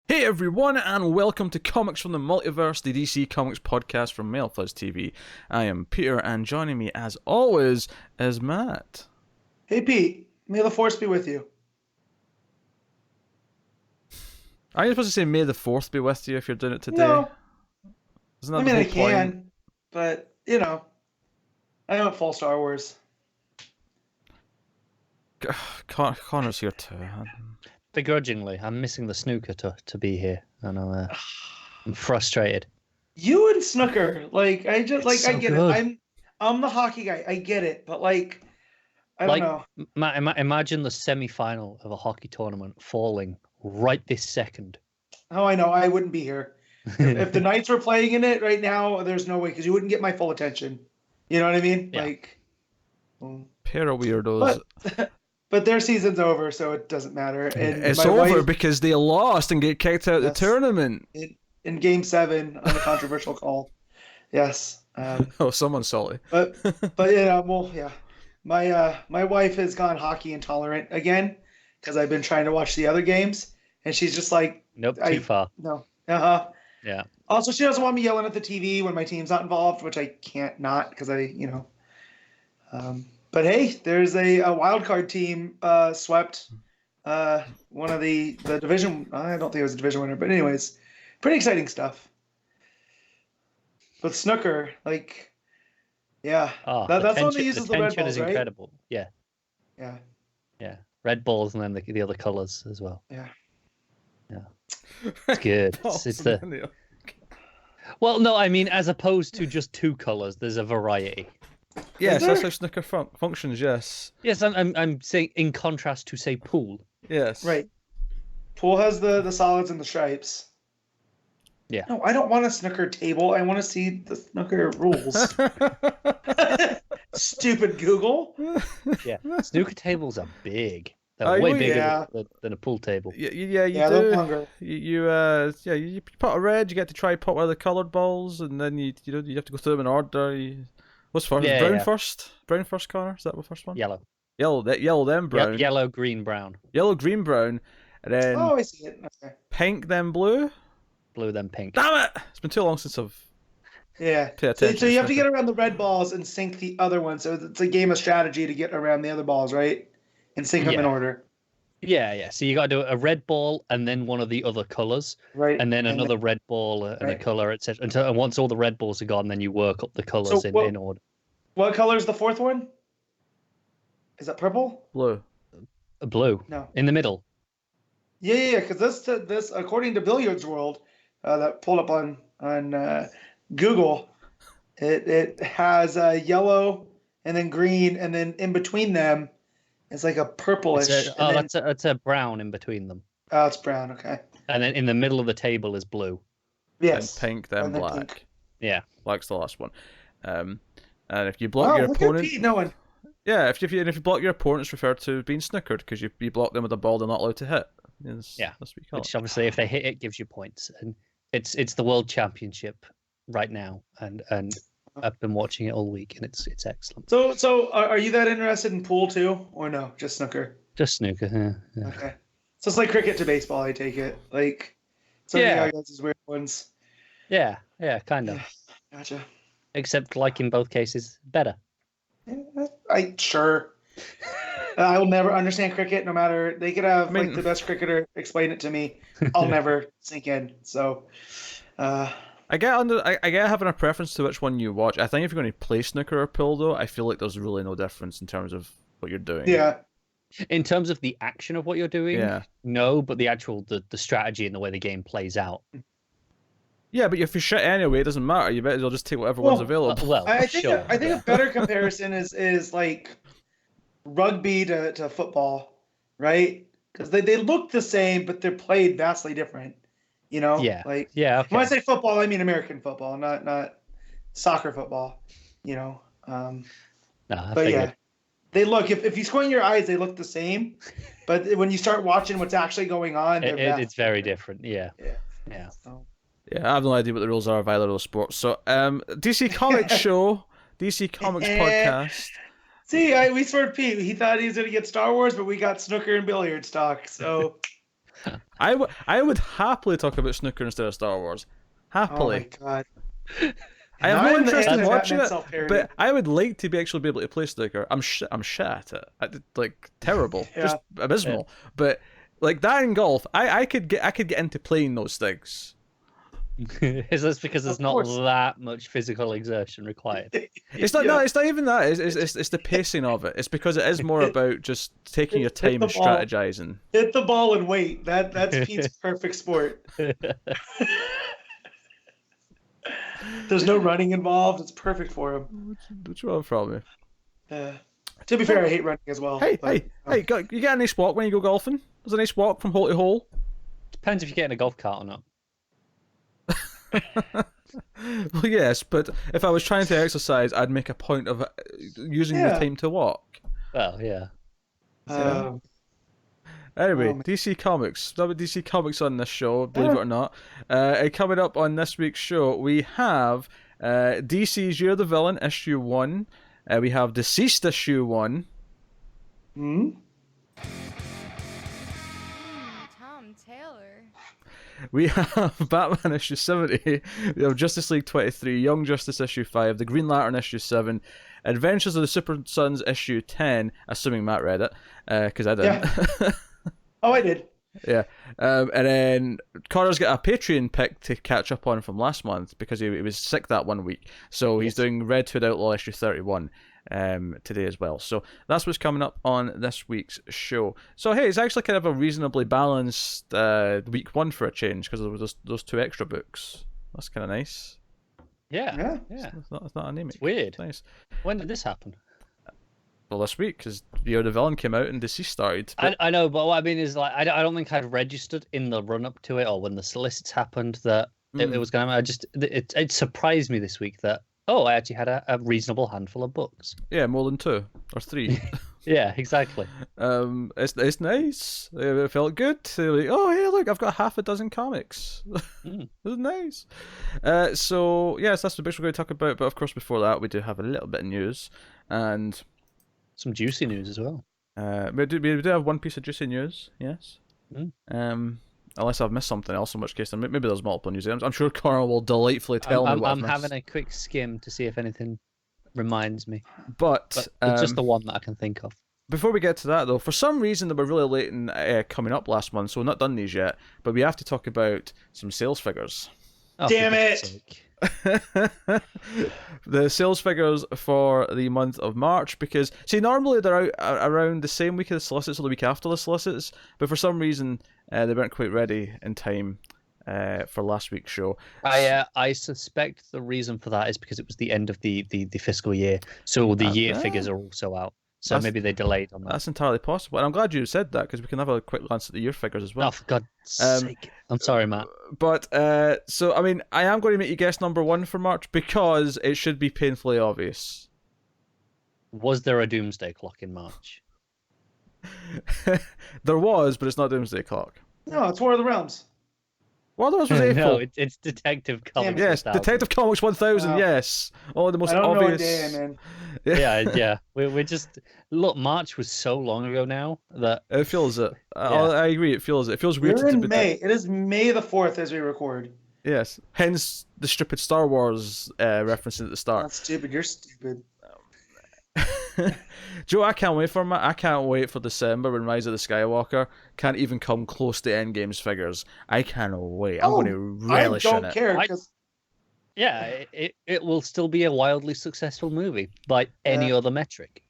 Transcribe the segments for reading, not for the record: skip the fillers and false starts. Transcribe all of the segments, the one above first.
Hey everyone, and welcome to Comics from the Multiverse, the DC Comics podcast from MailFuzz TV. I am Peter, and joining me, as always, is Matt. Hey Pete, may the force be with you. Are you supposed to say "May the Fourth be with you" if you're doing it today? No, Isn't that I the mean I whole can, point? but I went full Star Wars. Connor's here too. Begrudgingly, I'm missing the snooker to be here, and I'm frustrated. You and snooker, I get good. it. I'm the hockey guy. I get it, but I don't know. Imagine the semi-final of a hockey tournament falling right this second. Oh, I know. I wouldn't be here if the Knights were playing in it right now. There's no way because you wouldn't get my full attention. You know what I mean? Yeah. Pair of weirdos. But their season's over, so it doesn't matter. And It's my over wife, because they lost and get kicked out of the Yes. tournament. in Game 7 on a controversial call. Yes. Oh, someone's salty. But yeah. My wife has gone hockey intolerant again because I've been trying to watch the other games, and she's just like, Nope, too far. no. Yeah. Also, she doesn't want me yelling at the TV when my team's not involved, which I can't not because But hey, there's a wild card team swept one of the division. I don't think it was a division winner, but anyways, pretty exciting stuff. But snooker, yeah, that's one that uses the red tension balls, is right? incredible. Yeah, Yeah. red balls and then the other colors as well. Yeah. It's good. It's the well, no, I mean as opposed to just two colors, there's a variety. Yes, there? that's how snooker functions. Yes. Yes, I'm saying in contrast to say pool. Yes. Right. Pool has the solids and the stripes. Yeah. No, I don't want a snooker table. I want to see the snooker rules. Stupid Google. Yeah, snooker tables are big. They're Oh, way yeah. bigger than a pool table. You Yeah, do. they're longer. You pot a red. You get to try pot one of the coloured balls, and then you have to go through them in order. What's first? Yeah, Brown yeah. first. Brown first, Connor. Is that the first one? Yellow. Yellow, then brown. Yellow, green, brown. Yellow, green, brown, and then Oh, I see it. Okay. pink, then blue. Blue, then pink. Damn it! It's been too long since I've Yeah. paid So attention. you have to get around the red balls and sync the other ones. So it's a game of strategy to get around the other balls, right? And sync them in Yeah. order. Yeah. So you got to do a red ball and then one of the other colors, Right. and then another red ball and a Right. color, etc. And once all the red balls are gone, then you work up the colors So in order. What color is the fourth one? Is that purple? blue. Blue No. in the middle. Yeah. Because this according to Billiards World, that pulled up on Google, it has yellow and then green, and then in between them, it's like a purplish. That's a brown in between them, Oh, it's brown. Okay. and then in the middle of the table is blue. Yes. Then pink, then And then black. pink. Yeah. Black's the last one. And if you block Wow, your look opponent, at Pete knowing. yeah, if you block your opponent, it's referred to being snookered because you block them with a ball they're not allowed to hit. Yeah. That's what you call Which it. obviously, if they hit it, gives you points, and it's the world championship right now, and I've been watching it all week, and it's excellent. So are you that interested in pool too, or no? Just snooker. Just snooker. Yeah. Okay. So it's like cricket to baseball, I take it. Some Yeah. of the guys' weird ones. Yeah, kind of. Yeah. Gotcha. Except, like in both cases, better. Yeah, sure. I will never understand cricket, no matter. They could have the best cricketer explain it to me. I'll never sink in. So, I get having a preference to which one you watch. I think if you're going to play snooker or pool, though, I feel like there's really no difference in terms of what you're doing. yeah. In terms of the action of what you're doing, Yeah. no, but the actual the strategy and the way the game plays out. Yeah, but if you shit anyway, it doesn't matter. You better as well just take whatever one's available. Well, I think sure. a better comparison is like rugby to football, right? Because they look the same, but they're played vastly different. Yeah. Yeah. Okay. When I say football, I mean American football, not soccer football. No, I But figured. yeah, they look. If you squint your eyes, they look the same. But when you start watching what's actually going on, It's very different. Yeah. Yeah. So, Yeah, I have no idea what the rules are of either of those sports. So, DC Comics show, DC Comics podcast. See, we swerved Pete. He thought he was going to get Star Wars, but we got snooker and billiards talk. So I would happily talk about snooker instead of Star Wars. Happily. Oh my god. I have no interest in watching it, self-parody. but I would like to actually be able to play snooker. I'm shit at it. Like terrible, just abysmal. Yeah. But like that in golf, I could get into playing those things. Is this because there's not that much physical exertion required? It's not. No, it's not even that. It's the pacing of it. It's because it is more about just taking your time and strategizing. Hit the ball and wait. That's Pete's perfect sport. There's no running involved. It's perfect for him. What's wrong from me? To be fair, I hate running as well. Hey, you get a nice walk when you go golfing? There's a nice walk from hole to hole. Depends if you get in a golf cart or not. Well, yes, but if I was trying to exercise, I'd make a point of using the time to walk. Well, yeah. Anyway, DC Comics. There'll be DC Comics on this show, believe it or not. Coming up on this week's show, we have DC's You're the Villain, issue 1. We have DCeased, issue 1. Tom Taylor. We have Batman issue 70. We have Justice League 23, Young Justice issue 5, The Green Lantern issue 7, Adventures of the Super Sons issue 10, assuming Matt read it, because I didn't. Yeah. Oh, I did. Yeah. And then Connor's got a Patreon pick to catch up on from last month because he was sick that one week. So he's doing Red Hood Outlaw issue 31 today as well. So that's what's coming up on this week's show. So hey, it's actually kind of a reasonably balanced week 1 for a change because there was those 2 extra books. That's kind of nice. Yeah. It's not anemic. It's weird. It's nice. When did this happen? Well, this week, because You're the Villain came out and DCeased started. But... I know, but what I mean is, like, I don't think I'd registered in the run-up to it or when the solicits happened that it was going to... It surprised me this week that, I actually had a reasonable handful of books. Yeah, more than 2 or 3. Yeah, exactly. It's nice. It felt good. Like, hey, look, I've got half a dozen comics. It's nice. So, yes, that's the books we're going to talk about. But, of course, before that, we do have a little bit of news. And... some juicy news as well. We do have one piece of juicy news, yes. Unless I've missed something else, in which case maybe there's multiple news. I'm sure Connor will delightfully tell me what I've missed. I'm having a quick skim to see if anything reminds me. But it's just the one that I can think of. Before we get to that, though, for some reason they were really late in coming up last month, so we've not done these yet. But we have to talk about some sales figures. Oh, damn it! The sales figures for the month of March, because see, normally they're out around the same week as the solicits or the week after the solicits, but for some reason they weren't quite ready in time for last week's show. I suspect the reason for that is because it was the end of the fiscal year, so the year figures are also out. So maybe they delayed on that. That's entirely possible. And I'm glad you said that, because we can have a quick glance at the year figures as well. Oh, for God's sake. I'm sorry, Matt. But, so, I mean, I am going to make you guess number 1 for March, because it should be painfully obvious. Was there a Doomsday Clock in March? There was, but it's not Doomsday Clock. No, it's War of the Realms. War of the Realms was April. No, it's Detective Comics. Yes, 1000. Detective Comics 1000, yes. Oh, the most I don't obvious. know a day, man. Yeah. We're just... Look, March was so long ago now that... It feels it. I agree, it feels it. It feels weird. We're in May. It is May the 4th as we record. Yes. Hence the stupid Star Wars references at the start. Not stupid, you're stupid. Joe, I can't wait for December when Rise of the Skywalker can't even come close to Endgame's figures. I can't wait. I'm going to relish in it. I don't care. It will still be a wildly successful movie by any other metric.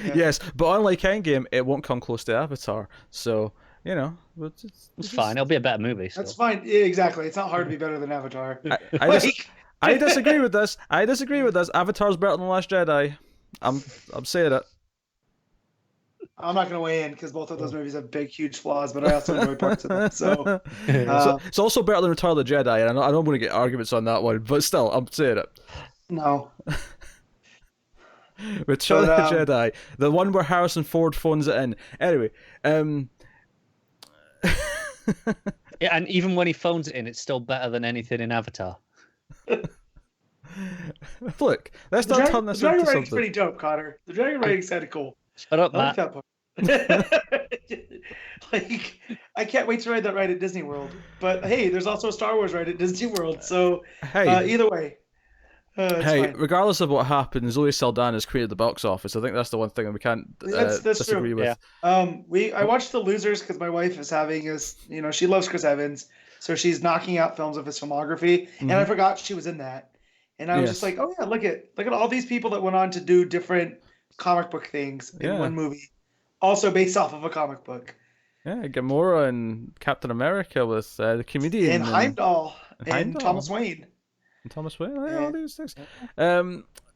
Yeah. Yes, but unlike Endgame, it won't come close to Avatar. So, it's fine. It'll be a better movie. Still. That's fine. Yeah, exactly. It's not hard to be better than Avatar. I disagree with this. Avatar's better than The Last Jedi. I'm saying it. I'm not going to weigh in because both of those movies have big, huge flaws, but I also enjoy parts of them. So, it's also better than Return of the Jedi, and I don't want to get arguments on that one, but still, I'm saying it. No. Return of the Jedi, the one where Harrison Ford phones it in. Anyway, yeah, and even when he phones it in, it's still better than anything in Avatar. Look, let's not turn this into something. The Dragon Writing's pretty dope, Cotter. The Dragon Writing's kind of cool. Shut up, I Matt. like that part. like, I can't wait to ride that ride at Disney World. But hey, there's also a Star Wars ride at Disney World. So Hey, either way, it's hey, fine. regardless of what happens, Zoe Saldana's created the box office. I think that's the one thing that we can't That's disagree true. with. Yeah. I watched The Losers because my wife is having she loves Chris Evans, so she's knocking out films of his filmography, and I forgot she was in that, and I was just like, oh yeah, look at all these people that went on to do different comic book things in one movie, also based off of a comic book. Yeah, Gamora and Captain America with the comedian And Heimdall and Heimdall. Thomas Wayne. And Thomas Wayne, all these things.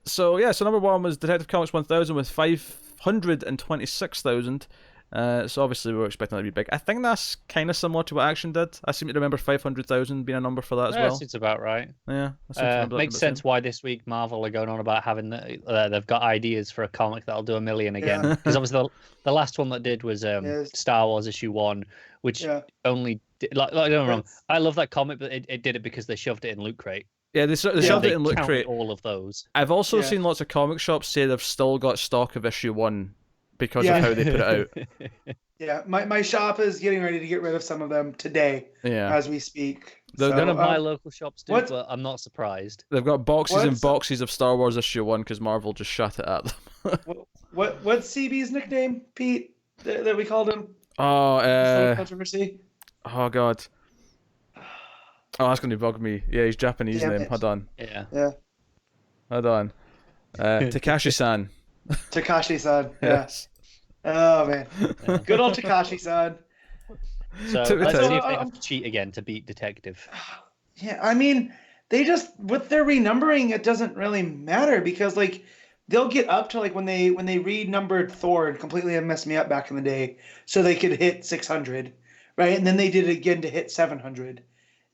So number one was Detective Comics 1000 with 526,000. So obviously we were expecting that to be big. I think that's kind of similar to what Action did. I seem to remember 500,000 being a number for that as well. It's about right. Yeah, I seem to remember that makes being the sense why this week Marvel are going on about having they've got ideas for a comic that'll do $1 million again. Because obviously the last one that did was Star Wars issue 1, which only did, like don't get me wrong, I love that comic, but it did it because they shoved it in Loot Crate. Yeah, they shoved it in Loot Crate. All of those. I've also seen lots of comic shops say they've still got stock of issue 1 because of how they put it out. Yeah, my shop is getting ready to get rid of some of them today as we speak. None of my local shops do, but I'm not surprised. They've got boxes and boxes of Star Wars issue 1 because Marvel just shut it at them. What's CB's nickname, Pete, that we called him? Controversy. Oh, God. Oh, that's going to bug me. Yeah, he's Japanese name. Hold on. Yeah. Hold on. Takashi-san. Takashi-san. Yes. Oh, man. Good old Takashi-san. So let's see if they have to cheat again to beat Detective. Yeah, I mean, they just, with their renumbering, it doesn't really matter because, like, they'll get up to, like, when they renumbered Thor and completely messed me up back in the day so they could hit 600, right? And then they did it again to hit 700.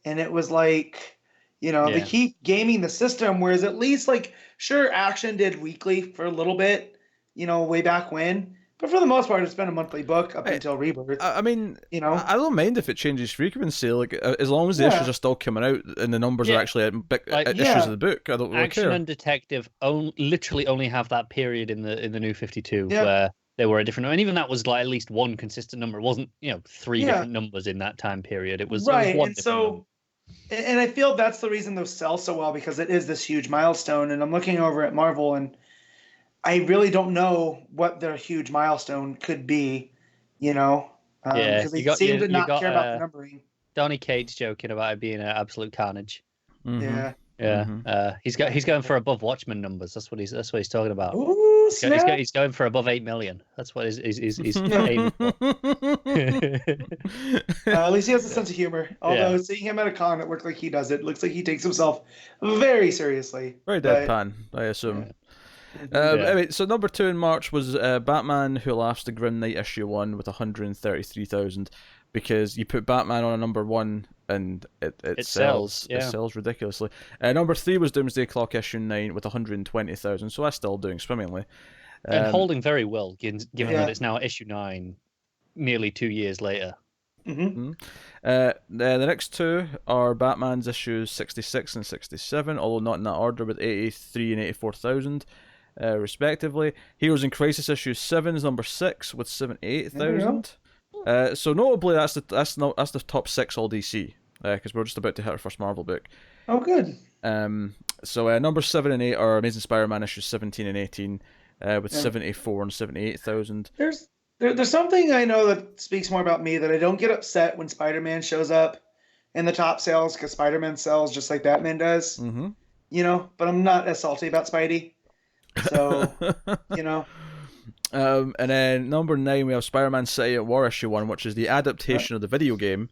And it was like, they keep gaming the system, whereas at least, like, sure, Action did weekly for a little bit, way back when. But for the most part, it's been a monthly book up until Rebirth. I mean, I don't mind if it changes frequency, like, as long as the issues are still coming out and the numbers are actually issues of the book. I don't really care. Action and Detective literally only have that period in the New 52 where they were a different, and even that was like at least one consistent number. It wasn't, 3 different numbers in that time period. It was right, it was one and so, and I feel that's the reason those sell so well because it is this huge milestone. And I'm looking over at Marvel, and I really don't know what their huge milestone could be, because they seem to not care about the numbering. Donny Cates joking about it being an absolute carnage. Mm-hmm. Yeah. Mm-hmm. He's going for above Watchmen numbers. That's what he's talking about. Ooh, he's going for above 8 million. That's what he's aiming for. At least he has a sense of humor. Although seeing him at a con, it looked like he does it. Looks like he takes himself very seriously. Very deadpan, I assume. Anyway, so number 2 in March was Batman Who Laughs, the Grim Knight issue 1 with 133,000 because you put Batman on a number 1 and it sells. It sells ridiculously. Number 3 was Doomsday Clock issue 9 with 120,000, so that's still doing swimmingly. And holding very well, given that it's now issue 9 nearly 2 years later. Mm-hmm. The next 2 are Batman's issues 66 and 67, although not in that order, with 83 and 84,000. Respectively. Heroes in Crisis issue 7 is number 6 with 78,000. So notably, that's the top 6 all DC because we're just about to hit our first Marvel book. Oh, good. So number 7 and 8 are Amazing Spider-Man issues 17 and 18 with 74 and 78,000. There's something I know that speaks more about me that I don't get upset when Spider-Man shows up in the top sales because Spider-Man sells just like Batman does. Mm-hmm. But I'm not as salty about Spidey. So, and then number 9 we have Spider-Man City at War issue 1, which is the adaptation of the video game,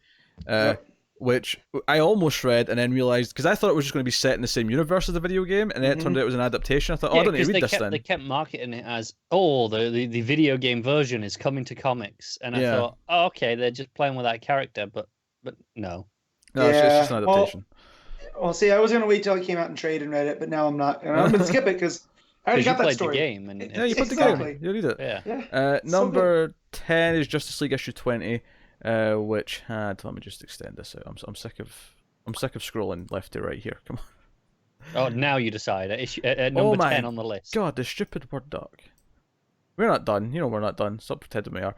which I almost read and then realized because I thought it was just going to be set in the same universe as the video game, and then it turned out it was an adaptation. I thought, I don't need to read this then. They kept marketing it as the video game version is coming to comics, and I thought, oh, okay, they're just playing with that character, but no. No, it's just an adaptation. Well, see, I was going to wait till it came out in trade and read it, but now I'm not. And I'm going to skip it because I already got that story. The game and yeah, you played the game. You read it. Yeah. Number 10 is Justice League issue 20, which had. Let me just extend this out. I'm sick of scrolling left to right here. Come on. Oh, now you decide. Number 10 on the list. God, the stupid Word doc. We're not done. You know we're not done. Stop pretending we are.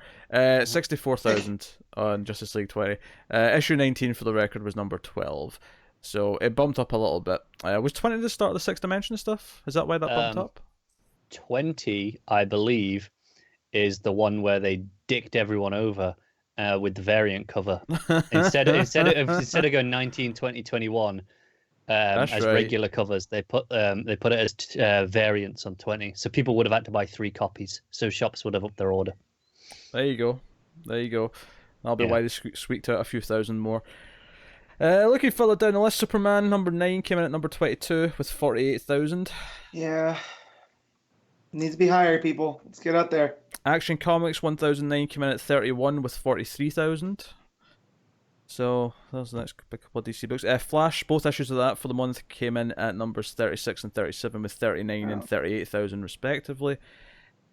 64,000 on Justice League 20. Issue 19 for the record was number 12. So it bumped up a little bit. Was 20 the start of the Sixth Dimension stuff? Is that why that bumped up? 20, I believe, is the one where they dicked everyone over with the variant cover. Instead of going 19, 20, 21 as regular covers, they put it as variants on 20. So people would have had to buy 3 copies. So shops would have upped their order. There you go. That'll be why they squeaked out a few thousand more. Looking further down the list, Superman number 9 came in at number 22 with 48,000. Yeah. Needs to be higher, people. Let's get out there. Action Comics 1009 came in at 31 with 43,000. So that was the next couple of DC books. Flash, both issues of that for the month came in at numbers 36 and 37 with 39 and 38,000 respectively.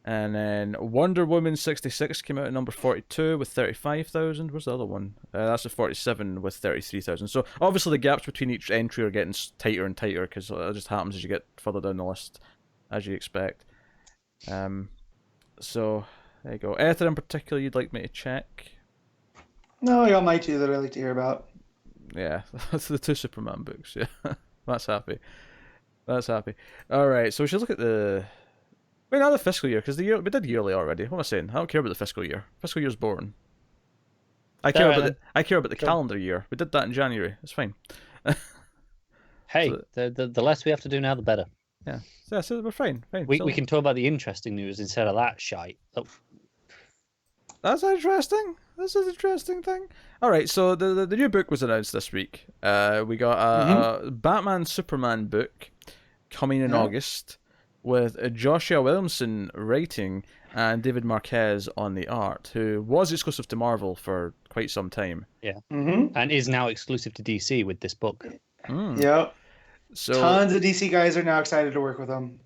And then Wonder Woman 66 came out at number 42 with 35,000. Where's the other one? That's a 47 with 33,000. So obviously the gaps between each entry are getting tighter and tighter because it just happens as you get further down the list, as you expect. So there you go. Anything in particular you'd like me to check? No, I got my 2 that I like to hear about. Yeah, that's the 2 Superman books. Yeah, that's happy. All right, so we should look at the. Wait, not the fiscal year, because we did yearly already. What am I saying? I don't care about the fiscal year. Fiscal year's boring. I care about the calendar year. We did that in January. It's fine. Hey, so, the less we have to do now, the better. Yeah, so we're fine. We can talk about the interesting news instead of that shite. Oh. That's interesting. This is an interesting thing. All right, so the new book was announced this week. We got a Batman Superman book coming in August with Joshua Williamson writing and David Marquez on the art, who was exclusive to Marvel for quite some time. Yeah, and is now exclusive to DC with this book. Yep. So tons of DC guys are now excited to work with him.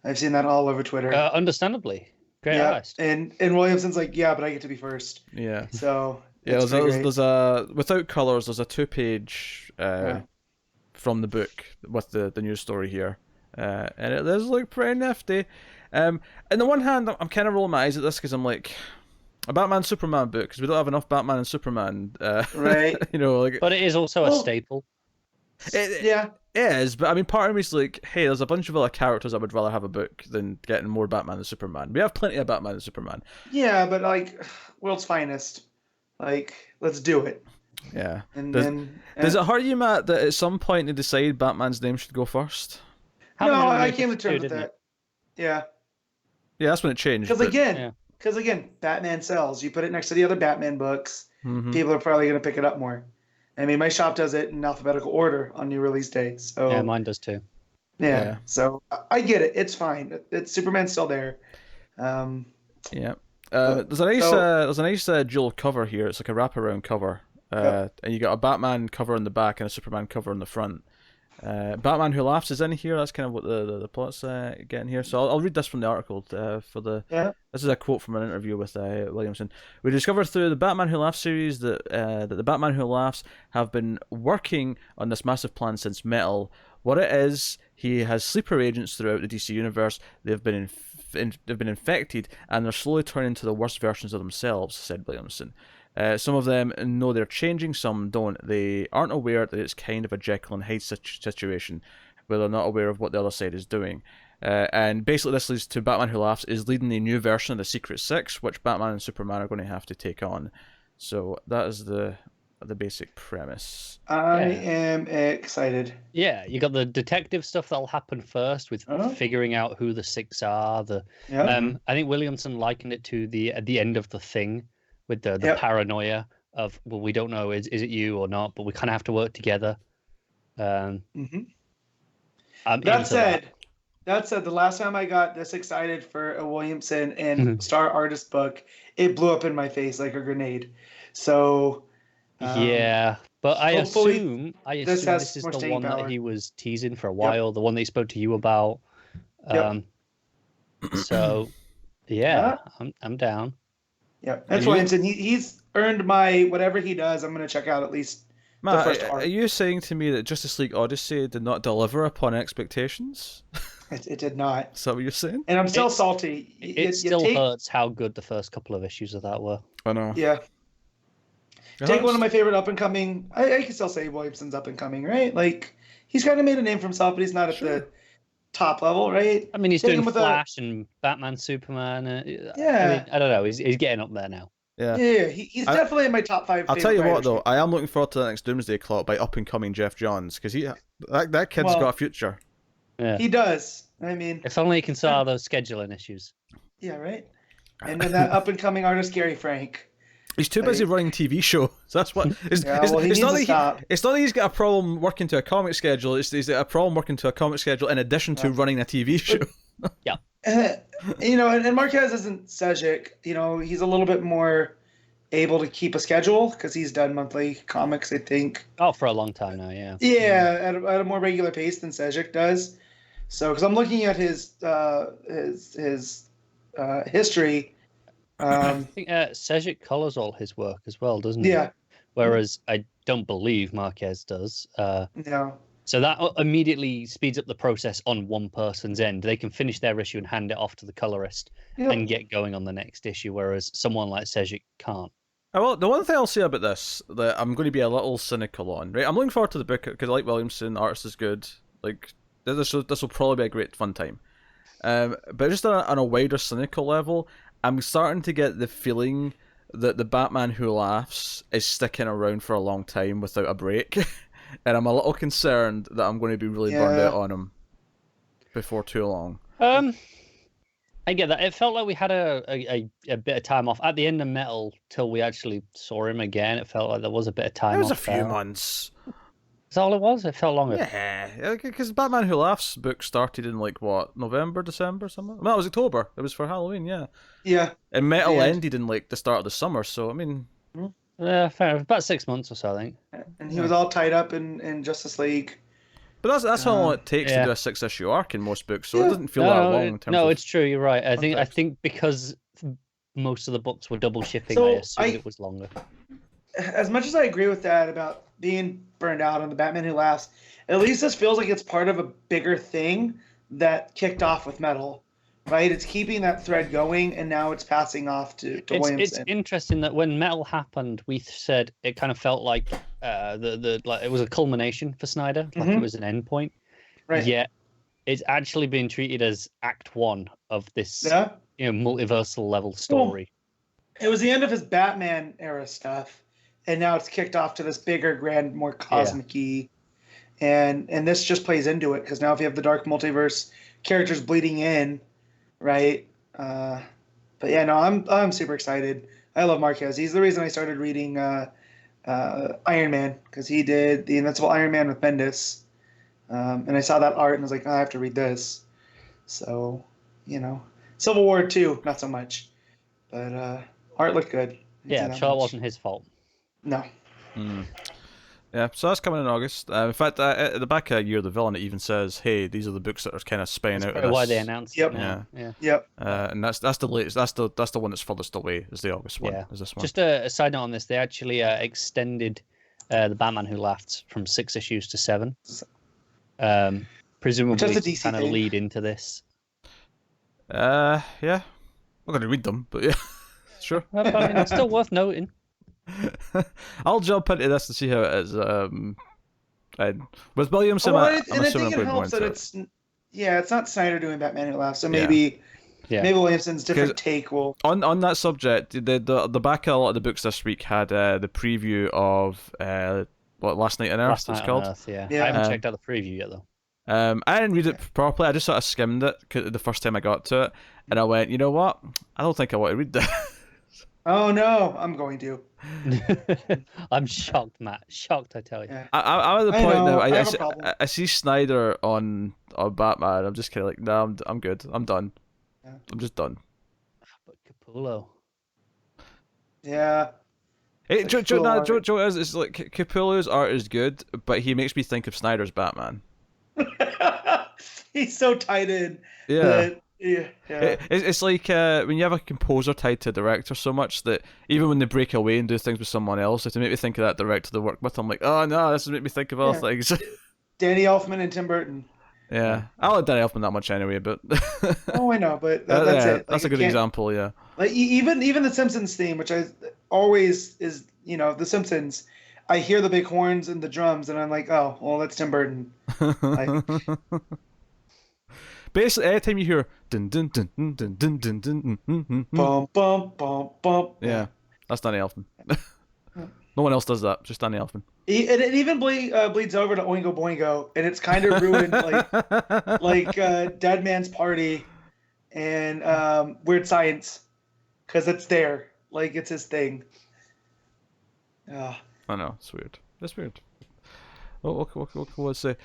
I've seen that all over Twitter. Understandably. Great artist. And Williamson's like, yeah, but I get to be first. Yeah. So there's a without colors. There's a 2-page from the book with the news story here, and it does look pretty nifty. On the one hand, I'm kind of rolling my eyes at this because I'm like, a Batman Superman book because we don't have enough Batman and Superman. Right. But it is also a staple. It is, but I mean, part of me is like, hey, there's a bunch of other characters I would rather have a book than getting more Batman and Superman. We have plenty of Batman and Superman. Yeah, but like, world's finest. Like, let's do it. Yeah. And does it hurt you, Matt, that at some point they decide Batman's name should go first? No, I came to terms with that. Yeah. Yeah, that's when it changed. Because again, Batman sells. You put it next to the other Batman books, people are probably going to pick it up more. I mean, my shop does it in alphabetical order on new release days. So yeah, mine does too. Yeah. So I get it. It's fine. Superman's still there. Yeah. There's a nice dual cover here. It's like a wraparound cover, and you got a Batman cover in the back and a Superman cover in the front. Batman Who Laughs is in here. That's kind of what the plot's getting here. So I'll read this from the article This is a quote from an interview with Williamson. We discovered through the Batman Who Laughs series that the Batman Who Laughs have been working on this massive plan since Metal. What it is, he has sleeper agents throughout the DC universe. They've been infected and they're slowly turning into the worst versions of themselves, said Williamson. Some of them know they're changing, some don't. They aren't aware that it's kind of a Jekyll and Hyde situation, where they're not aware of what the other side is doing. And basically this leads to Batman Who Laughs is leading a new version of the Secret Six, which Batman and Superman are going to have to take on. So that is the basic premise. I am excited. Yeah, you got the detective stuff that'll happen first with figuring out who the Six are. I think Williamson likened it to at the end of The Thing, with the paranoia of, well, we don't know, is it you or not, but we kind of have to work together. That said, the last time I got this excited for a Williamson and Star Artist book, it blew up in my face like a grenade. So but I assume this is the one power. that he was teasing for a while, the one that he spoke to you about. So I'm down. Yeah, that's Williamson. He's earned my whatever he does. I'm going to check out at least the first arc. Are you saying to me that Justice League Odyssey did not deliver upon expectations? It did not. Is that what you're saying? And I'm still salty. It still hurts how good the first couple of issues of that were. I know. Yeah. Take one of my favorite up and coming. I can still say Williamson's up and coming, right? Like, he's kind of made a name for himself, but he's not at the top level, right? I mean, he's doing Flash and Batman, Superman. Yeah. I don't know. He's getting up there now. Yeah. Yeah, he's definitely in my top 5. I'll tell you what, though, I am looking forward to the next Doomsday Clock by up and coming Jeff Johns, because that kid's got a future. Yeah. He does. I mean, if only he can solve those scheduling issues. Yeah, right. And then that up and coming artist Gary Frank. He's too busy running TV shows. That's what. It's not that he's got a problem working to a comic schedule. He's got a problem working to a comic schedule in addition to running a TV show. Yeah. And Marquez isn't Sejic. He's a little bit more able to keep a schedule because he's done monthly comics, I think. Oh, for a long time now, yeah. Yeah, at a more regular pace than Sejic does. So, because I'm looking at his history. I think Sejic colors all his work as well, doesn't he? Yeah. Whereas I don't believe Marquez does. No. So that immediately speeds up the process on one person's end. They can finish their issue and hand it off to the colorist and get going on the next issue, whereas someone like Sejic can't. Well, the one thing I'll say about this that I'm going to be a little cynical on, right? I'm looking forward to the book because I like Williamson, the artist is good. Like this will probably be a great fun time. But just on a wider cynical level, I'm starting to get the feeling that the Batman Who Laughs is sticking around for a long time without a break. And I'm a little concerned that I'm going to be really burned out on him before too long. I get that. It felt like we had a bit of time off at the end of Metal till we actually saw him again. It felt like there was a bit of time off. It was a few months. That's all it was? It felt longer. Yeah, because Batman Who Laughs book started in November, December, something? No, it was October. It was for Halloween, yeah. Yeah. And Metal ended in the start of the summer, so I mean... Yeah, fair enough. About 6 months or so, I think. And he was all tied up in Justice League. But that's how long it takes to do a 6-issue arc in most books, so it doesn't feel that long in terms of... it's true, you're right. I think because most of the books were double shipping, I assumed it was longer. As much as I agree with that about being burned out on the Batman Who Laughs, at least this feels like it's part of a bigger thing that kicked off with Metal, right? It's keeping that thread going, and now it's passing off to Williamson. It's interesting that when Metal happened, we said it kind of felt like it was a culmination for Snyder, like it was an end point. Right. Yet it's actually being treated as Act 1 of this multiversal level story. Well, it was the end of his Batman era stuff. And now it's kicked off to this bigger, grand, more cosmic-y. And this just plays into it, because now if you have the Dark Multiverse characters bleeding in, right? But yeah, no, I'm super excited. I love Marquez. He's the reason I started reading Iron Man, because he did the Invincible Iron Man with Bendis. And I saw that art and I was like, I have to read this. So, Civil War 2, not so much. But art looked good. Yeah, I'm sure it wasn't his fault. No. Yeah, so that's coming in August. In fact, at the back of the year, the villain even says, "Hey, these are the books that are kind of spying out." That's why they announced it. Yep. And that's the latest. That's the one that's furthest away. Is the August one? Is this one? Just a side note on this: they actually extended the Batman Who Laughed from 6 issues to 7. Presumably to kind of lead into this. Yeah. I'm not going to read them, but yeah, sure. I mean, it's still worth noting. I'll jump into this and see how it is. With Williamson, I'm assuming I'm going to it's not Snyder doing Batman Who Laughs, so maybe Williamson's different take will. On that subject, the back of a lot of the books this week had the preview of Last Night on Earth. It's called. I haven't checked out the preview yet though. I didn't read it properly. I just sort of skimmed it the first time I got to it, and I went, you know what? I don't think I want to read this. Oh no, I'm going to. I'm shocked, Matt. Shocked, I tell you. Yeah. I'm at the point now. I see Snyder on Batman. I'm just kind of like, no, I'm good. I'm done. Yeah. I'm just done. But Capullo. Yeah. Hey, Joe, it's like Capullo's art is good, but he makes me think of Snyder's Batman. He's so tied in. Yeah. It's like when you have a composer tied to a director so much that even when they break away and do things with someone else, they have to make me think of that director they work with. I'm like, oh no, this is make me think of other things. Danny Elfman and Tim Burton. Yeah, I like Danny Elfman that much anyway, but oh, I know, but that's it. Like, that's a good example. Yeah, like even the Simpsons theme, which I always is, The Simpsons. I hear the big horns and the drums, and I'm like, oh, well, that's Tim Burton. Basically, anytime you hear dun dun dun dun dun dun dun dun dun, bum bum bum bum. Yeah, that's Danny Elfman. No one else does that, just Danny Elfman. It even bleeds over to Oingo Boingo, and it's kind of ruined like Dead Man's Party and Weird Science, because it's there, like it's his thing. I know, it's weird. It's weird. What can I say?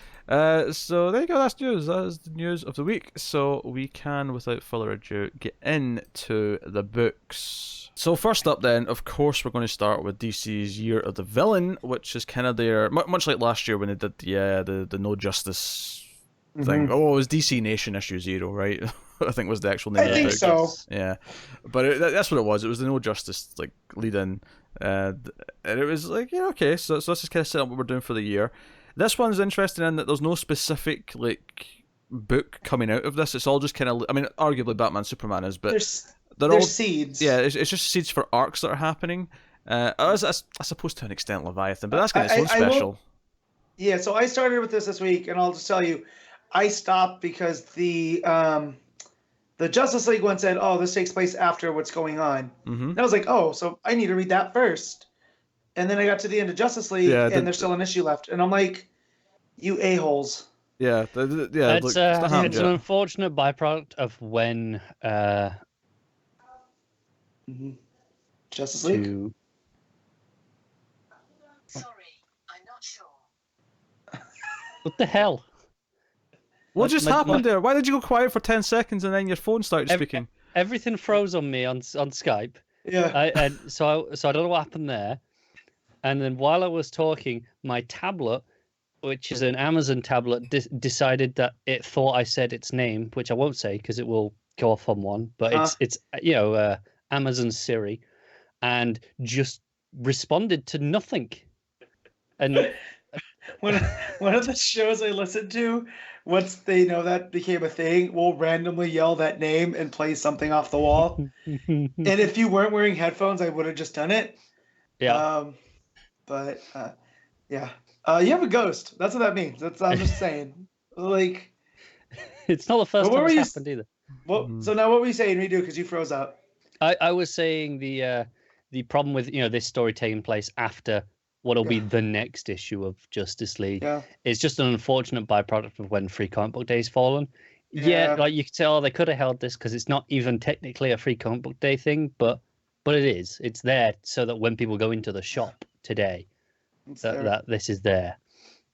So there you go. That's news. That is the news of the week. So we can, without further ado, get into the books. So first up, then, of course, we're going to start with DC's Year of the Villain, which is kind of their much like last year when they did the No Justice thing. Oh, it was DC Nation issue 0, right? I think was the actual name. I think so. Yeah, but that's what it was. It was the No Justice lead in. And it was like, yeah, okay, so let's just kind of set up what we're doing for the year. This one's interesting in that there's no specific book coming out of this. It's all just kind of, I mean, arguably Batman, Superman is, but they're all seeds. Yeah, it's just seeds for arcs that are happening. As opposed to an extent Leviathan, but that's kind of its own special. Yeah, so I started with this week, and I'll just tell you, I stopped because the Justice League one said, oh, this takes place after what's going on. And I was like, oh, so I need to read that first. And then I got to the end of Justice League, and there's still an issue left. And I'm like, you a-holes. Yeah. It's an unfortunate byproduct of when... Justice League? Sorry, I'm not sure. What the hell? What just happened there? Why did you go quiet for 10 seconds and then your phone started speaking? Everything froze on me on Skype. Yeah. So I don't know what happened there. And then while I was talking, my tablet, which is an Amazon tablet, decided that it thought I said its name, which I won't say because it will go off on one. But it's Amazon Siri, and just responded to nothing. And one of the shows I listened to, once they know that became a thing, we'll randomly yell that name and play something off the wall. And if you weren't wearing headphones, I would have just done it. Yeah. You have a ghost. That's what that means. I'm just saying. Like, it's not the first time it's happened either. So now what were you saying, redo, because you froze up? I was saying the problem with this story taking place after what'll be the next issue of Justice League. Yeah. It's just an unfortunate byproduct of when Free Comic Book Day's fallen. Yeah, like you could say, they could have held this because it's not even technically a Free Comic Book Day thing, but it is. It's there so that when people go into the shop today, that this is there.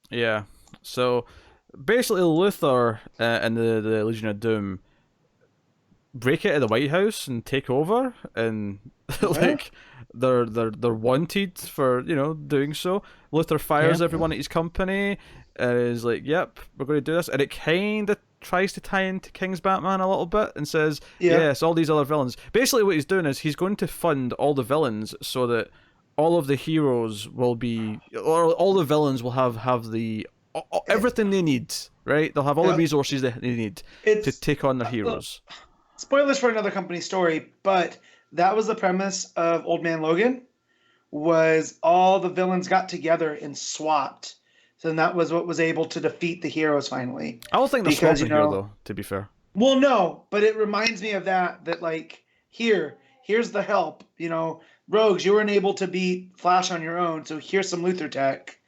Yeah. So basically, Luthor and the Legion of Doom break it at the White House and take over, and they're wanted for doing so. Luthor fires everyone at his company and is like, "Yep, we're going to do this," and it kind of tries to tie into King's Batman a little bit and says, "Yes, all these other villains." Basically, what he's doing is he's going to fund all the villains so that all of the heroes will be, or all the villains will have the everything they need. Right? They'll have all the resources they need to take on their heroes. Spoilers for another company story, but that was the premise of Old Man Logan, was all the villains got together and swapped. So then that was what was able to defeat the heroes finally. I don't think they're swapping here, though, to be fair. Well, no, but it reminds me of that like, here's the help. Rogues, you weren't able to beat Flash on your own, so here's some Luthor tech.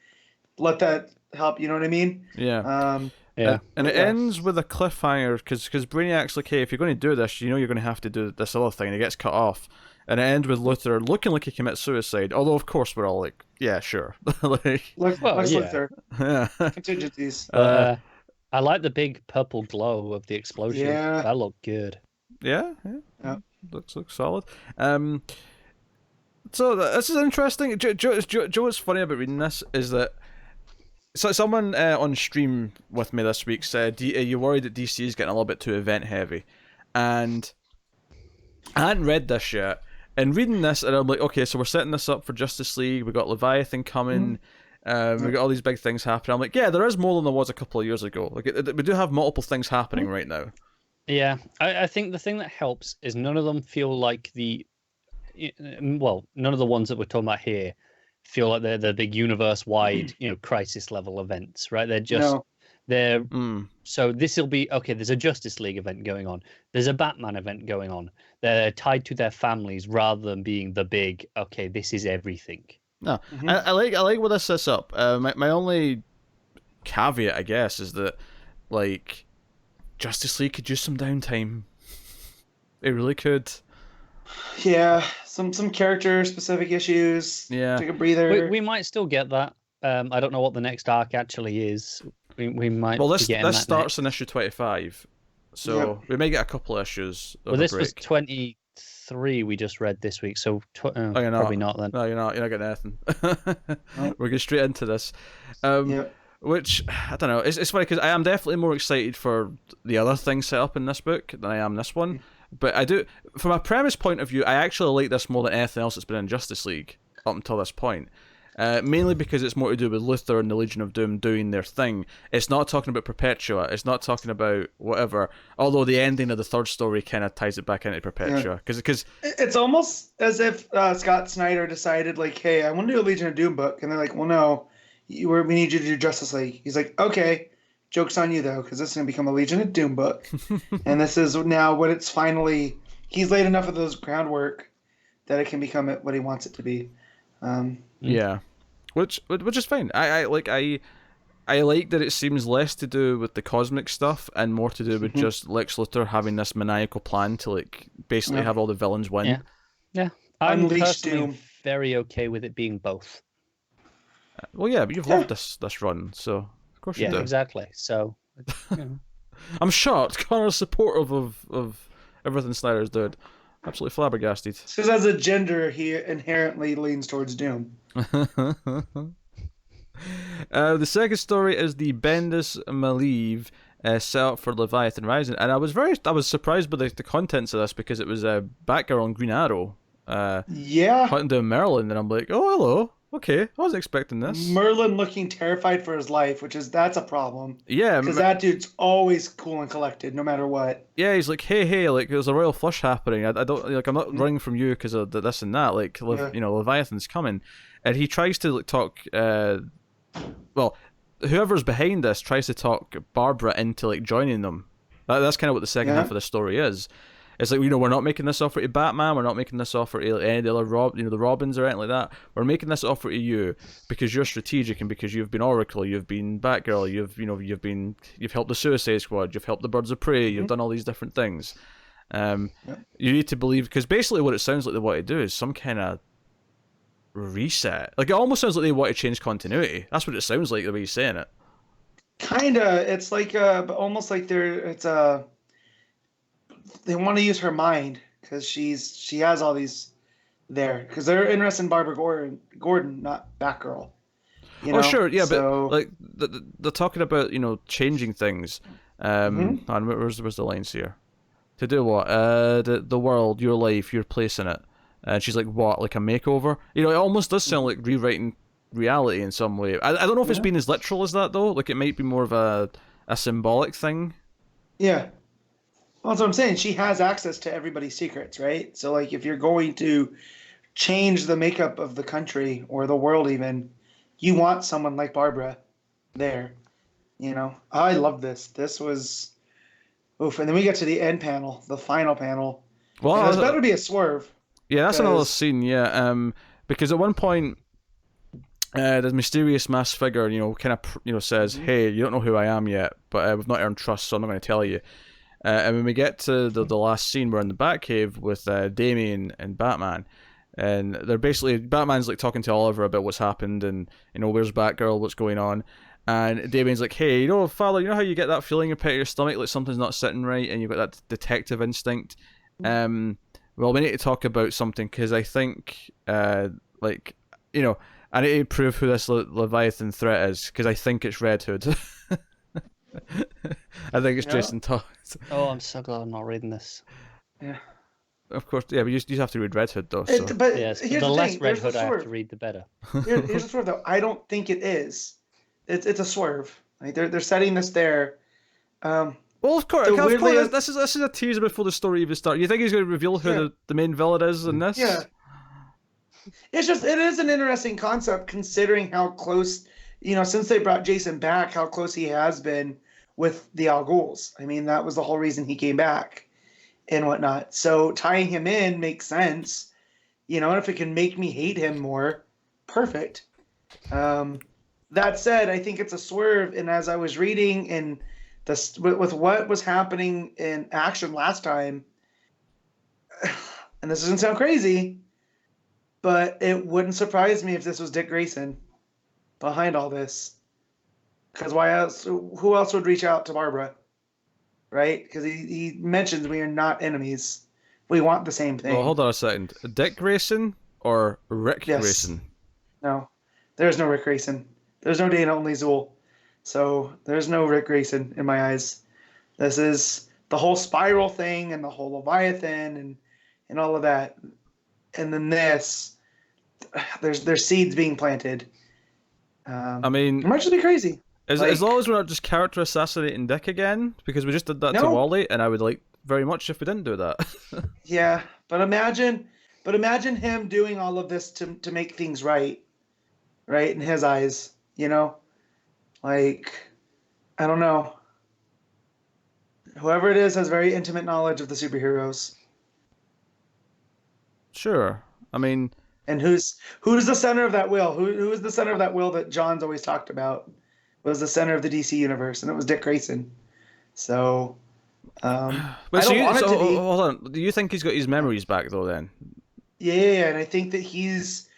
Let that help, you know what I mean? Yeah. And it ends with a cliffhanger because Brainiac's like, hey, if you're going to do this, you're going to have to do this other thing. And it gets cut off. And it ends with Luthor looking like he commits suicide. Although, of course, we're all like, yeah, sure. Luthor. Yeah. Contingencies. I like the big purple glow of the explosion. Yeah. That looked good. Yeah. Looks solid. So this is interesting. Joe, what's funny about reading this is that so someone on stream with me this week said, you're worried that DC is getting a little bit too event heavy. And I hadn't read this yet. And reading this, and I'm like, okay, so we're setting this up for Justice League. We got Leviathan coming. We got all these big things happening. I'm like, yeah, there is more than there was a couple of years ago. Like, we do have multiple things happening right now. Yeah, I think the thing that helps is none of them feel like none of the ones that we're talking about here feel like they're the big universe-wide, crisis level events, right? They're just So this will be okay. There's a Justice League event going on. There's a Batman event going on. They're tied to their families rather than being the big. Okay, this is everything. No, I like where this sets up. My only caveat, I guess, is that like Justice League could use some downtime. It really could. Yeah, some character specific issues. Yeah, take a breather. We might still get that. I don't know what the next arc actually is. We might. Well, this starts in issue 25, so we may get a couple of isures. Well, this was 23 we just read this week, so probably not then. No, you're not getting anything. We're going straight into this. Which I don't know. It's funny because I am definitely more excited for the other things set up in this book than I am this one. But I do, from a premise point of view, I actually like this more than anything else that's been in Justice League up until this point. Mainly because it's more to do with Luthor and the Legion of Doom doing their thing. It's not talking about Perpetua. It's not talking about whatever. Although the ending of the third story kind of ties it back into Perpetua. Because it's almost as if Scott Snyder decided, like, hey, I want to do a Legion of Doom book. And they're like, well, no, we need you to do Justice League. He's like, okay, joke's on you, though, because this is going to become a Legion of Doom book. And this is now what it's finally... He's laid enough of those groundwork that it can become what he wants it to be. Yeah. Which is fine. I like that it seems less to do with the cosmic stuff and more to do with just Lex Luthor having this maniacal plan to like basically have all the villains win. Yeah. I'm Unleash personally Doom. very okay with it being both. Well, yeah, but you've loved this run, so of course you do. Exactly. So, I'm shocked. Connor's supportive of everything Snyder's doing. Absolutely flabbergasted. Because as a gender, he inherently leans towards Doom. The second story is the Bendis Maleev set up for Leviathan Rising, and I was surprised by the contents of this because it was Batgirl and Green Arrow. Hunting down Merlin, and I'm like, oh hello, okay, I wasn't expecting this. Merlin looking terrified for his life, that's a problem. Yeah, because that dude's always cool and collected, no matter what. Yeah, he's like, hey, like there's a royal flush happening. I don't like. I'm not running from you because of this and that. Like, Leviathan's coming, and he tries to like talk. Well, whoever's behind this tries to talk Barbara into like joining them. That's kind of what the second half of the story is. It's like, we're not making this offer to Batman. We're not making this offer to any of the other the Robins or anything like that. We're making this offer to you because you're strategic and because you've been Oracle, you've been Batgirl, you've helped the Suicide Squad, you've helped the Birds of Prey, you've done all these different things. You need to believe, because basically what it sounds like they want to do is some kind of reset. Like, it almost sounds like they want to change continuity. That's what it sounds like the way you're saying it. Kinda. It's like almost like they want to use her mind because she has all these there, because they're interested in Barbara Gordon, not Batgirl. Oh sure, yeah, so... but like they're talking about changing things. Where's the lines here? To do what? The world, your life, your place in it. And she's like, what? Like a makeover? It almost does sound like rewriting reality in some way. I don't know if it's been as literal as that though. Like, it might be more of a symbolic thing. Yeah. Well, that's what I'm saying. She has access to everybody's secrets, right? So, like, if you're going to change the makeup of the country or the world even, you want someone like Barbara there. I love this. This was... Oof. And then we get to the end panel, the final panel. Well, there's better be a swerve. Yeah, that's another scene, yeah. Because at one point, the mysterious masked figure, kind of, says, hey, you don't know who I am yet, but we've not earned trust, so I'm not going to tell you. And when we get to the last scene, we're in the Batcave with Damian and Batman, and they're basically, Batman's like talking to Oliver about what's happened, and where's Batgirl, what's going on, and Damian's like, hey, Father, how you get that feeling in the pit of your stomach, like something's not sitting right, and you've got that detective instinct. Well, we need to talk about something, because I think, I need to prove who this Leviathan threat is, because I think it's Red Hood. I think it's Jason Todd. Oh, I'm so glad I'm not reading this. Yeah. Of course, yeah, but you have to read Red Hood though. So. But Yes, here's the less thing. Red There's Hood a I have swerve. to read, the better. Here's the swerve, though. I don't think it is. It's a swerve. Like they're setting this there. Well, of course, So of course, weirdly, this is a teaser before the story even starts. You think he's going to reveal who the main villain is in this? Yeah. It is an interesting concept considering how close, since they brought Jason back, how close he has been with the Al Ghuls. I mean, that was the whole reason he came back and whatnot. So tying him in makes sense. And if it can make me hate him more, perfect. That said, I think it's a swerve. And as I was reading and with what was happening in action last time, and this doesn't sound crazy, but it wouldn't surprise me if this was Dick Grayson behind all this. Because why else? Who else would reach out to Barbara? Right? Because he mentions we are not enemies. We want the same thing. Well, hold on a second. Dick Grayson or Rick Grayson? No. There's no Rick Grayson. There's no Dana, only Zool. So there's no Rick Grayson in my eyes. This is the whole spiral thing and the whole Leviathan and all of that. And then there's seeds being planted. I mean, it might just be crazy. As long as we're not just character assassinating Dick again, because we just did that to Wally, and I would like very much if we didn't do that. Yeah, but imagine him doing all of this to make things right in his eyes. Like, I don't know. Whoever it is has very intimate knowledge of the superheroes. Sure. I mean... And who's the center of that wheel? Who is the center of that wheel that John's always talked about? Was the center of the DC universe, and it was Dick Grayson. So, I don't want it to be... Hold on. Do you think he's got his memories back, though, then? Yeah, and I think that he's,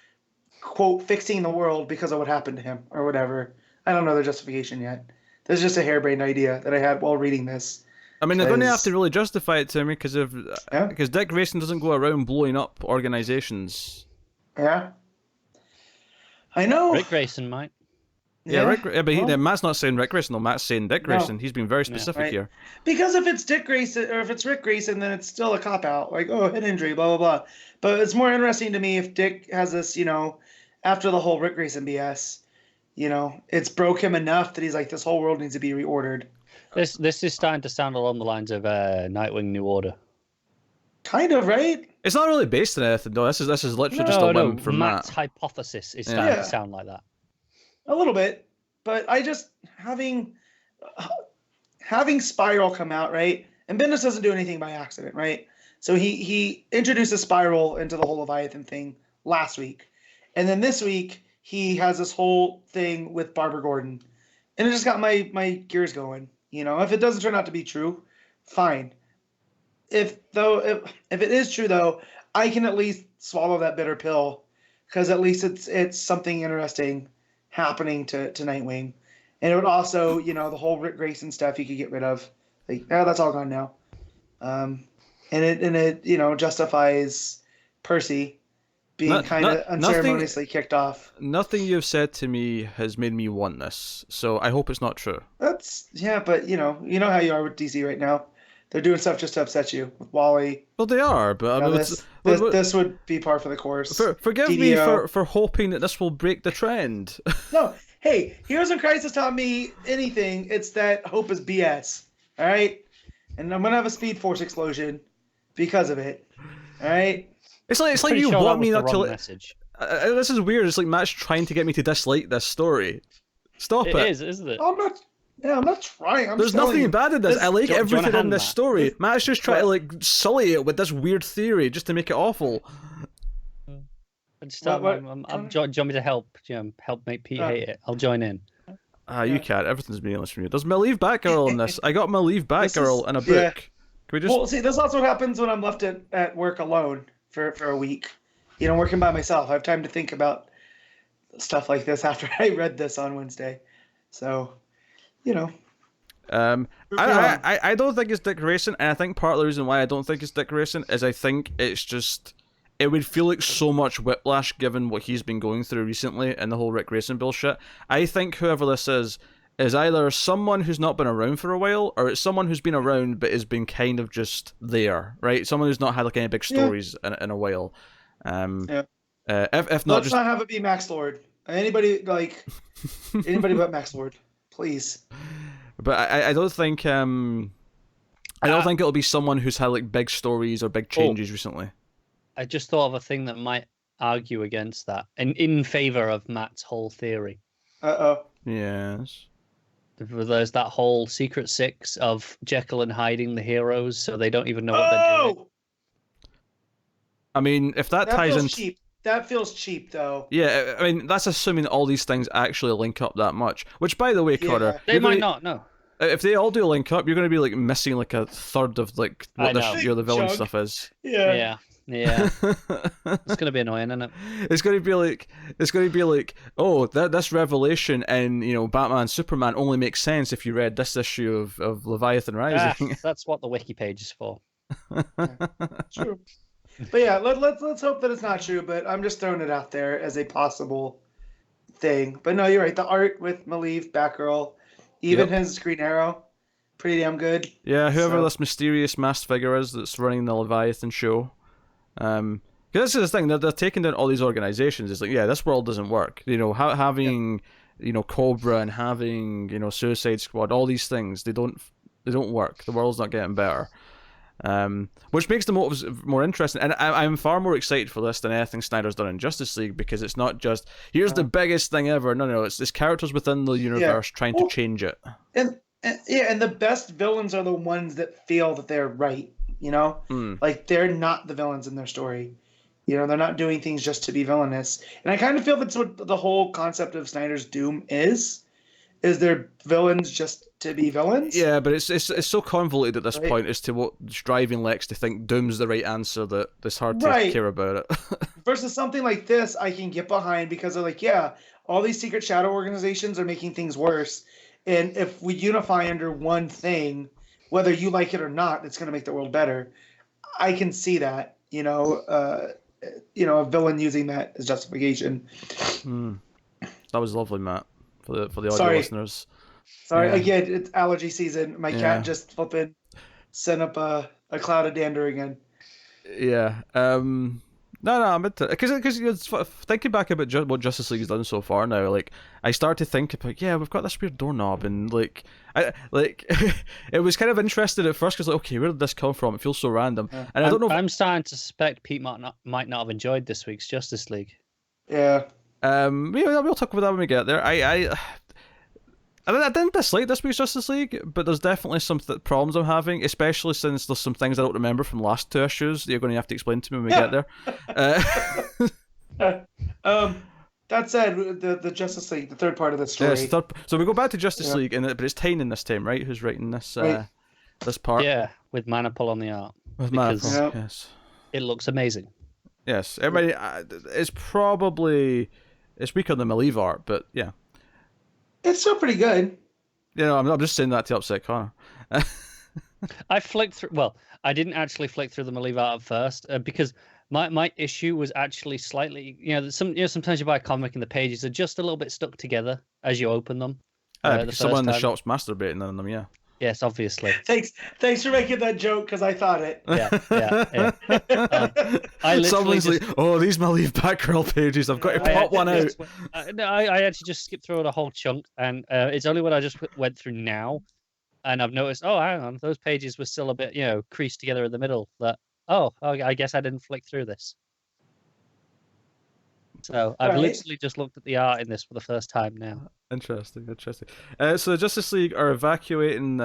quote, fixing the world because of what happened to him, or whatever. I don't know the justification yet. This is just a harebrained idea that I had while reading this. I mean, they're going to have to really justify it to me because Dick Grayson doesn't go around blowing up organizations. Yeah, I know. Rick Grayson might. Yeah, but Matt's not saying Rick Grayson, though. Matt's saying Dick Grayson. He's been very specific here. Because if it's Dick Grayson or if it's Rick Grayson, then it's still a cop out. Like, head injury, blah blah blah. But it's more interesting to me if Dick has this, after the whole Rick Grayson BS, it's broke him enough that he's like, this whole world needs to be reordered. This is starting to sound along the lines of Nightwing New Order. Kind of, right? It's not really based on anything, though. This is literally just a whim from Matt's Matt. hypothesis is starting to sound like that. A little bit, but I just having Spiral come out, right? And Bendis doesn't do anything by accident, right? So he introduces Spiral into the whole Leviathan thing last week, and then this week he has this whole thing with Barbara Gordon, and it just got my gears going. If it doesn't turn out to be true, fine. If it is true though, I can at least swallow that bitter pill, because at least it's something interesting happening to Nightwing, and it would also the whole Rick Grayson stuff you could get rid of. Like, that's all gone now. And it justifies Percy being kind of unceremoniously kicked off. Nothing you've said to me has made me want this, so I hope it's not true. But you know how you are with DC right now. They're doing stuff just to upset you with Wally. Well, they are, but I mean, this would be par for the course. Forgive me for hoping that this will break the trend. No, hey, Heroes in Crisis taught me anything. It's that hope is BS. All right, and I'm gonna have a Speed Force explosion because of it. All right. It's like you want me not to. Message. This is weird. It's like Matt's trying to get me to dislike this story. Stop it. It is, isn't it? I'm not. Yeah, I'm not trying. There's nothing bad in this. I like everything in this story. Matt's just trying to sully it with this weird theory just to make it awful. Do you want me to help make Pete hate it? I'll join in. You can't. Everything's meaningless from you. There's my leave Batgirl in this. I got my leave Batgirl in a book. Yeah. Can we just... Well, see, this is also what happens when I'm left at work alone for a week. Working by myself. I have time to think about stuff like this after I read this on Wednesday. So... I don't think it's Dick Grayson, and I think part of the reason why I don't think it's Dick Grayson is I think it's just it would feel like so much whiplash given what he's been going through recently and the whole Rick Grayson bullshit. I think whoever this is is either someone who's not been around for a while, or it's someone who's been around but has been kind of just there, right? Someone who's not had like any big stories in a while. If not, let's not have it be Max Lord. Anybody but Max Lord, please. But I don't think I don't think it'll be someone who's had like big stories or big changes recently. I just thought of a thing that might argue against that, and in favor of Matt's whole theory. Yes. There's that whole Secret Six of Jekyll and hiding the heroes, so they don't even know what they're doing. I mean, if that ties in, cheap. That feels cheap, though. Yeah, I mean, that's assuming all these things actually link up that much. Which, by the way, Connor, they might not. No. If they all do link up, you're going to be like missing like a third of like what the villain stuff is. Yeah. It's going to be annoying, isn't it? It's going to be like, oh, this revelation in Batman Superman only makes sense if you read this issue of Leviathan Rising. That's what the wiki page is for. True. But yeah, let's hope that it's not true. But I'm just throwing it out there as a possible thing. But no, you're right. The art with Maleev, Batgirl, even his Green Arrow, pretty damn good. Yeah, whoever this mysterious masked figure is that's running the Leviathan show. Because this is the thing, they're taking down all these organizations. It's like, yeah, this world doesn't work. Having Cobra and having Suicide Squad, all these things, they don't work. The world's not getting better. Which makes the motives more interesting, and I'm far more excited for this than anything Snyder's done in Justice League, because it's not just here's the biggest thing ever. No, it's characters within the universe trying to change it. And the best villains are the ones that feel that they're right. Like they're not the villains in their story. They're not doing things just to be villainous. And I kind of feel that's what the whole concept of Snyder's Doom is they're villains just to be villains. Yeah, but it's so convoluted at this point as to what's driving Lex to think Doom's the right answer that it's hard to care about it. Versus something like this I can get behind, because they're like, yeah, all these secret shadow organizations are making things worse. And if we unify under one thing, whether you like it or not, it's going to make the world better. I can see that, a villain using that as justification. That was lovely, Matt, for the audio listeners. Sorry, again, it's allergy season. My cat just flipping sent up a cloud of dander again. Yeah. No, I'm into it. Because thinking back about what Justice League has done so far now, like, I start to think about, we've got this weird doorknob, and like, it was kind of interesting at first, because like, okay, where did this come from? It feels so random. And I don't know. I'm starting to suspect Pete might not have enjoyed this week's Justice League. Yeah. We'll talk about that when we get there. I didn't dislike this week's Justice League, but there's definitely some problems I'm having, especially since there's some things I don't remember from the last two issues that you're going to have to explain to me when we get there. That said, the Justice League, the third part of the story. Yes, so we go back to Justice League, but it's Tynion this time, right? Who's writing this this part? Yeah, with Manipul on the art. With Manipul, yes. It looks amazing. Yes, everybody. It's weaker than the Maleev art, but yeah. It's still pretty good. I'm just saying that to upset Connor. I flicked through. Well, I didn't actually flick through the Maleev art at first because my issue was actually slightly. Sometimes you buy a comic and the pages are just a little bit stuck together as you open them. Because someone in the shop's masturbating on them. Yeah. Yes, obviously. Thanks for making that joke, because I thought it. Yeah. Someone's like, oh, these Maleev Batgirl pages, I've got to pop one out. I actually just skipped through a whole chunk, and it's only when I just went through now, and I've noticed, oh, hang on, those pages were still a bit, creased together in the middle, that, I guess I didn't flick through this. So I've literally just looked at the art in this for the first time now. Interesting. So the Justice League are evacuating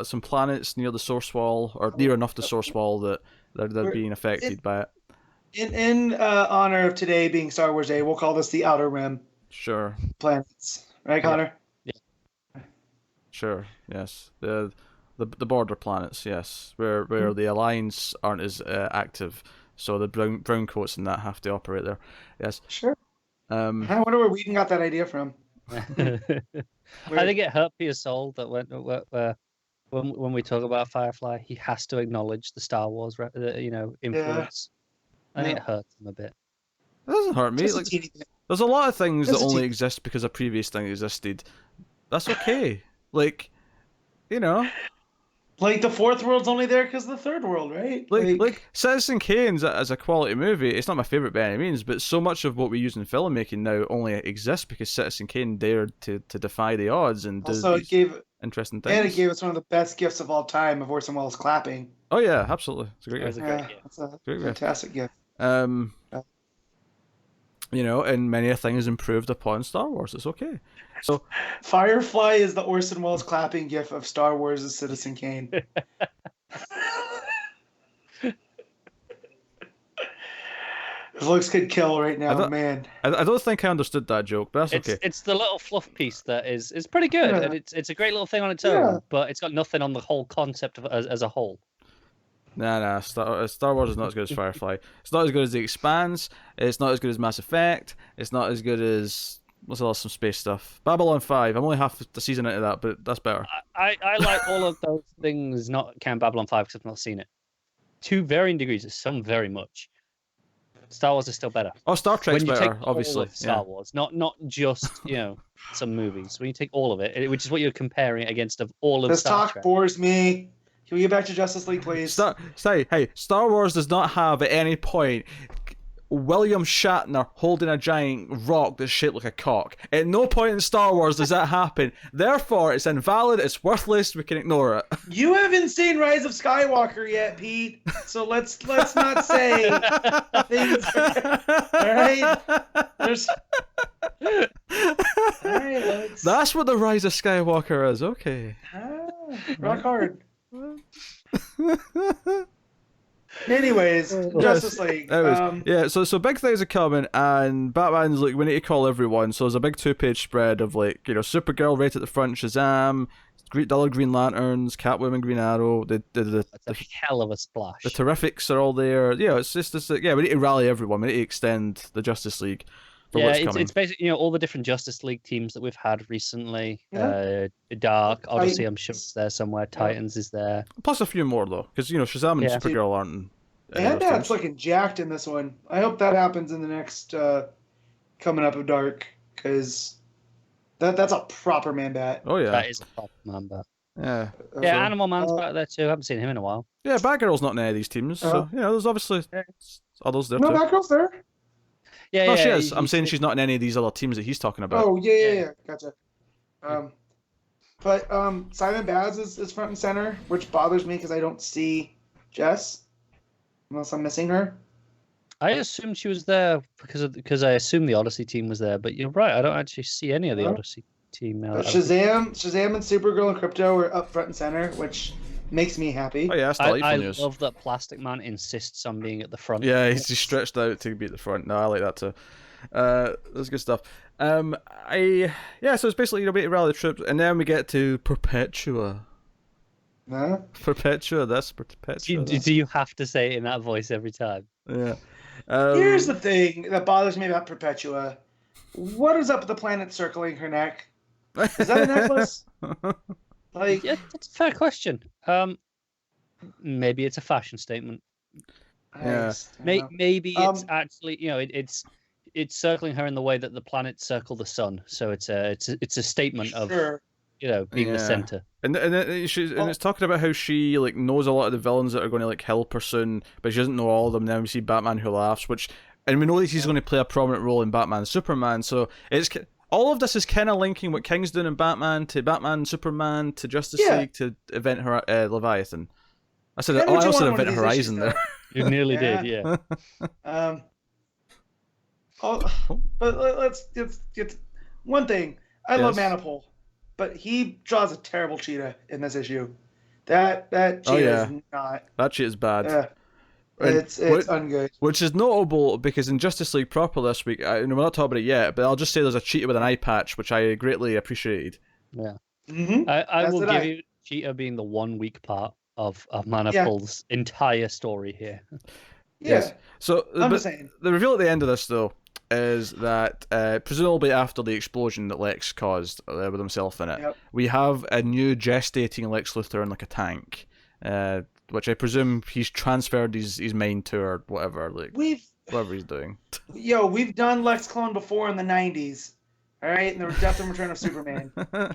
some planets near the Source Wall, or near enough the Source Wall that they're being affected by it. In honor of today being Star Wars Day, we'll call this the Outer Rim. Sure. Planets, right, Connor? Yeah. Sure. Yes. The border planets. Yes, where the Alliance aren't as active. So the brown coats and that have to operate there. Yes. Sure. I wonder where Whedon got that idea from. I think it hurt Peter's soul that when we talk about Firefly, he has to acknowledge the Star Wars, influence. I think it hurts him a bit. It doesn't hurt me. There's a lot of things that only exist because a previous thing existed. That's okay. Like, you know. Like, the fourth world's only there because of the third world, right? Like Citizen Kane's as a quality movie, it's not my favourite by any means, but so much of what we use in filmmaking now only exists because Citizen Kane dared to defy the odds and do also, interesting things. And it gave us one of the best gifts of all time of Orson Welles clapping. Oh yeah, absolutely. It's a great gift. It's a fantastic gift. You know, and many things improved upon Star Wars. It's okay. So Firefly is the Orson Welles clapping gif of Star Wars' Citizen Kane. His looks could kill right now, man. I don't think I understood that joke, but that's okay. It's the little fluff piece that is pretty good, and it's a great little thing on its own, but it's got nothing on the whole concept of as a whole. Nah. Star Wars is not as good as Firefly. It's not as good as The Expanse. It's not as good as Mass Effect. It's not as good as some space stuff. Babylon 5. I'm only half the season into that, but that's better. I like all of those things. Not count Babylon 5 because I've not seen it. To varying degrees, some very much. Star Wars is still better. Oh, Star Trek's when you better, take obviously. All of Star Wars, not just some movies. When you take all of it, which is what you're comparing it against of all of Star Trek. This talk bores me. Can we get back to Justice League, please? Star Wars does not have at any point William Shatner holding a giant rock that's shaped like a cock. At no point in Star Wars does that happen. Therefore, it's invalid, it's worthless, we can ignore it. You haven't seen Rise of Skywalker yet, Pete. So let's not say things. Alright? Alright, That's what the Rise of Skywalker is, okay. Rock hard. Anyways, Justice League. So big things are coming, and Batman's like, we need to call everyone. So there's a big 2-page spread of like, Supergirl right at the front, Shazam, the other Green Lanterns, Catwoman, Green Arrow. That's a hell of a splash. The Terrifics are all there. Yeah, it's just this. Yeah, we need to rally everyone. We need to extend the Justice League. It's basically all the different Justice League teams that we've had recently. Dark, Odyssey, I'm sure is there somewhere. Titans is there. Plus a few more though, because Shazam and Supergirl aren't. It's looking jacked in this one. I hope that happens in the next coming up of Dark, because that's a proper man bat. Oh yeah, that is a proper man bat. Yeah. Animal Man's back there too. I haven't seen him in a while. Yeah, Batgirl's not in any of these teams, so there's obviously others there too. No, Batgirl's there. Yeah, she is. I'm saying she's not in any of these other teams that he's talking about. Oh, yeah. Gotcha. But Simon Baz is front and center, which bothers me because I don't see Jess, unless I'm missing her. I assumed she was there because I assumed the Odyssey team was there, but you're right. I don't actually see any of the Odyssey team now. Shazam and Supergirl and Crypto are up front and center, which makes me happy. Oh yeah, that's delightful news. I love that Plastic Man insists on being at the front. Yeah, he's stretched out to be at the front. No, I like that too. That's good stuff. So it's basically we rally the troops, and then we get to Perpetua. Huh? Perpetua. Do you have to say it in that voice every time? Yeah. Here's the thing that bothers me about Perpetua. What is up with the planet circling her neck? Is that a necklace? Yeah, that's a fair question. Maybe it's a fashion statement. Yeah. Maybe it's actually, it's circling her in the way that the planets circle the sun. So it's a statement of being the center. And it's talking about how she knows a lot of the villains that are going to help her soon, but she doesn't know all of them. Then we see Batman Who Laughs, and we know that he's going to play a prominent role in Batman Superman. So it's all of this is kind of linking what King's doing in Batman to Batman Superman to Justice League to Event Leviathan. I also said Event Horizon there. You nearly did, yeah. But let's get one thing. I love Manipul, but he draws a terrible cheetah in this issue. That cheetah is not. That cheetah's bad. It's ungood. Which is notable because in Justice League proper this week, we're not talking about it yet, but I'll just say there's a cheetah with an eye patch, which I greatly appreciated. Yeah. Mm-hmm. I will give you cheetah being the one weak part of Manipul's entire story here. Yes. So I'm just saying. The reveal at the end of this, though, is that presumably after the explosion that Lex caused with himself in it, we have a new gestating Lex Luthor in a tank. Which I presume he's transferred his mind to or whatever, whatever he's doing. We've done Lex Clone before in the 90s. All right, and the Death and Return of Superman. All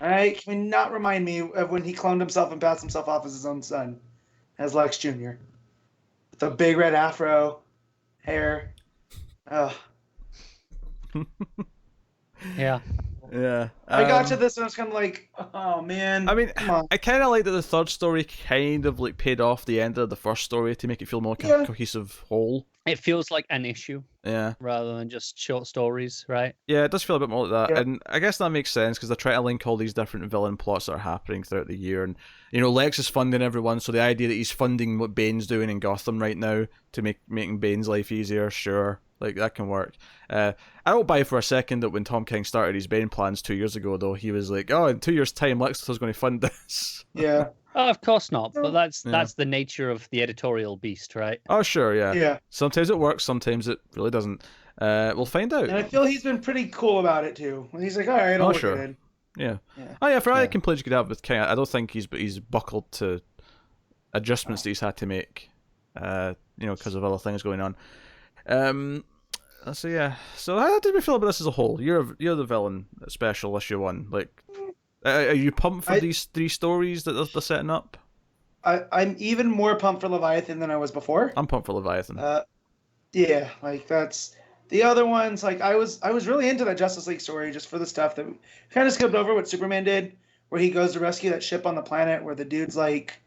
right, can we not remind me of when he cloned himself and passed himself off as his own son, as Lex Jr. with a big red afro, hair. Ugh. Yeah. Yeah. I got to this and I was kind of like, oh man. I mean, come on. I kind of like that the third story kind of like paid off the end of the first story to make it feel more cohesive whole. It feels like an issue. Yeah. Rather than just short stories, right? Yeah, it does feel a bit more like that. Yeah. And I guess that makes sense because they're trying to link all these different villain plots that are happening throughout the year. And, you know, Lex is funding everyone, so the idea that he's funding what Bane's doing in Gotham right now to making Bane's life easier, sure. Like, that can work. I don't buy for a second that when Tom King started his Bane plans 2 years ago, though, he was like, oh, in 2 years' time, Lex Luthor's going to fund this. Yeah. Oh, of course not. But that's the nature of the editorial beast, right? Oh, sure, yeah. Yeah. Sometimes it works, sometimes it really doesn't. We'll find out. And I feel he's been pretty cool about it, too. He's like, all right, I'll work it in. Yeah. Yeah. Oh, yeah, for any complaints you could have with King, I don't think he's buckled to adjustments that he's had to make, you know, because of other things going on. So yeah, so how did we feel about this as a whole? You're the villain, special issue 1. Like, are you pumped for these 3 stories that they're setting up? I'm even more pumped for Leviathan than I was before. I'm pumped for Leviathan. Yeah, like that's the other ones. Like I was really into that Justice League story just for the stuff that we kind of skipped over what Superman did, where he goes to rescue that ship on the planet where the dude's like,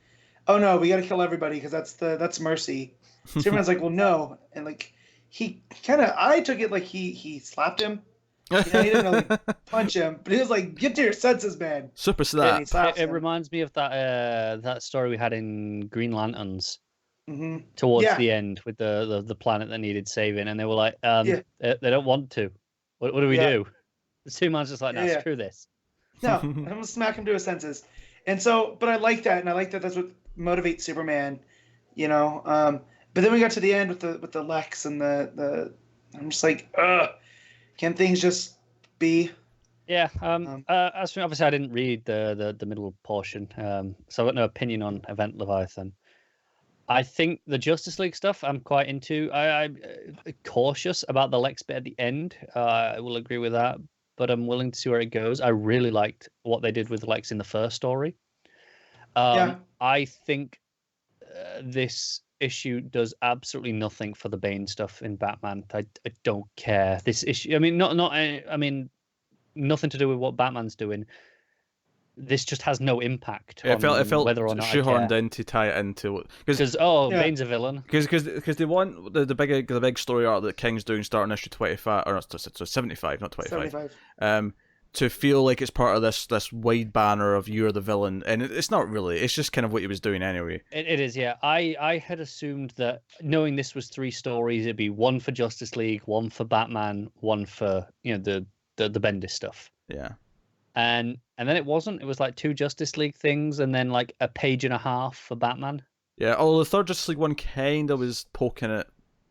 oh no, we got to kill everybody because that's mercy. Superman's like, well no, and like. I took it like he slapped him. You know, he didn't really punch him, but he was like, get to your senses, man. Super slap. It reminds me of that story we had in Green Lanterns towards the end with the planet that needed saving, and they were like, they don't want to. What do we do? The Superman's just like, no, screw this. No, I'm gonna smack him to his senses. And so, but I like that, and I like that that's what motivates Superman, you know. But then we got to the end with the Lex and the I'm just like, ugh, can things just be? Yeah. As for, obviously I didn't read the middle portion, so I've got no opinion on Event Leviathan. I think the Justice League stuff I'm quite into. I'm cautious about the Lex bit at the end. I will agree with that, but I'm willing to see where it goes. I really liked what they did with Lex in the first story. I think this issue does absolutely nothing for the Bane stuff in Batman. I don't care. This issue, I mean, nothing to do with what Batman's doing. This just has no impact. Yeah, it felt whether or not shoehorned in to tie it into because Bane's a villain. Because they want the big story arc that King's doing starting issue 25 or so 75, not 25. 75. To feel like it's part of this wide banner of you're the villain, and it's not really. It's just kind of what he was doing anyway. It is, yeah. I had assumed that knowing this was 3 stories, it'd be 1 for Justice League, 1 for Batman, 1 for the Bendis stuff. Yeah. And then it wasn't. It was like 2 Justice League things, and then like a page and a half for Batman. Yeah. Although the third Justice League one kind of was poking at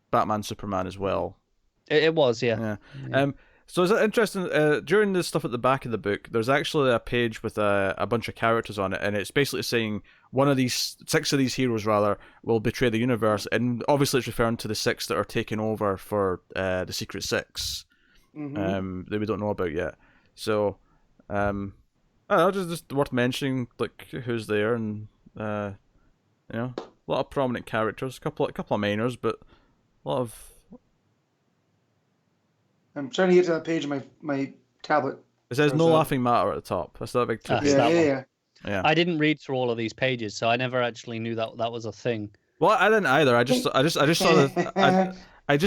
Batman, Superman as well. It was, yeah. So is it interesting? During the stuff at the back of the book, there's actually a page with a bunch of characters on it, and it's basically saying 6 of these heroes rather will betray the universe, and obviously it's referring to the 6 that are taking over for the Secret 6 that we don't know about yet. So, I don't know, just worth mentioning like who's there, and a lot of prominent characters, a couple of minors, but a lot of. I'm trying to get to that page on my tablet. It says no laughing matter at the top. That's that big. Yeah. I didn't read through all of these pages, so I never actually knew that was a thing. Well, I didn't either. I just saw I just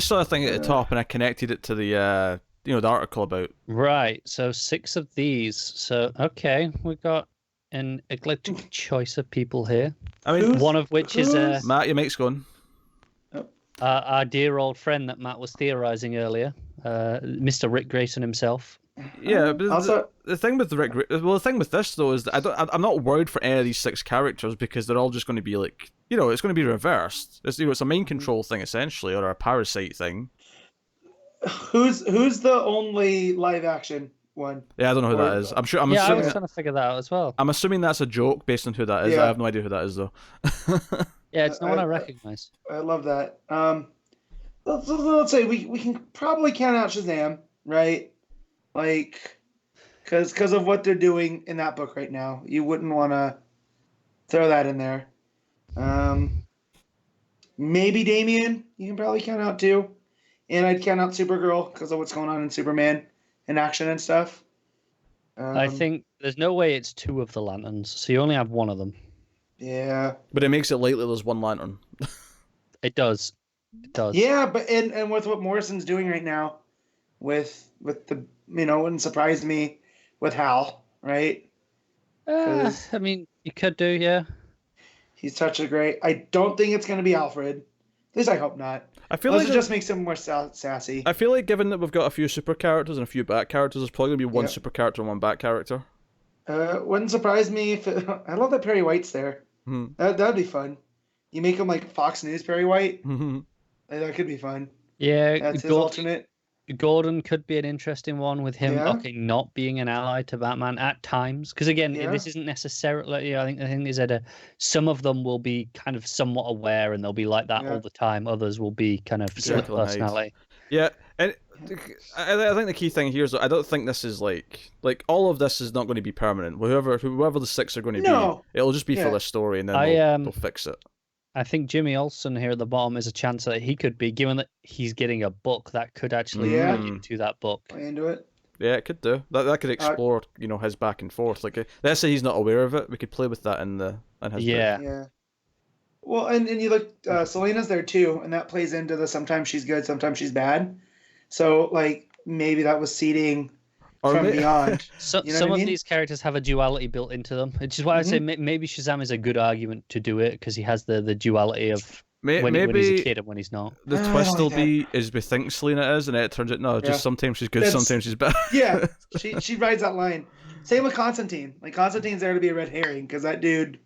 saw a thing at the top, and I connected it to the the article about. Right. So 6 of these. So okay, we got an eclectic choice of people here. I mean, one of which is Matt. Your mic's gone. Our dear old friend that Matt was theorizing earlier, Mr. Rick Grayson himself. Yeah, but the thing with the thing with this though is that I'm not worried for any of these 6 characters because they're all just going to be like it's going to be reversed. It's it's a mind control thing essentially, or a parasite thing. Who's the only live action one? Yeah, I don't know who that is. I'm assuming I was trying to figure that out as well. I'm assuming that's a joke based on who that is. Yeah. I have no idea who that is though. Yeah, it's no one I recognize. I love that. Let's say we can probably count out Shazam, right? like, because of what they're doing in that book right now. You wouldn't want to throw that in there. Maybe Damian, you can probably count out too. And I'd count out Supergirl because of what's going on in Superman and action and stuff. I think there's no way it's 2 of the Lanterns, so you only have 1 of them. Yeah. But it makes it likely there's 1 Lantern. It does. It does. Yeah, but and with what Morrison's doing right now, with the wouldn't surprise me with Hal, right? I mean, you could do, yeah. He's such a great. I don't think it's going to be Alfred. At least I hope not. I feel Unless like it just makes him more sassy. I feel like given that we've got a few super characters and a few back characters, there's probably going to be 1 super character and 1 back character. Wouldn't surprise me if I love that Perry White's there. That'd be fun. You make him like Fox News Perry White. That could be fun. Yeah, that's his alternate. Gordon could be an interesting one with him not being an ally to Batman at times. Because again, this isn't necessarily. I think the thing is that some of them will be kind of somewhat aware and they'll be like that all the time. Others will be kind of split personality. Yeah, and I think the key thing here is that I don't think this is like all of this is not going to be permanent. Whoever the 6 are going to be, it'll just be for the story, and then they'll fix it. I think Jimmy Olsen here at the bottom is a chance that he could be, given that he's getting a book that could actually lead into that book. Play into it. Yeah, it could do. That could explore, his back and forth. Like, let's say he's not aware of it, we could play with that in his book. Yeah. Well, and you look, Selena's there too, and that plays into the sometimes she's good, sometimes she's bad. So, like, maybe that was seeding from beyond. Some of these characters have a duality built into them, which is why I say maybe Shazam is a good argument to do it, because he has the duality of when he's a kid and when he's not. The twist will be is we think Selena is, and it turns out just sometimes she's good, sometimes she's bad. Yeah, she rides that line. Same with Constantine. Like, Constantine's there to be a red herring, because that dude...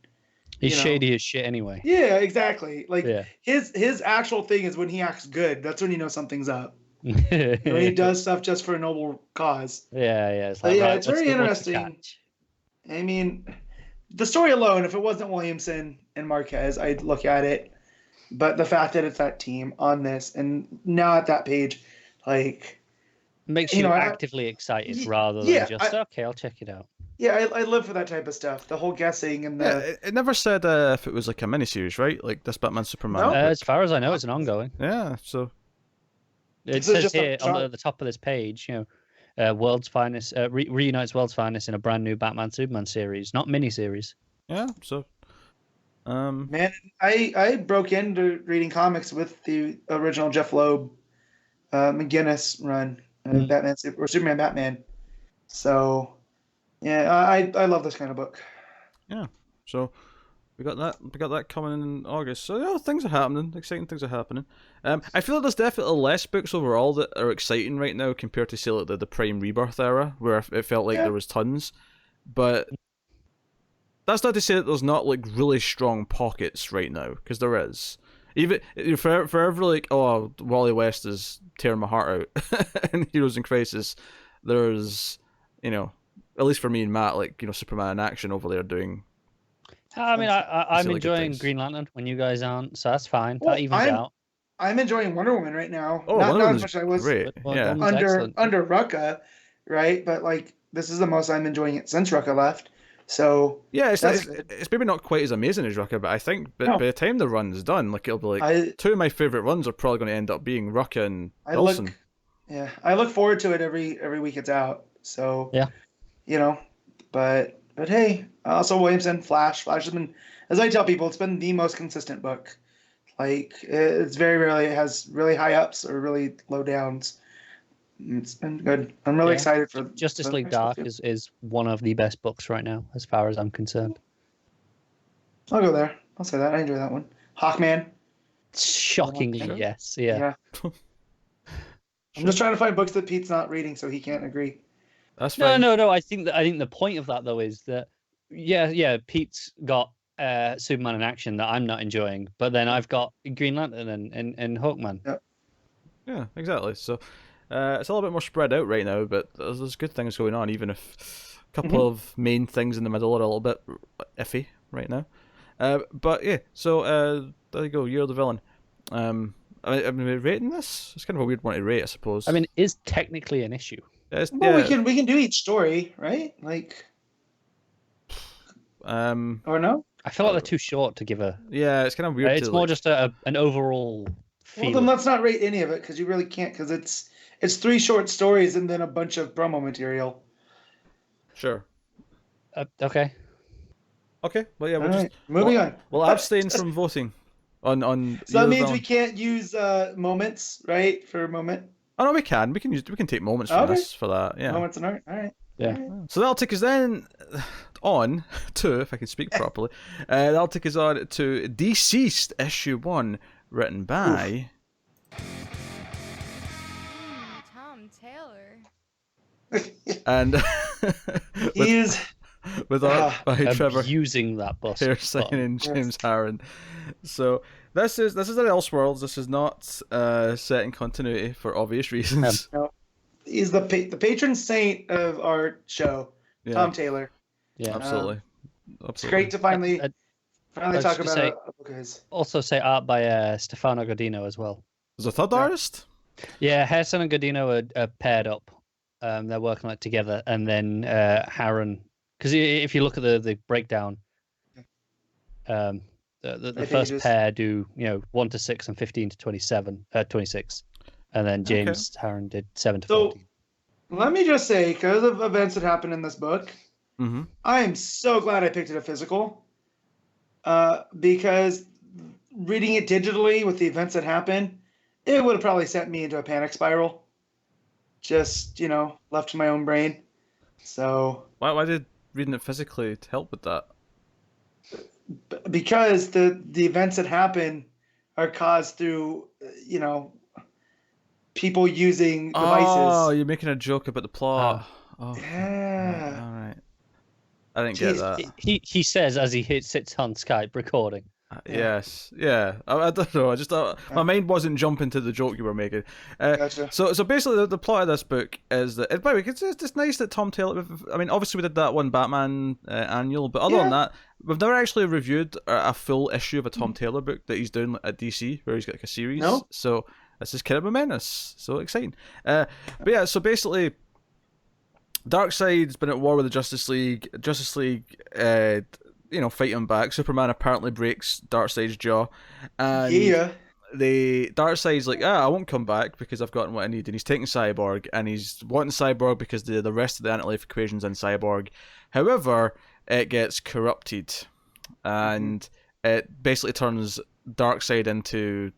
He's shady as shit anyway. Yeah, exactly. Like, his actual thing is when he acts good, that's when you know something's up. When he does stuff just for a noble cause. Yeah. It's it's very interesting. I mean, the story alone, if it wasn't Williamson and Marquez, I'd look at it. But the fact that it's that team on this, and now at that page, like... Makes you actively excited rather than just, okay, I'll check it out. Yeah, I live for that type of stuff. The whole guessing and the... Yeah, it never said if it was like a miniseries, right? Like this Batman Superman. No? As far as I know, it's an ongoing. Yeah, so... It says here on the top of this page, World's Finest reunites World's Finest in a brand new Batman Superman series, not miniseries. Yeah, so man, I broke into reading comics with the original Jeff Loeb McGinnis run, Superman Batman. So yeah, I love this kind of book. Yeah. So we got that coming in August. So yeah, things are happening. Exciting things are happening. I feel like there's definitely less books overall that are exciting right now compared to, say, like the Prime Rebirth era, where it felt like there was tons. But that's not to say that there's not like really strong pockets right now, because there is. Even for every like, oh, Wally West is tearing my heart out in Heroes in Crisis, there's, at least for me and Matt, like, Superman in Action over there doing. I mean, I'm enjoying Green Lantern when you guys aren't, so that's fine. That evens out. I'm enjoying Wonder Woman right now. Oh, not as much as I was great. Yeah. under Rucka, right? But like, this is the most I'm enjoying it since Rucka left. So yeah, it's maybe not quite as amazing as Rucka, but I think by the time the run's done, like, it'll be like 2 of my favorite runs are probably going to end up being Rucka and Wilson. I look forward to it every week it's out. So but hey, also Williamson, Flash has been, as I tell people, it's been the most consistent book. Like, it's very rarely it has really high ups or really low downs. It's been good. I'm really excited for Justice League Dark is one of the best books right now, as far as I'm concerned. I'll go there. I'll say that. I enjoy that one. Hawkman. Shockingly, yes. Yeah. I'm just trying to find books that Pete's not reading, so he can't agree. That's fine. No. I think the point of that though is that Pete's got Superman in Action that I'm not enjoying, but then I've got Green Lantern and Hawkman. Yeah, exactly. So it's a little bit more spread out right now, but there's good things going on, even if a couple of main things in the middle are a little bit iffy right now. But yeah, so there you go. You're the villain. I mean, rating this? It's kind of a weird one to rate, I suppose. I mean, it is technically an issue. Well, we can do each story, right? Like, or no? I feel like they're too short to give a. Yeah, it's kind of weird. It's more just an overall. Well, then let's not rate any of it because you really can't, because it's 3 short stories and then a bunch of promo material. Sure. Okay. Okay. Well, yeah. Moving on. We'll abstain from voting on. So that means we can't use moments, right? For a moment. Oh no, we can. We can take moments from this for that. Yeah. Moments and art. All right. Yeah. All right. So that'll take us then on to, if I can speak properly, that'll take us on to DCeased issue 1, written by Tom Taylor. and with art by Trevor, using that bus. Hairsine and James Harren. So this is an Elseworlds. This is not set in continuity for obvious reasons. No. He's the patron saint of our show, Tom Taylor. Yeah, absolutely. It's great to finally talk about it. Also, say art by Stefano Godino as well. Is a third artist? Yeah, Hairsine and Godino are paired up. They're working together, and then Harren. Because if you look at the breakdown, the first pair do 1 to 6 and 15 to 26, and then James Harren did 7 to 14. Let me just say, because of events that happened in this book, I am so glad I picked it a physical. Because reading it digitally with the events that happened, it would have probably sent me into a panic spiral. Just left to my own brain. So why did reading it physically to help with that? Because the events that happen are caused through people using devices. Oh, you're making a joke about the plot. Oh, yeah. All right. I didn't get that. He says as he sits on Skype recording. Yes, yeah. I don't know. I just thought my mind wasn't jumping to the joke you were making. Gotcha. So basically, the plot of this book is that. By the way, it's just nice that Tom Taylor. I mean, obviously we did that one Batman annual, but other than that, we've never actually reviewed a full issue of a Tom Taylor book that he's doing at DC, where he's got like a series. No. So this is kind of a menace. So exciting. But yeah, so basically, Darkseid's been at war with the Justice League. Justice League, fighting back. Superman apparently breaks Darkseid's jaw, and Darkseid's like, I won't come back because I've gotten what I need, and he's taking Cyborg, and he's wanting Cyborg because the rest of the anti-life equation's in Cyborg. However, it gets corrupted, and it basically turns Darkseid into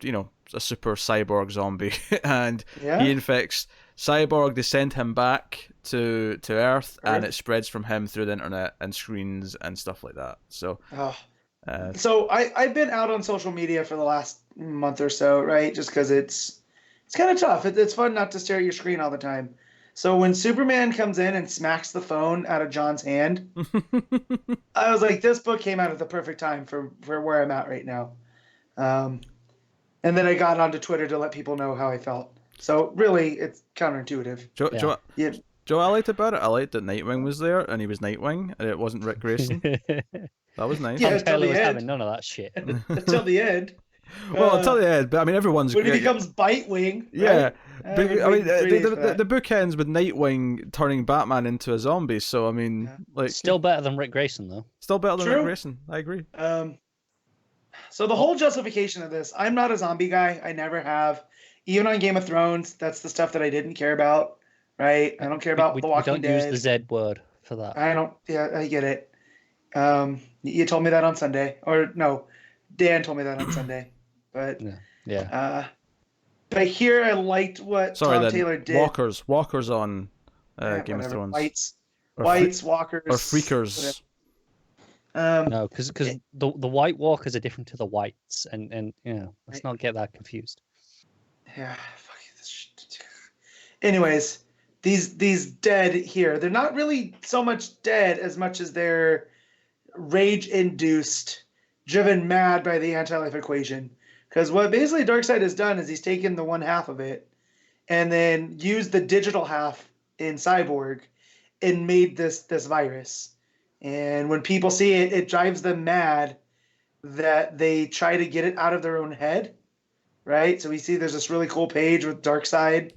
a super cyborg zombie, and he infects Cyborg. They send him back to Earth, and it spreads from him through the internet and screens and stuff like that. So, so I've been out on social media for the last month or so, right? Just because it's kind of tough. It's fun not to stare at your screen all the time. So when Superman comes in and smacks the phone out of John's hand, I was like, this book came out at the perfect time for where I'm at right now. And then I got onto Twitter to let people know how I felt. So really, it's counterintuitive. Joe, I liked about it. I liked that Nightwing was there, and he was Nightwing, and it wasn't Rick Grayson. That was nice. Yeah, Taylor was having none of that shit. Until the end. Well, until the end, but I mean, everyone's when he becomes Bitewing. Yeah, right? I mean, the book ends with Nightwing turning Batman into a zombie. So I mean, still better than Rick Grayson, though. Still better than Rick Grayson. I agree. So the whole justification of this, I'm not a zombie guy. I never have. Even on Game of Thrones, that's the stuff that I didn't care about. Right? I don't care about The Walking Dead. We don't use the Z word for that. I don't. Yeah, I get it. You told me that on Sunday, or no, Dan told me that on Sunday. But but here I liked what Tom Taylor did. Walkers on Game of Thrones. Whites, walkers, or freakers. No, because the White Walkers are different to the Whites, and let's not get that confused. Yeah. Anyways, these dead here, they're not really so much dead as much as they're rage-induced, driven mad by the anti-life equation. Because what basically Darkseid has done is he's taken the one half of it and then used the digital half in Cyborg and made this virus. And when people see it, it drives them mad that they try to get it out of their own head, right? So we see there's this really cool page with Darkseid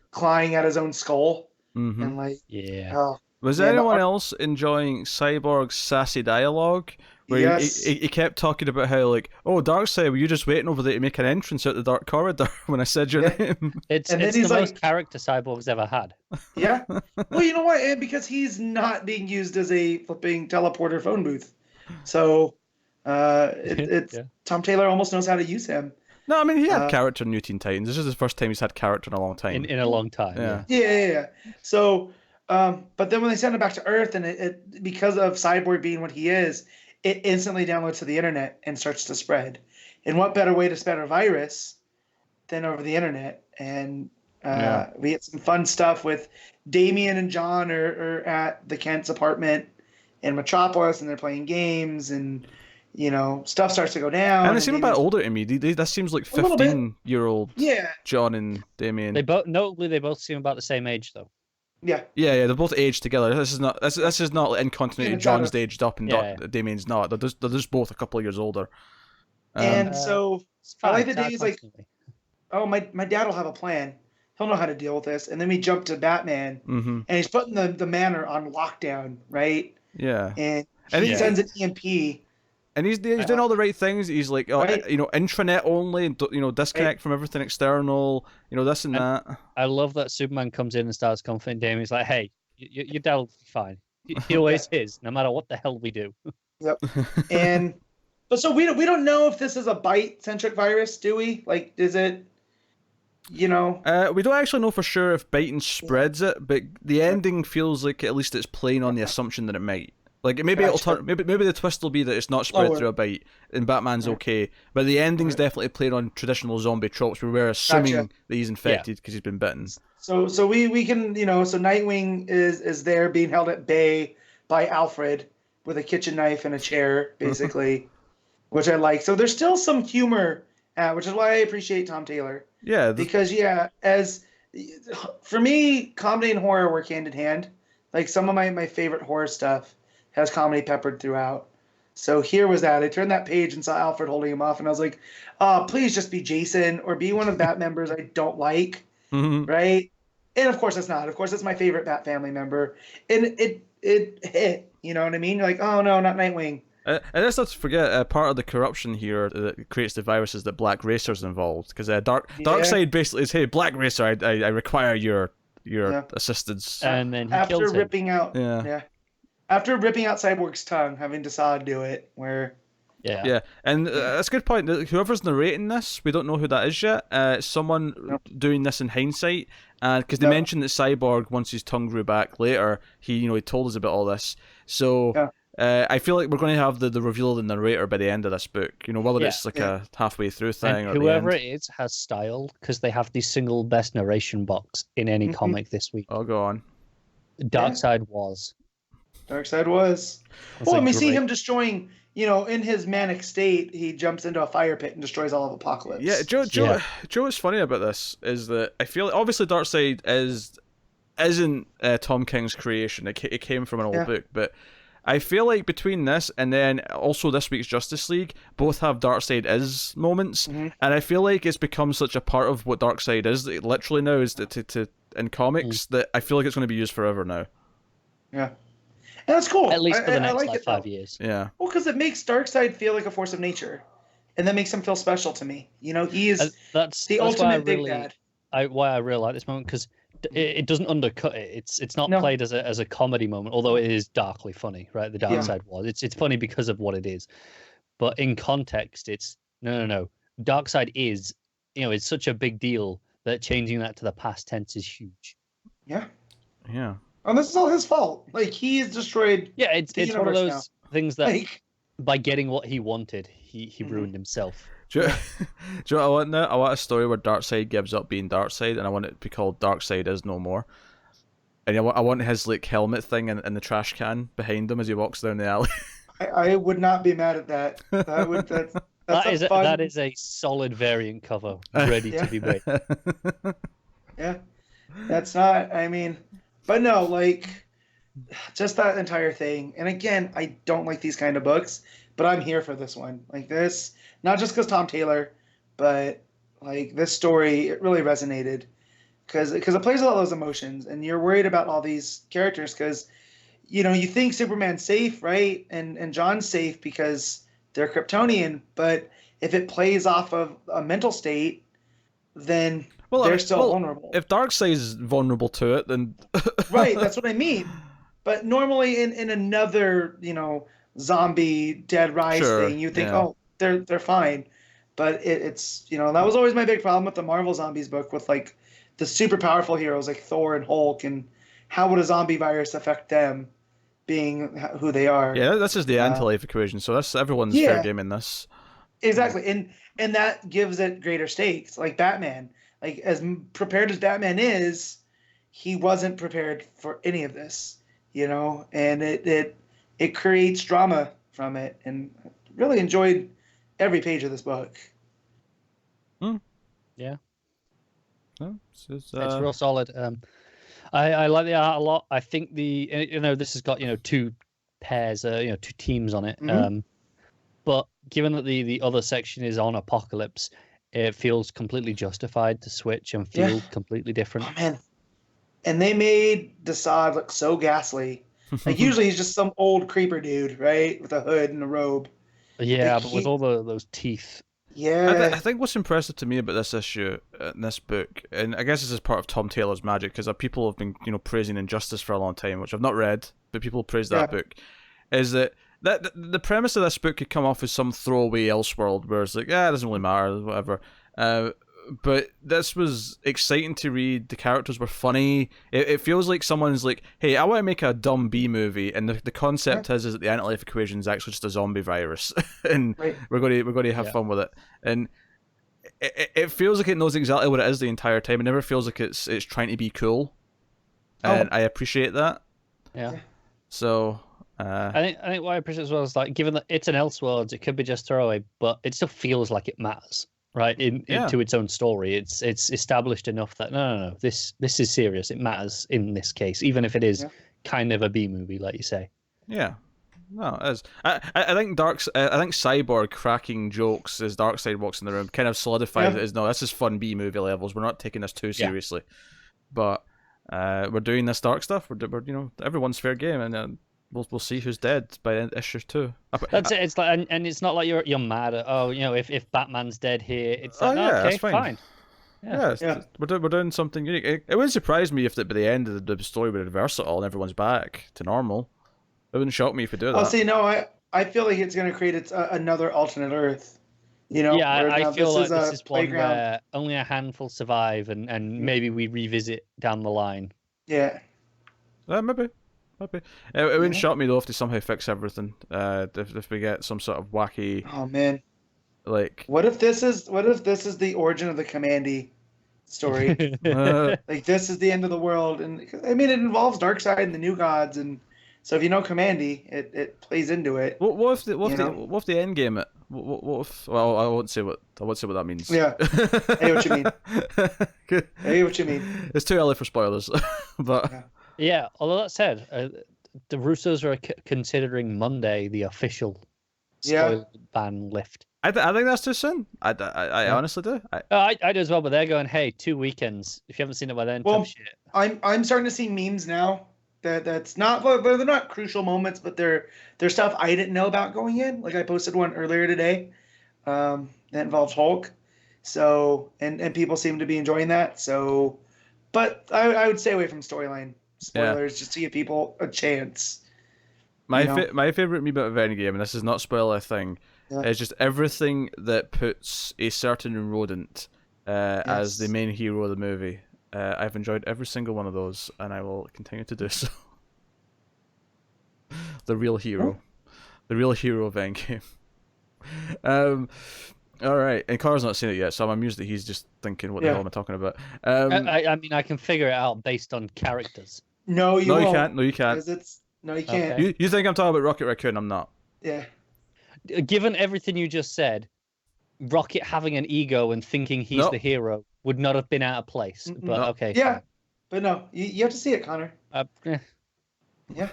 clawing at his own skull, Mm-hmm. And like, Yeah. oh, Was man, anyone else enjoying Cyborg's sassy dialogue? Where yes. he kept talking about how, like, oh, Darkseid, were you just waiting over there to make an entrance out the dark corridor when I said your name? It's And then the he's like- most character Cyborg's ever had. Yeah. Well, you know what? And because he's not being used as a flipping teleporter phone booth, so it's Yeah. Tom Taylor almost knows how to use him. No, I mean, he had character in New Teen Titans. This is the first time he's had character in a long time. In a long time. Yeah. Yeah. So, but then when they send him back to Earth, and it because of Cyborg being what he is, it instantly downloads to the internet and starts to spread. And what better way to spread a virus than over the internet? And we get some fun stuff with Damian and John are at the Kent's apartment in Metropolis, and they're playing games, and stuff starts to go down. And they seem a bit older to me. That seems like 15-year-old John and Damian. Notably, they both seem about the same age, though. Yeah. Yeah, they're both aged together. This is not in continuity. John's aged up and Damien's not. They're just both a couple of years older. And so I like that Damien's like, constantly. oh, my dad will have a plan. He'll know how to deal with this. And then we jump to Batman, and he's putting the manor on lockdown, right? Yeah. And he sends an EMP. And he's doing all the right things. He's like, intranet only, disconnect from everything external, this and that. I love that Superman comes in and starts comforting Damian. He's like, hey, your dad will be fine. He always is, no matter what the hell we do. Yep. But so we don't know if this is a bite-centric virus, do we? Like, is it, we don't actually know for sure if biting spreads it, but the ending feels like at least it's playing on the assumption that it might. Like maybe it'll turn. Maybe the twist will be that it's not spread through a bite, and Batman's okay. But the ending's definitely played on traditional zombie tropes, where we're assuming that he's infected because he's been bitten. So we can so Nightwing is there being held at bay by Alfred with a kitchen knife and a chair, basically, which I like. So there's still some humor, which is why I appreciate Tom Taylor. Yeah. Because as for me, comedy and horror work hand in hand. Like some of my favorite horror stuff has comedy peppered throughout. So here was that. I turned that page and saw Alfred holding him off, and I was like, please just be Jason or be one of that members I don't like, right? And of course it's not. Of course it's my favorite Bat family member. And it hit, you know what I mean? You're like, oh no, not Nightwing. And let's not forget, part of the corruption here that creates the virus is that Black Racer's involved. Because Darkseid basically is, hey, Black Racer, I require your assistance. And then he kills him. Ripping out, after ripping out Cyborg's tongue, having DCeased do it, where... Yeah, and that's a good point. Whoever's narrating this, we don't know who that is yet. It's someone doing this in hindsight, because they mentioned that Cyborg, once his tongue grew back later, he told us about all this. So I feel like we're going to have the reveal of the narrator by the end of this book. Whether it's like a halfway through thing or whoever the end. it is has style, because they have the single best narration box in any comic this week. Oh, go on. Darkseid was. Darkseid was. Well, and we see him destroying, in his manic state, he jumps into a fire pit and destroys all of Apocalypse. Yeah, Joe, what's funny about this is that I feel obviously Darkseid isn't Tom King's creation. It came from an old book, but I feel like between this and then also this week's Justice League, both have Darkseid is moments, and I feel like it's become such a part of what Darkseid is, literally now, is to in comics, that I feel like it's going to be used forever now. Yeah. And that's cool. At least for the next 5 years. Yeah. Well, because it makes Darkseid feel like a force of nature, and that makes him feel special to me. He is that's ultimate big bad. Why I really like this moment, because it doesn't undercut it. It's not played as a comedy moment, although it is darkly funny, right? The Darkseid was. It's funny because of what it is, but in context, it's no. Darkseid is, it's such a big deal that changing that to the past tense is huge. Yeah. Yeah. And this is all his fault. Like, he's destroyed. Yeah, it's one of those things that by getting what he wanted, he ruined himself. Do you know what I want now? I want a story where Darkseid gives up being Darkseid, and I want it to be called Darkseid Is No More. And I want his helmet thing in the trash can behind him as he walks down the alley. I would not be mad at that. That is a solid variant cover ready to be made. Yeah, that's not. I mean, but no, just that entire thing. And again, I don't like these kind of books, but I'm here for this one. Like this, not just because Tom Taylor, but this story, it really resonated. because it plays a lot of those emotions, and you're worried about all these characters because, you think Superman's safe, right? And John's safe because they're Kryptonian, but if it plays off of a mental state, then they're still vulnerable. If Darkseid's vulnerable to it, then right, that's what I mean. But normally in another, zombie Dead Rise thing, you think, oh, they're fine. But it's that was always my big problem with the Marvel Zombies book, with like the super powerful heroes like Thor and Hulk, and how would a zombie virus affect them, being who they are. Yeah, this is the anti-life equation, so that's everyone's fair game in this. Exactly, and that gives it greater stakes. Like Batman, like as prepared as Batman is, he wasn't prepared for any of this, and it creates drama from it, and really enjoyed every page of this book. Yeah. No, it's real solid. I like the art a lot. I think this has got two pairs, two teams on it. Mm-hmm. But given that the other section is on Apocalypse, it feels completely justified to switch and feel completely different. Oh, man. And they made DCeased look so ghastly. Like usually he's just some old creeper dude, right, with a hood and a robe. Yeah, but with all those teeth. Yeah. I think what's impressive to me about this issue in this book, and I guess this is part of Tom Taylor's magic, because people have been praising Injustice for a long time, which I've not read, but people praise that book, is that the premise of this book could come off as some throwaway Elseworld where it's like, it doesn't really matter, whatever. But this was exciting to read. The characters were funny. It feels like someone's like, hey, I want to make a dumb B movie, and the concept is that the anti-life equation is actually just a zombie virus, and we're going to have fun with it. And it feels like it knows exactly what it is the entire time. It never feels like it's trying to be cool, and I appreciate that. Yeah. So. I think what I appreciate as well is, like, given that it's an Elseworlds, it could be just throwaway, but it still feels like it matters, right? Into its own story, it's established enough that no, this is serious. It matters in this case, even if it is kind of a B movie, like you say. Yeah, no, it is. I think I think Cyborg cracking jokes as Darkseid walks in the room kind of solidifies it as, no, this is fun B movie levels. We're not taking this too seriously, but we're doing this dark stuff. We're everyone's fair game, and. We'll see who's dead by issue 2. That's it. It's like, and it's not like you're mad at if Batman's dead here. It's like, okay, that's fine. Yeah. We're doing something unique. It wouldn't surprise me if by the end of the story would reverse it all and everyone's back to normal. It wouldn't shock me if we do that. Oh, see, no, I feel like it's going to create another alternate Earth. Yeah, I feel like this is one where only a handful survive, and maybe we revisit down the line. Yeah. Maybe. It wouldn't shock me though if they somehow fix everything. If we get some sort of wacky. Oh man! Like, what if this is the origin of the Kamandi story? Like, this is the end of the world, and I mean, it involves Darkseid and the New Gods, and so if you know Kamandi, it plays into it. What if the end game it? What if? Well, I won't say what that means. Yeah, I hear what you mean. I hear what you mean. It's too early for spoilers, but. Yeah, although that said, the Russos are considering Monday the official spoiler ban lift. I think that's too soon. I honestly do. I do as well, but they're going, hey, 2 weekends. If you haven't seen it by then, tough shit. I'm starting to see memes now that's not, they're not crucial moments, but they're stuff I didn't know about going in. Like I posted one earlier today that involves Hulk. So and people seem to be enjoying that. So, but I would stay away from storyline spoilers just to give people a chance. My favorite bit of Endgame, and this is not spoiler thing, is just everything that puts a certain rodent as the main hero of the movie. I've enjoyed every single one of those, and I will continue to do so. The real hero of Endgame. All right, and Connor's not seen it yet, so I'm amused that he's just thinking, what the hell am I talking about? I mean, I can figure it out based on characters. No, you can't. No, you can't. No, you can't. Okay. You think I'm talking about Rocket Raccoon? I'm not. Yeah. Given everything you just said, Rocket having an ego and thinking he's the hero would not have been out of place. But okay. Yeah, but no, you have to see it, Connor. Yeah,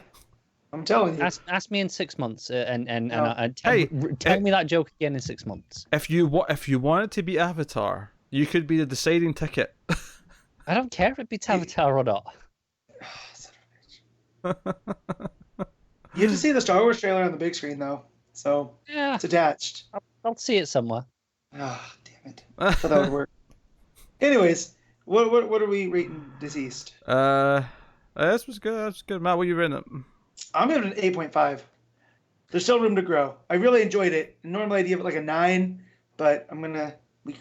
I'm telling you. Ask me in 6 months, and tell me that joke again in 6 months. If you wanted to be Avatar, you could be the deciding ticket. I don't care if it beats Avatar or not. You have to see the Star Wars trailer on the big screen, though. So Yeah, it's attached. I'll see it somewhere. Ah, damn it. I thought that would work. Anyways, what are we rating DCeased? This was good. That's good. Matt, what are you rating it? I'm giving it an 8.5. There's still room to grow. I really enjoyed it. Normally I'd give it like a 9, but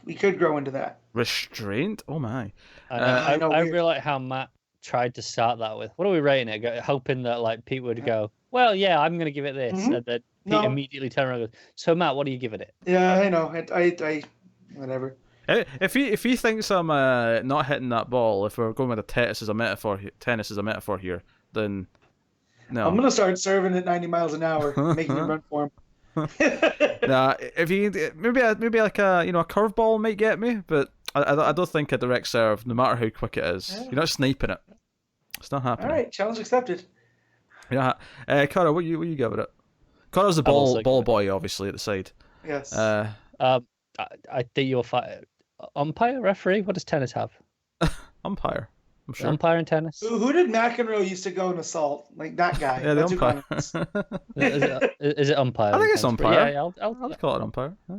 we could grow into that. Restraint? Oh my. I really like how Matt tried to start that with, what are we rating it? Hoping that like Pete would go, well, yeah, I'm going to give it this. Mm-hmm. And then Pete immediately turned around and goes, so Matt, what are you giving it? Yeah, I know. I whatever. If he thinks I'm not hitting that ball, if we're going with tennis as a metaphor here, then no. I'm gonna start serving at 90 miles an hour, making him run for him. Nah, if you maybe like a curveball might get me, but I don't think a direct serve, no matter how quick it is, you're not sniping it. It's not happening. All right, challenge accepted. Yeah, Cara, what you give it? Cara's the ball boy, obviously at the side. Yes. I think you'll fight. Umpire, referee. What does tennis have? Umpire. I'm sure. Umpire in tennis. Who did McEnroe used to go and assault? Like that guy. Yeah, the That's umpire. Is it umpire? I think it's umpire. Yeah, I'll call it umpire. Yeah.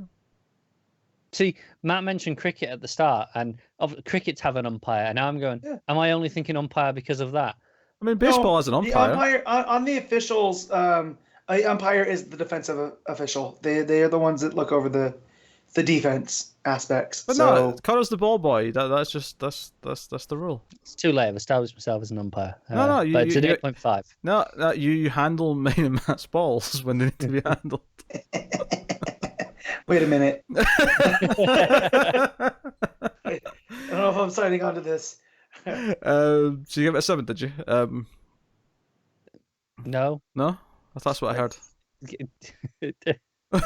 See, Matt mentioned cricket at the start, and crickets have an umpire, and now I'm going, am I only thinking umpire because of that? I mean, baseball has an umpire. The umpire on the officials, umpire is the defensive official. They are the ones that look over the defense aspects. But no, Cara's the ball boy. That's the rule. It's too late. I've established myself as an umpire. No, but it's an 8.5. No, you handle mine and Matt's balls when they need to be handled. Wait a minute. I don't know if I'm signing on to this. So you give it a 7, did you? No. No? That's what I heard. Give it an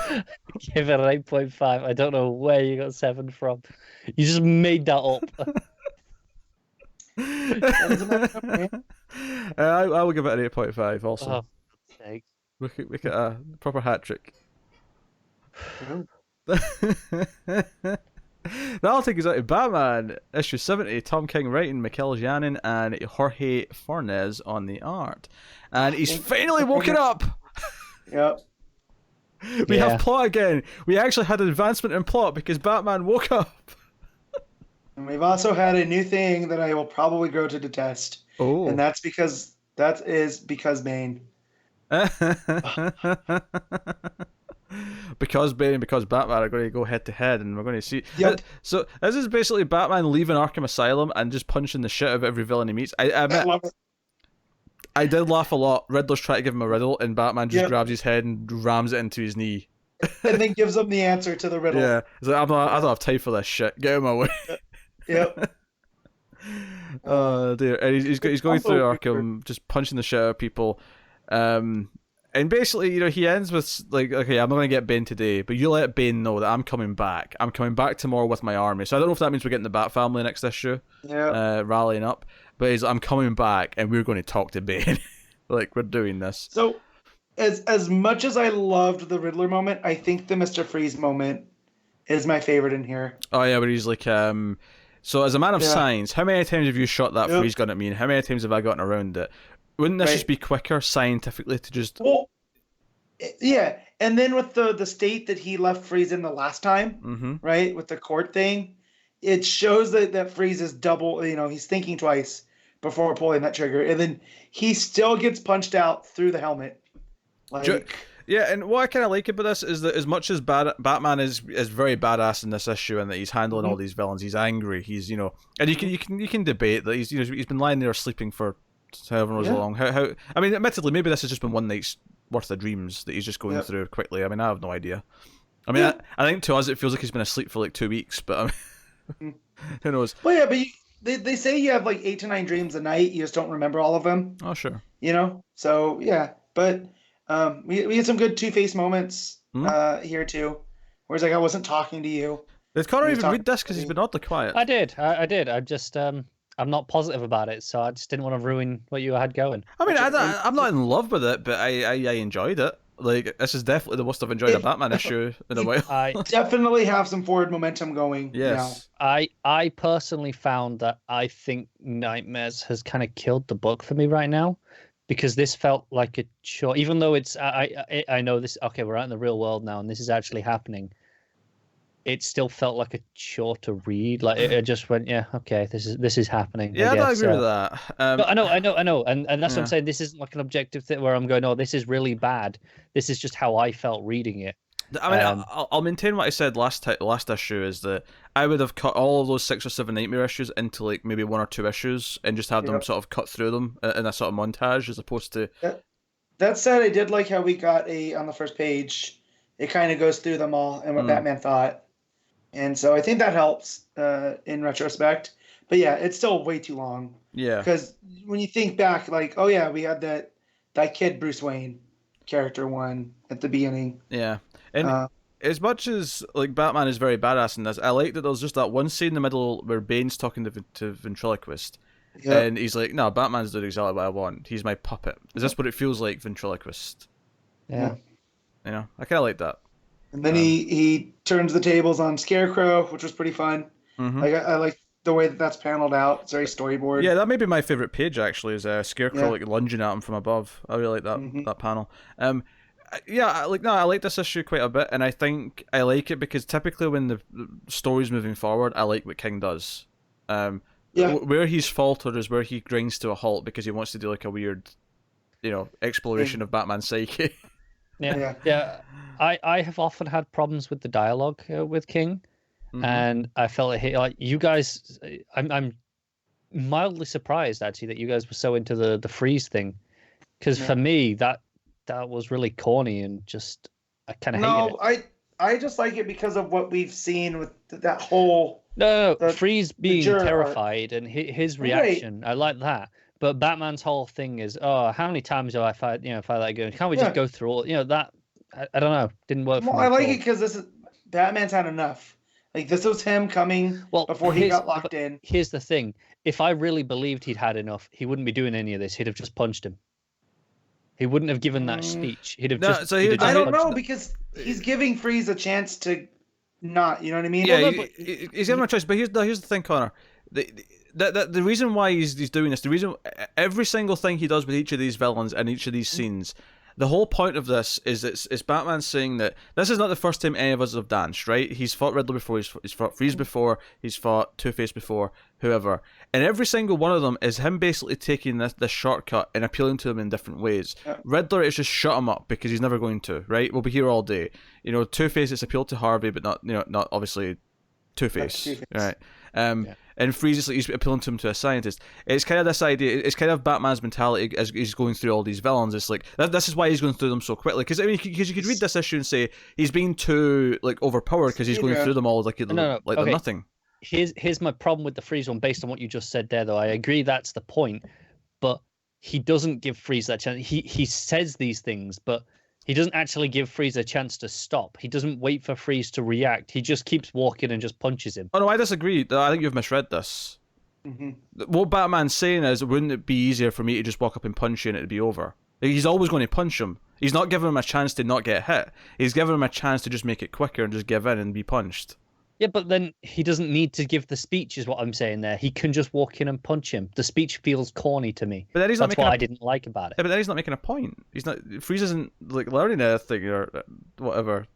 8.5. I don't know where you got 7 from. You just made that up. I will give it an 8.5 also. Oh, sake. Make it a proper hat trick. That'll take us out to Batman issue 70. Tom King writing, Mikel Janin and Jorge Fornes on the art, and he's finally woken up. Yep. We have plot again. We actually had an advancement in plot because Batman woke up. And we've also had a new thing that I will probably grow to detest. Oh. And that's because Bane. Because Bane and because Batman are going to go head to head, and we're going to see. Yep. So this is basically Batman leaving Arkham Asylum and just punching the shit out of every villain he meets. I admit, love it. I did laugh a lot. Riddler's trying to give him a riddle, and Batman just grabs his head and rams it into his knee. And then gives him the answer to the riddle. Yeah, he's like, I don't have time for this shit. Get out of my way. Yep. Oh dear, and he's going through Arkham, just punching the shit out of people. And basically, he ends with like, okay, I'm not going to get Bane today, but you let Bane know that I'm coming back. I'm coming back tomorrow with my army. So I don't know if that means we're getting the Bat Family next issue, rallying up. But I'm coming back, and we're going to talk to Bane. Like, we're doing this. So, as much as I loved the Riddler moment, I think the Mr. Freeze moment is my favorite in here. Oh yeah, but he's like, so as a man of science, how many times have you shot that freeze gun at me, and how many times have I gotten around it? Wouldn't this just be quicker scientifically to just... Well, yeah, and then with the state that he left Freeze in the last time, right, with the court thing, it shows that Freeze is double, he's thinking twice before pulling that trigger, and then he still gets punched out through the helmet. Yeah, and what I kind of like about this is that as much as Batman is very badass in this issue, and that he's handling all these villains, he's angry, he's, and you can debate that he's been lying there sleeping for however long. How I mean, admittedly, maybe this has just been one night's worth of dreams that he's just going through quickly. I mean, I have no idea. I mean, I think to us it feels like he's been asleep for like 2 weeks, but I mean, who knows? Well, yeah, but they say you have like 8 to 9 dreams a night. You just don't remember all of them. Oh, sure. So yeah, but we had some good Two-Face moments here too, where it's like I wasn't talking to you. Did Connor even read this because he's been oddly quiet? I did. I'm just I'm not positive about it, so I just didn't want to ruin what you had going. I mean, I'm not in love with it, but I enjoyed it. Like, this is definitely the most I've enjoyed a Batman issue in a while. I definitely have some forward momentum going. Yes. I personally found that I think Nightmares has kind of killed the book for me right now, because this felt like a chore. Even though it's I know this. Okay, we're out in the real world now, and this is actually happening. It still felt like a chore to read. Like it just went, yeah, okay, this is happening. Yeah, I guess. agree with that. No, I know, and that's what I'm saying. This isn't like an objective thing where I'm going, oh, this is really bad. This is just how I felt reading it. I mean, I'll maintain what I said last issue, is that I would have cut all of those 6 or 7 Nightmare issues into like maybe 1 or 2 issues and just have them sort of cut through them in a sort of montage, as opposed to. That said, I did like how we got on the first page. It kind of goes through them all and what Batman thought. And so I think that helps in retrospect. But yeah, it's still way too long. Yeah. Because when you think back, like, oh yeah, we had that kid Bruce Wayne character one at the beginning. Yeah. And as much as like Batman is very badass in this, I like that there's just that one scene in the middle where Bane's talking to Ventriloquist. Yep. And he's like, no, Batman's doing exactly what I want. He's my puppet. Is this what it feels like, Ventriloquist? Yeah. You know, I kind of like that. And then he turns the tables on Scarecrow, which was pretty fun. Mm-hmm. Like I like the way that's paneled out. It's very storyboard. Yeah, that may be my favorite page actually. Is Scarecrow like lunging at him from above. I really like that that panel. I like this issue quite a bit, and I think I like it because typically when the story's moving forward, I like what King does. Where he's faltered is where he grinds to a halt because he wants to do like a weird, exploration of Batman's psyche. Yeah. I have often had problems with the dialogue with King, and I felt like you guys. I'm mildly surprised actually that you guys were so into the freeze thing, because for me that was really corny and just I kind of hated it. I just like it because of what we've seen with that whole. No, Freeze being terrified and his reaction. Right. I like that. But Batman's whole thing is, how many times do I fight that going? Can't we just go through all, that? I don't know. Didn't work for me. I like it because Batman's had enough. Like, this was him coming before he got locked in. Here's the thing. If I really believed he'd had enough, he wouldn't be doing any of this. He'd have just punched him. He wouldn't have given that speech. He'd have I don't know, because he's giving Freeze a chance to not, you know what I mean? Yeah, he's given him a choice. But here's the thing, Connor. The reason why he's doing this, the reason every single thing he does with each of these villains and each of these scenes, the whole point of this is it's Batman saying that this is not the first time any of us have danced, right? He's fought Riddler before, he's fought Freeze before, he's fought Two-Face before, whoever. And every single one of them is him basically taking this shortcut and appealing to them in different ways. Yeah. Riddler is just shut him up because he's never going to, right? We'll be here all day. Two-Face is appealed to Harvey, but not obviously Two-Face, right? And Freeze is like he's appealing to him to a scientist. It's kind of this idea. It's kind of Batman's mentality as he's going through all these villains. It's like this is why he's going through them so quickly. Because you could read this issue and say he's being too overpowered because he's going through them all like they're nothing. Here's my problem with the Freeze one. Based on what you just said there, though, I agree that's the point. But he doesn't give Freeze that chance. He says these things, but he doesn't actually give Freeze a chance to stop. He doesn't wait for Freeze to react. He just keeps walking and just punches him. Oh, no, I disagree. I think you've misread this. What Batman's saying is, wouldn't it be easier for me to just walk up and punch you and it'd be over? He's always going to punch him. He's not giving him a chance to not get hit. He's giving him a chance to just make it quicker and just give in and be punched. Yeah, but then he doesn't need to give the speech, is what I'm saying there. He can just walk in and punch him. The speech feels corny to me. But then that's what I didn't like about it. Yeah, but then he's not making a point. He's not. Freeze isn't learning anything or whatever.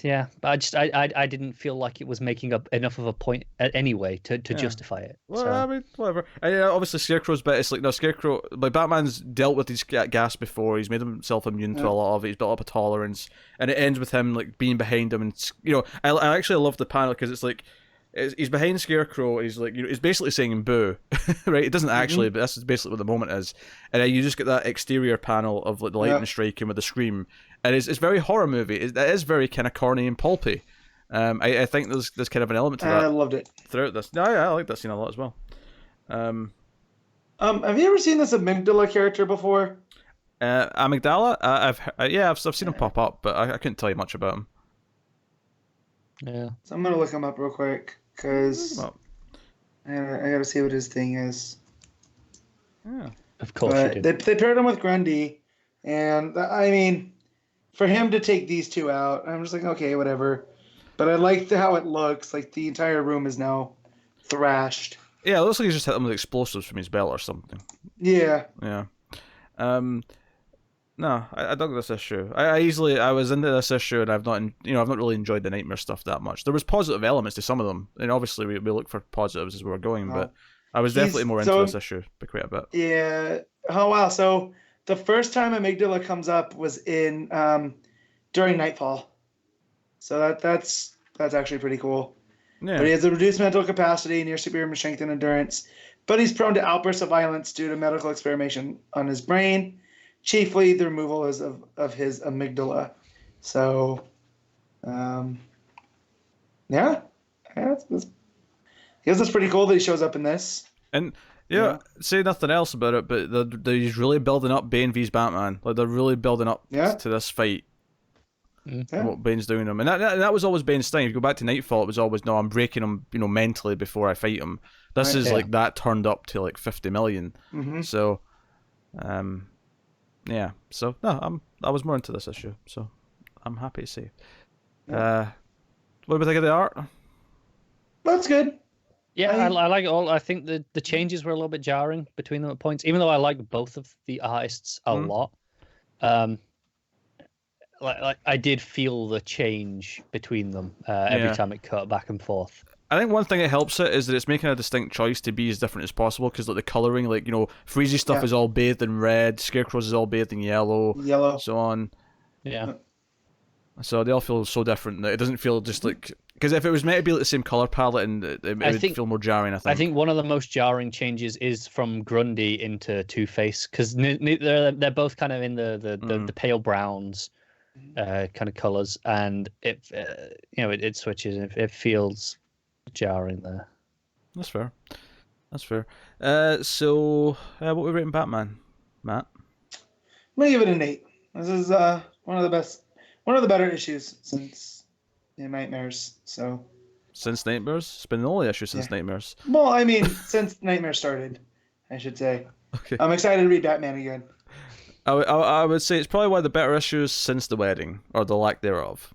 Yeah, but I didn't feel like it was making up enough of a point anyway to justify it. Well, so. I mean, whatever. Obviously, Scarecrow's bit. It's like no Scarecrow. But Batman's dealt with these gas before. He's made himself immune to a lot of it. He's built up a tolerance, and it ends with him being behind him. And I actually love the panel because it's like he's behind Scarecrow. He's like he's basically saying boo, right? It doesn't actually, but this is basically what the moment is. And then you just get that exterior panel of the lightning striking with the scream. And it's very horror movie. It is very kind of corny and pulpy. I think there's kind of an element to that. I loved it throughout this. No, I like that scene a lot as well. Have you ever seen this Amygdala character before? Amygdala? I've seen him pop up, but I couldn't tell you much about him. Yeah. So I'm gonna look him up real quick because I gotta see what his thing is. Yeah. Of course you do. They paired him with Grundy. And I mean, for him to take these two out, I'm just like, okay, whatever. But I like how it looks. Like the entire room is now thrashed. Yeah, it looks like he's just hit them with explosives from his belt or something. Yeah. Yeah. No, I dug this issue. I was into this issue, and I've not really enjoyed the Nightmare stuff that much. There was positive elements to some of them, and obviously we look for positives as we were going, but I was definitely more into this issue by quite a bit. Yeah. Oh wow. So the first time Amygdala comes up was in during Nightfall. So that's actually pretty cool. Yeah. But he has a reduced mental capacity, near superior strength and endurance, but he's prone to outbursts of violence due to medical experimentation on his brain. Chiefly, the removal is of his amygdala. So, yeah, I guess that's pretty cool that he shows up in this. And yeah, say nothing else about it, but he's really building up Bane vs Batman. Like they're really building up to this fight. And what Bane's doing to him, and that was always Bane's thing. If you go back to Nightfall, it was always I'm breaking him, mentally before I fight him. This is like that turned up to like 50 million. Mm-hmm. So, yeah. So no, I was more into this issue. So I'm happy to see. What do you think of the art? That's good. Yeah, I like it all. I think the changes were a little bit jarring between them at points, even though I like both of the artists a lot. Like I did feel the change between them every time it cut back and forth. I think one thing that helps it is that it's making a distinct choice to be as different as possible, because like the coloring, like Freezy stuff is all bathed in red, Scarecrow's is all bathed in yellow, so on. Yeah. So they all feel so different that it doesn't feel just like, because if it was meant to be like the same color palette, and it would feel more jarring. I think one of the most jarring changes is from Grundy into Two-Face, because they're both kind of in the pale browns kind of colors, and it switches. It feels jarring there. That's fair. So what we rating Batman, Matt? I'm gonna give it an 8. This is one of the better issues since Nightmares. So since Nightmares, it's been the only issue since Nightmares. Well, I mean, since Nightmares started, I should say. Okay. I'm excited to read Batman again. I would say it's probably one of the better issues since the wedding, or the lack thereof.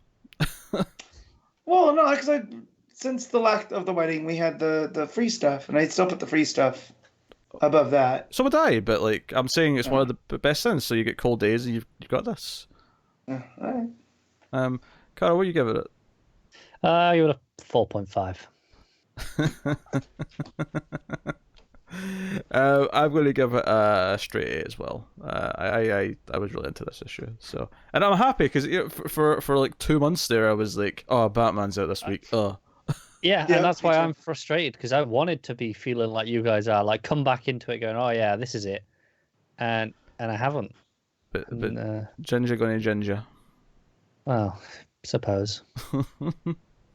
Well, no, because since the lack of the wedding, we had the free stuff, and I'd still put the free stuff above that. So would I, but like I'm saying, it's one of the best things. So you get Cold Days, and you've got this. All right. Carl, what do you give it? I give it a 4.5. I'm going to give it a straight A as well. I was really into this issue, so, and I'm happy because for like 2 months there, I was like, oh, Batman's out this week. Yeah, and that's why I'm frustrated, because I wanted to be feeling like you guys are, like come back into it going, oh yeah, this is it, and I haven't. But Ginger going to Ginger. Well, suppose.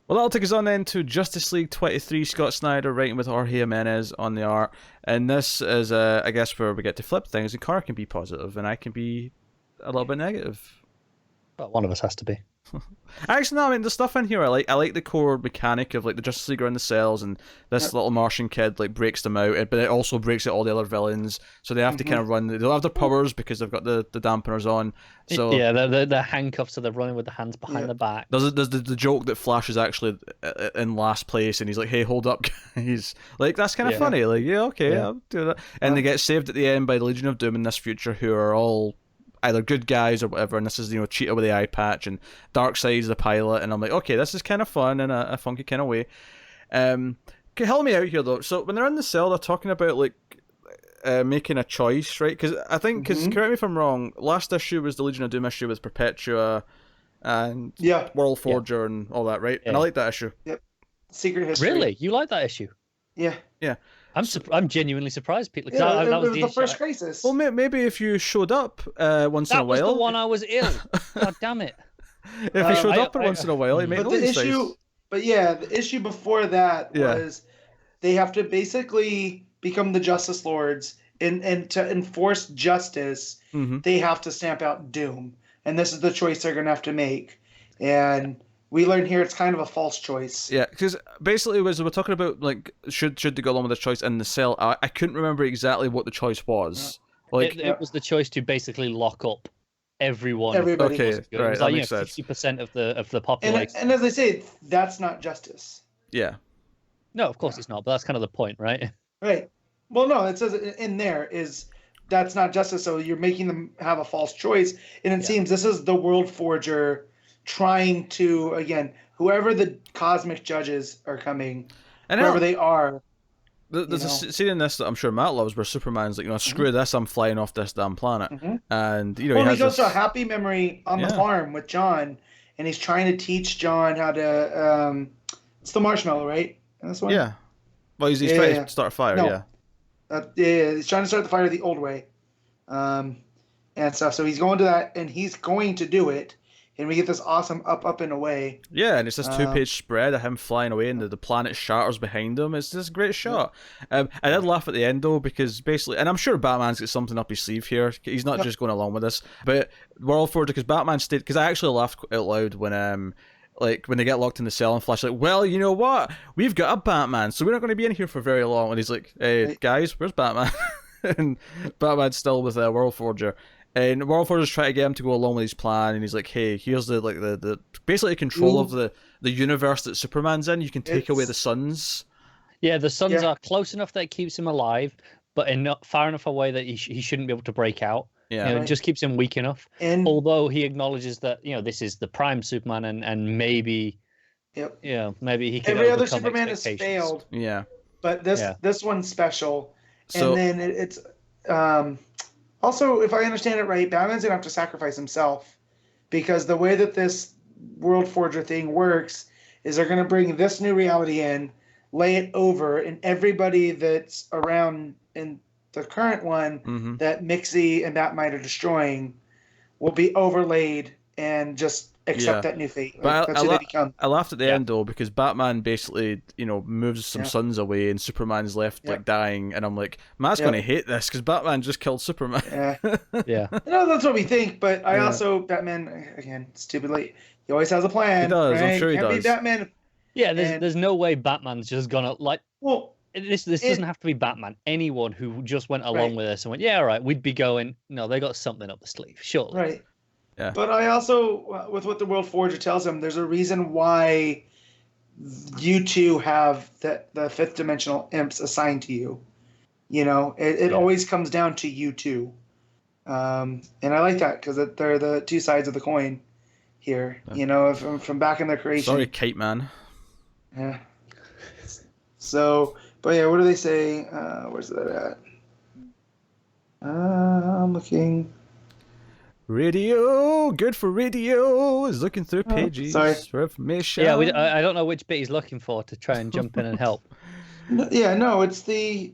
Well, that'll take us on then to Justice League 23, Scott Snyder writing with Jorge Jimenez on the art. And this is, I guess, where we get to flip things, and Connor can be positive, and I can be a little bit negative. Well, one of us has to be. Actually, no, I mean, the stuff in here, I like the core mechanic of like the Justice League are in the cells, and this little Martian kid like breaks them out, but it also breaks out all the other villains, so they have to kind of run. They don't have their powers because they've got the dampeners on. So yeah, they're handcuffed, so they're running with the hands behind the back. There's the joke that Flash is actually in last place, and he's like, "Hey, hold up, guys!" Like that's kind of funny. Like, okay, I'll do that. And they get saved at the end by the Legion of Doom in this future, who are all either good guys or whatever, and this is Cheetah with the eye patch, and Darkseid's the pilot, and I'm like, okay, this is kind of fun in a funky kind of way. Okay, help me out here though. So when they're in the cell, they're talking about like making a choice, right? Because I think, correct me if I'm wrong, last issue was the Legion of Doom issue with Perpetua and World Forger and all that, right? And I like that issue. Yep. Secret History. Really, you like that issue? Yeah. I'm genuinely surprised, Peter. That was the first crisis. Well, maybe if you showed up once in a while. That was the one I was ill. God damn it! If you showed up once in a while, you made the issue. But yeah, the issue before that was they have to basically become the Justice Lords, and to enforce justice, they have to stamp out Doom, and this is the choice they're going to have to make, and we learn here it's kind of a false choice. Yeah, because basically we're talking about like should they go along with the choice in the cell. I couldn't remember exactly what the choice was. Like it was the choice to basically lock up everyone. Everybody. Okay, was good. right, It was that like makes sense. 50% of the population. And as they say, that's not justice. Yeah. No, of course it's not. But that's kind of the point, right? Right. Well, no, it says in there is that's not justice. So you're making them have a false choice, and it seems this is the World Forger trying to, again, whoever the cosmic judges are coming, And whoever they are. There's a scene in this that I'm sure Matt loves where Superman's like, screw this, I'm flying off this damn planet. And, he He goes has to a happy memory on the farm with John, and he's trying to teach John how to, it's the marshmallow, right? This one? Yeah. Well, he's trying to start a fire, he's trying to start the fire the old way. And stuff. So he's going to that, and he's going to do it. And we get this awesome up and away. Yeah, and it's this 2-page spread of him flying away, and the planet shatters behind him. It's this great shot. I did laugh at the end, though, because basically, and I'm sure Batman's got something up his sleeve here. He's not just going along with this. But World Forger, because Batman stayed, because I actually laughed out loud when when they get locked in the cell and Flash like, well, you know what? We've got a Batman, so we're not going to be in here for very long. And he's like, hey, guys, where's Batman? And Batman's still with World Forger. And World Forger's trying to get him to go along with his plan, and he's like, hey, here's the basically control of the universe that Superman's in. You can take away the suns. Yeah, the suns are close enough that it keeps him alive, but not far enough away that he shouldn't be able to break out. Yeah, it just keeps him weak enough. And although he acknowledges that this is the prime Superman, and maybe, maybe he can. Every other Superman has failed. Yeah, but this one's special. So, and then it's also, if I understand it right, Batman's gonna have to sacrifice himself, because the way that this World Forger thing works is they're gonna bring this new reality in, lay it over, and everybody that's around in the current one that Mixie and Batmite are destroying will be overlaid and just accept that new fate. But that's who they become. I laughed at the end, though, because Batman basically, moves some suns away, and Superman's left dying, and I'm like, Matt's gonna hate this because Batman just killed Superman. Yeah. That's what we think, but I also, Batman, again, stupidly, he always has a plan. He does. Right? I'm sure he Can't does. Be Batman. Yeah, there's no way Batman's just gonna This doesn't have to be Batman. Anyone who just went along with this and went, yeah, all right, we'd be going, no, they got something up the sleeve, sure. Right. Yeah. But I also, with what the World Forger tells him, there's a reason why you two have the fifth dimensional imps assigned to you. It always comes down to you two. And I like that because they're the two sides of the coin here. From back in their creation. Sorry, Kite Man. Yeah. So, but yeah, what do they say? Where's that at? I'm looking. Radio, good for radio. Is looking through pages for information. Yeah, I don't know which bit he's looking for to try and jump in and help. It's the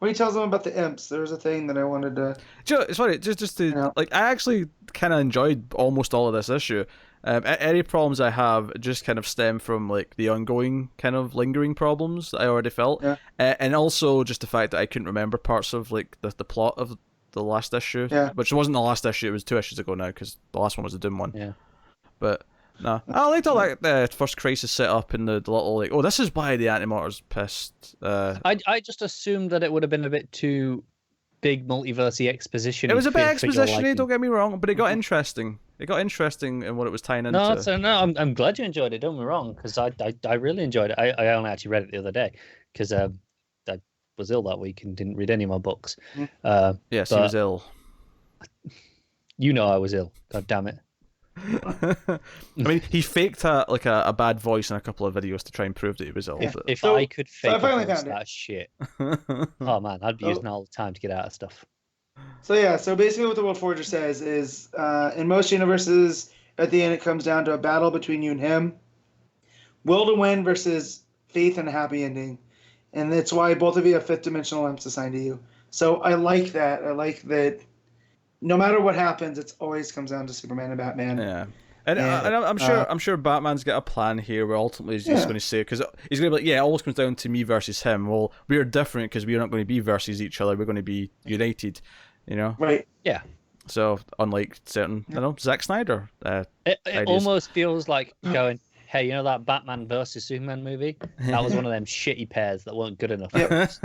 when he tells them about the imps. There's a thing that I wanted to. It's funny, just to I actually kind of enjoyed almost all of this issue. Any problems I have just kind of stem from the ongoing kind of lingering problems that I already felt, and also just the fact that I couldn't remember parts of the plot of the last issue, which wasn't the last issue. It was 2 issues ago now because the last one was the Doom one. Yeah, but no, I liked all that first crisis set up in the little this is why the Anti-Mortar's pissed. I just assumed that it would have been a bit too big multiverse exposition. It was a bit exposition-y, don't get me wrong, but it got interesting. It got interesting in what it was tying into. No, I'm glad you enjoyed it. Don't get me wrong, because I really enjoyed it. I only actually read it the other day because I was ill that week and didn't read any of my books. Yes, he was ill. I was ill. God damn it. I mean, he faked a bad voice in a couple of videos to try and prove that he was ill. If I could fake that shit, oh man, I'd be using all the time to get out of stuff. So basically what the World Forger says is, in most universes, at the end it comes down to a battle between you and him. Will to win versus faith and a happy ending. And that's why both of you have fifth dimensional imps assigned to you. So I like that. I like that no matter what happens, it always comes down to Superman and Batman. Yeah. And I'm sure Batman's got a plan here where ultimately he's just going to say, because he's going to be like, it always comes down to me versus him. Well, we're different because we're not going to be versus each other. We're going to be united, Right. Yeah. So, unlike certain, Zack Snyder. It almost feels like going, hey, that Batman versus Superman movie? That was one of them shitty pairs that weren't good enough. But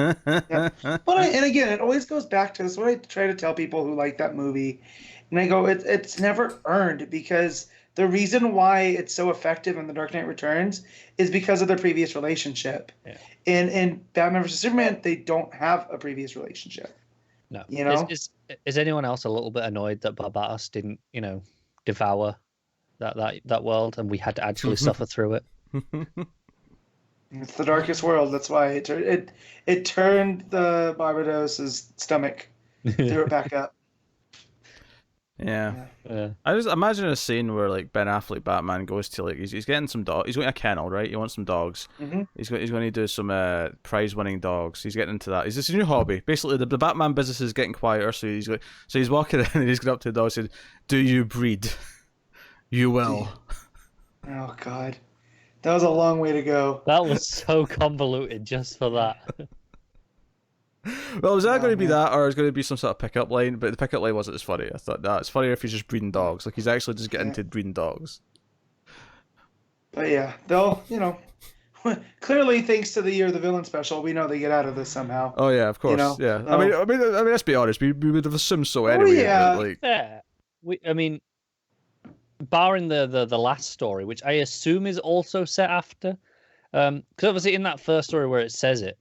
and again, it always goes back to this. What I try to tell people who like that movie And I go, it's never earned, because the reason why it's so effective in The Dark Knight Returns is because of their previous relationship. Yeah. In Batman vs Superman, they don't have a previous relationship. No. You know? Is anyone else a little bit annoyed that Barbatos didn't, devour that world, and we had to actually suffer through it? It's the darkest world. That's why it turned the Barbados's stomach, threw it back up. Yeah. I just imagine a scene where like Ben Affleck Batman goes to like he's getting some dogs. He's going to a kennel, right? He wants some dogs. Mm-hmm. He's going to do some prize winning dogs. He's getting into that. It's his new hobby. Basically, the Batman business is getting quieter. So he's walking in and he's going up to the dog and said, "Do you breed? You will." Oh God, that was a long way to go. That was so convoluted just for that. Well, was that going to be that, or is going to be some sort of pickup line? But the pickup line wasn't as funny. I thought, it's funnier if he's just breeding dogs. Like, he's actually just getting into breeding dogs. But yeah, they'll, clearly thanks to the Year of the Villain special, we know they get out of this somehow. Oh yeah, of course. Yeah. I mean, let's be honest. We would have assumed so anyway. Yeah. Barring the last story, which I assume is also set after, because obviously in that first story where it says it,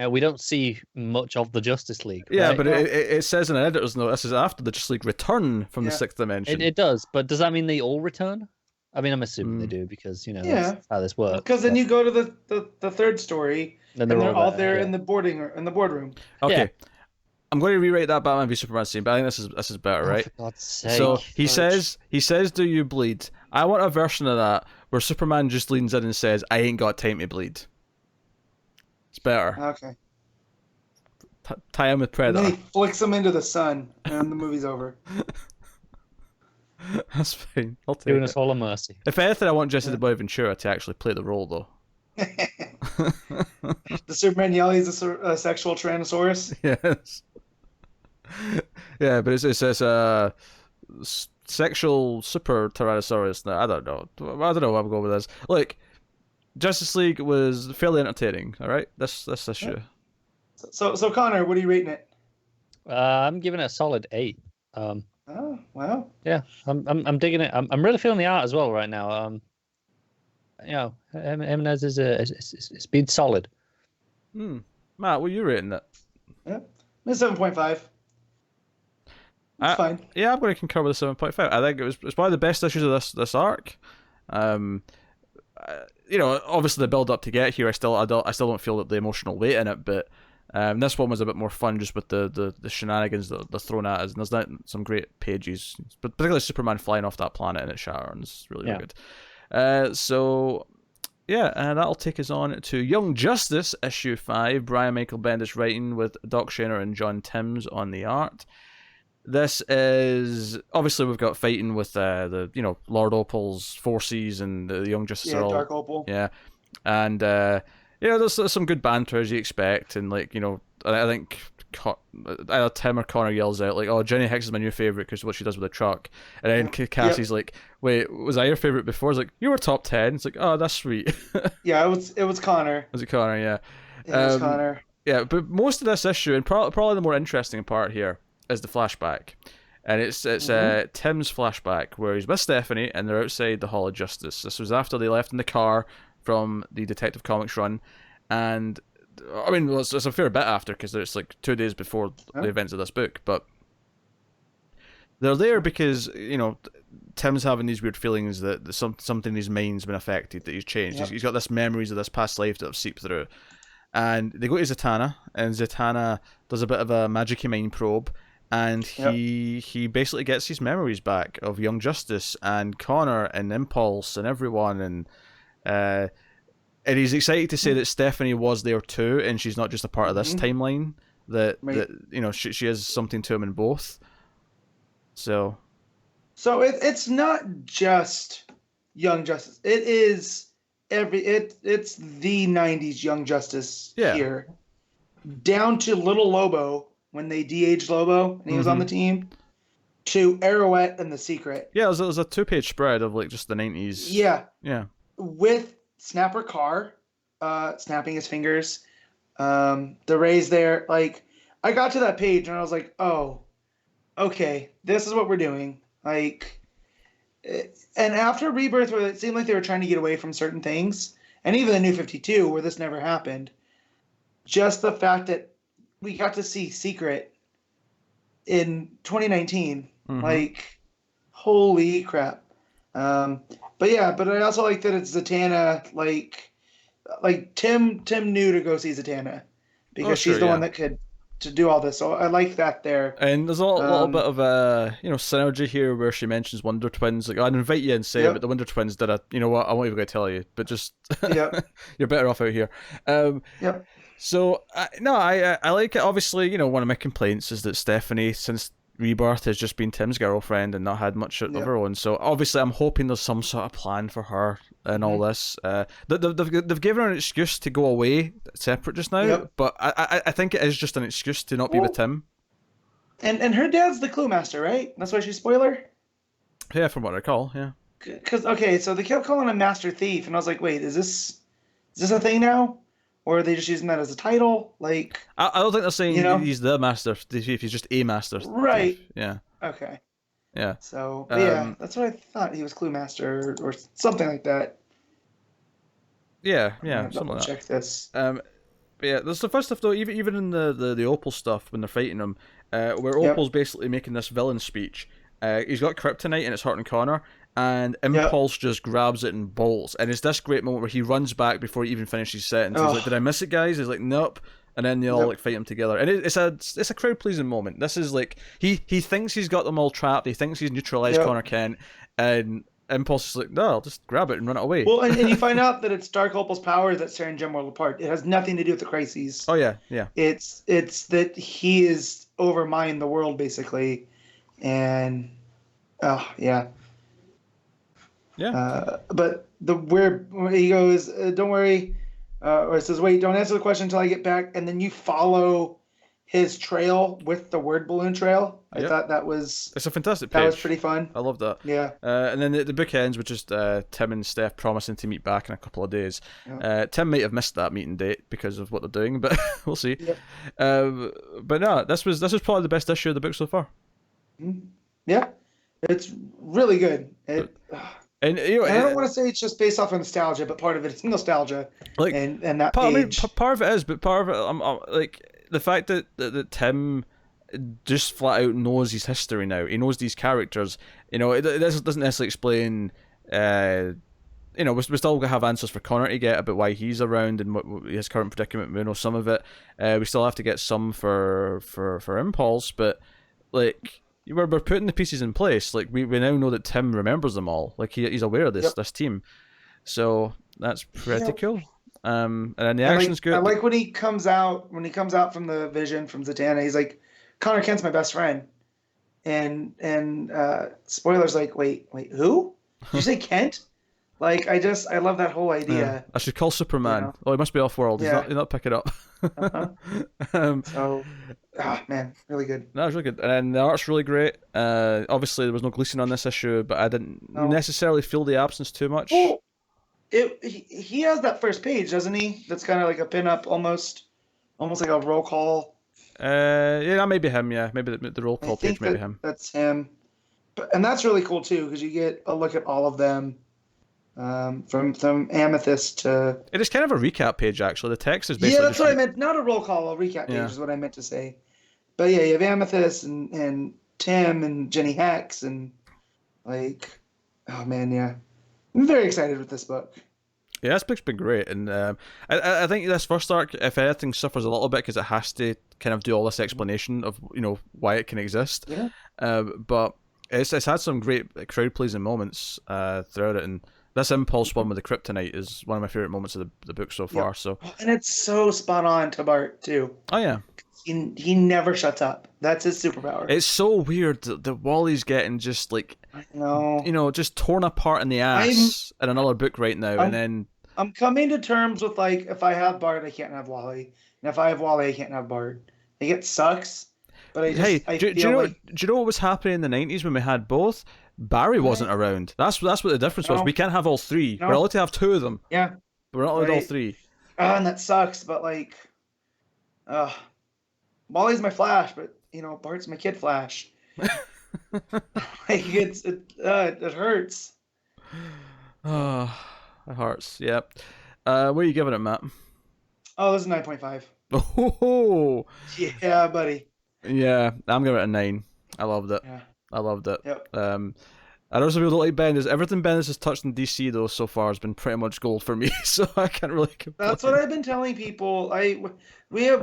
we don't see much of the Justice League. Right? Yeah, but it says in an editor's note, this is after the Justice League return from the sixth dimension. It does, but does that mean they all return? I mean, I'm assuming they do, because that's how this works. Because then you go to the third story, and they're all there in the boardroom. Okay, yeah. I'm going to rewrite that Batman v Superman scene, but I think this is better, right? For God's sake. So he says, "Do you bleed?" I want a version of that where Superman just leans in and says, "I ain't got time to bleed." It's better. Okay. Tie him with Predator. And then he flicks him into the sun, and the movie's over. That's fine. I'll take Doing it. us all a mercy. If anything, I want Jesse the Boy Ventura to actually play the role, though. The Superman yell he's a sexual Tyrannosaurus. Yes. Yeah, but it's a sexual super Tyrannosaurus. No, I don't know where I'm going with this. Look, Justice League was fairly entertaining. All right, this issue. So Connor, what are you rating it? I'm giving it a solid 8. Oh wow. Yeah, I'm digging it. I'm really feeling the art as well right now. Jimenez is being solid. Matt, what are you rating it? Yeah, 7.5. It's fine. Yeah, I'm going to concur with the 7.5. I think it's one of the best issues of this arc. Obviously the build up to get here, I still don't feel that the emotional weight in it, but this one was a bit more fun just with the shenanigans that they're thrown at us, and there's some great pages, but particularly Superman flying off that planet and it shattering is really good. And that'll take us on to Young Justice issue 5. Brian Michael Bendis writing with Doc Shaner and John Timms on the art. This is obviously we've got fighting with Lord Opal's forces and the Young Justice are all Dark Opal. Yeah, and there's some good banter as you expect, and I think either Tim or Connor yells out like, "Oh, Jenny Hicks is my new favorite because of what she does with the truck," and then Cassie's like, "Wait, was I your favorite before?" It's like, "You were top 10." It's like, "Oh, that's sweet." Yeah, it was Connor. Was it Connor? Yeah, it was Connor. Yeah, but most of this issue, and probably the more interesting part here, is the flashback, and it's Tim's flashback where he's with Stephanie and they're outside the Hall of Justice. This was after they left in the car from the Detective Comics run, and I mean it's a fair bit after because it's like 2 days before the events of this book, but they're there because Tim's having these weird feelings that something in his mind's been affected, that he's changed. He's got this memories of this past life that have seeped through, and they go to Zatanna, and Zatanna does a bit of a magic mind probe. And he basically gets his memories back of Young Justice and Connor and Impulse and everyone, and he's excited to say that Stephanie was there too, and she's not just a part of this timeline. That she has something to him in both. So it's not just Young Justice. It is it's the '90s Young Justice here, down to Little Lobo. When they de-aged Lobo and he was on the team, to Arrowette and The Secret. Yeah, it was a 2-page spread of just the 90s. Yeah. Yeah. With Snapper Carr snapping his fingers. The Rays there. I got to that page and I was like, oh, okay, this is what we're doing. Like, and after Rebirth, where it seemed like they were trying to get away from certain things, and even the New 52, where this never happened, just the fact that we got to see Secret in 2019, like, holy crap. But I also like that it's Zatanna, like Tim knew to go see Zatanna because she's the one that could to do all this. So I like that there. And there's a little bit of synergy here where she mentions Wonder Twins. Like, I'd invite you and say it, but the Wonder Twins did you know what, I won't even going to tell you, but just you're better off out here. So I like it. Obviously, one of my complaints is that Stephanie, since Rebirth, has just been Tim's girlfriend and not had much of her own. So obviously, I'm hoping there's some sort of plan for her and all this. They've given her an excuse to go away separate just now, but I think it is just an excuse to not be with Tim. And her dad's the Clue Master, right? That's why she's spoiler. Yeah, from what I recall, yeah. Because so they kept calling him Master Thief, and I was like, wait, is this a thing now? Or are they just using that as a title? Like, I don't think they're saying he's the Master Thief. He's just a Master Right. Thief. Yeah. Okay. Yeah. So, that's what I thought. He was Clue Master or something like that. Yeah, something like that. Check this. But yeah, there's the first stuff though. Even in the Opal stuff when they're fighting him, where Opal's basically making this villain speech. He's got kryptonite and it's hurting Connor, and Impulse just grabs it and bolts. And it's this great moment where he runs back before he even finishes his sentence. He's like, "Did I miss it, guys?" He's like, "Nope." And then they all like fight him together, and it's a crowd pleasing moment. This is like he thinks he's got them all trapped. He thinks he's neutralized Connor Kent, and Impulse is like, "No, I'll just grab it and run it away." Well, and you find out that it's Dark Opal's power that's tearing Gem World apart. It has nothing to do with the crises. Oh yeah. It's that he is overmined the world basically, and but where he goes, "Don't worry," or it says, "Wait, don't answer the question until I get back," and then you follow his trail with the word balloon trail. I thought it's a fantastic page. That was pretty fun. I love that. Yeah. And then the book ends with just Tim and Steph promising to meet back in a couple of days. Tim might have missed that meeting date because of what they're doing, but we'll see. But no, this was probably the best issue of the book so far. Yeah, it's really good. And I don't want to say it's just based off of nostalgia, but part of it is nostalgia. Like, and that page. Part of it is, but part of it, I'm like the fact that Tim just flat out knows his history now. He knows these characters. It doesn't necessarily explain. We still have answers for Connor to get about why he's around and what his current predicament. We know some of it. We still have to get some for Impulse, but like. We're putting the pieces in place. Like we now know that Tim remembers them all. Like he's aware of this team, so that's pretty cool. And then the action's good. I like when he comes out from the vision from Zatanna. He's like, "Connor Kent's my best friend," and spoilers like, wait, who? Did you say Kent? Like I love that whole idea. Yeah. I should call Superman. Oh, he must be off world. He's not picking up. Man, really good. That was really good, and the art's really great. Obviously there was no Gleason on this issue, but I didn't necessarily feel the absence too much. Well, he has that first page, doesn't he? That's kind of like a pin-up, almost like a roll call. That may be him. Yeah, maybe the roll call page may be him. That's him, and that's really cool too because you get a look at all of them. From Amethyst to... It is kind of a recap page, actually. The text is basically... Yeah, that's what I meant. Not a roll call, a recap page is what I meant to say. But yeah, you have Amethyst and Tim and Jenny Hex and like... Oh man, yeah. I'm very excited with this book. Yeah, this book's been great. And I think this first arc, if anything, suffers a little bit because it has to kind of do all this explanation of, why it can exist. Yeah. But it's had some great crowd-pleasing moments throughout it, and this Impulse one with the kryptonite is one of my favorite moments of the book so far. So, and it's so spot on to Bart too. Oh yeah, he never shuts up. That's his superpower. It's so weird that Wally's getting just like, I know, just torn apart in the ass in another book right now, and then I'm coming to terms with like if I have Bart, I can't have Wally, and if I have Wally, I can't have Bart. Like it sucks, but do you know what was happening in the 90s when we had both? Barry wasn't around. That's what the difference was. We can't have all three. We're allowed to have two of them. Yeah. But we're not allowed all three. And that sucks, but like Wally's my Flash, but Bart's my Kid Flash. Like it hurts. Oh, it hurts. Yep. What are you giving it, Matt? Oh, this is 9.5. Oh, Yeah, buddy. yeah. I'm giving it a 9. I loved it. Yeah. I loved it. Yep. I know some people don't like Bendis. Everything Bendis has touched in DC though so far has been pretty much gold for me, so I can't really complain. That's what I've been telling people. We had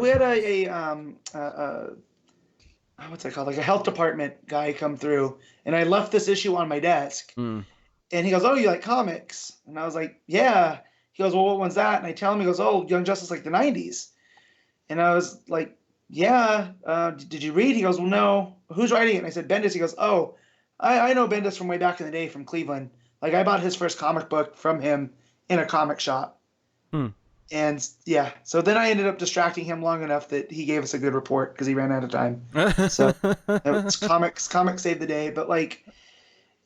what's it called? Like a health department guy come through, and I left this issue on my desk. Mm. And he goes, "Oh, you like comics?" And I was like, "Yeah." He goes, "Well, what one's that?" And I tell him, he goes, "Oh, Young Justice, like the '90s." And I was like, "Yeah." Did you read? He goes, "Well, no." Who's writing it? And I said, "Bendis." He goes, "Oh, I know Bendis from way back in the day from Cleveland. Like I bought his first comic book from him in a comic shop." Hmm. And yeah, so then I ended up distracting him long enough that he gave us a good report because he ran out of time. So it's comics saved the day. But like,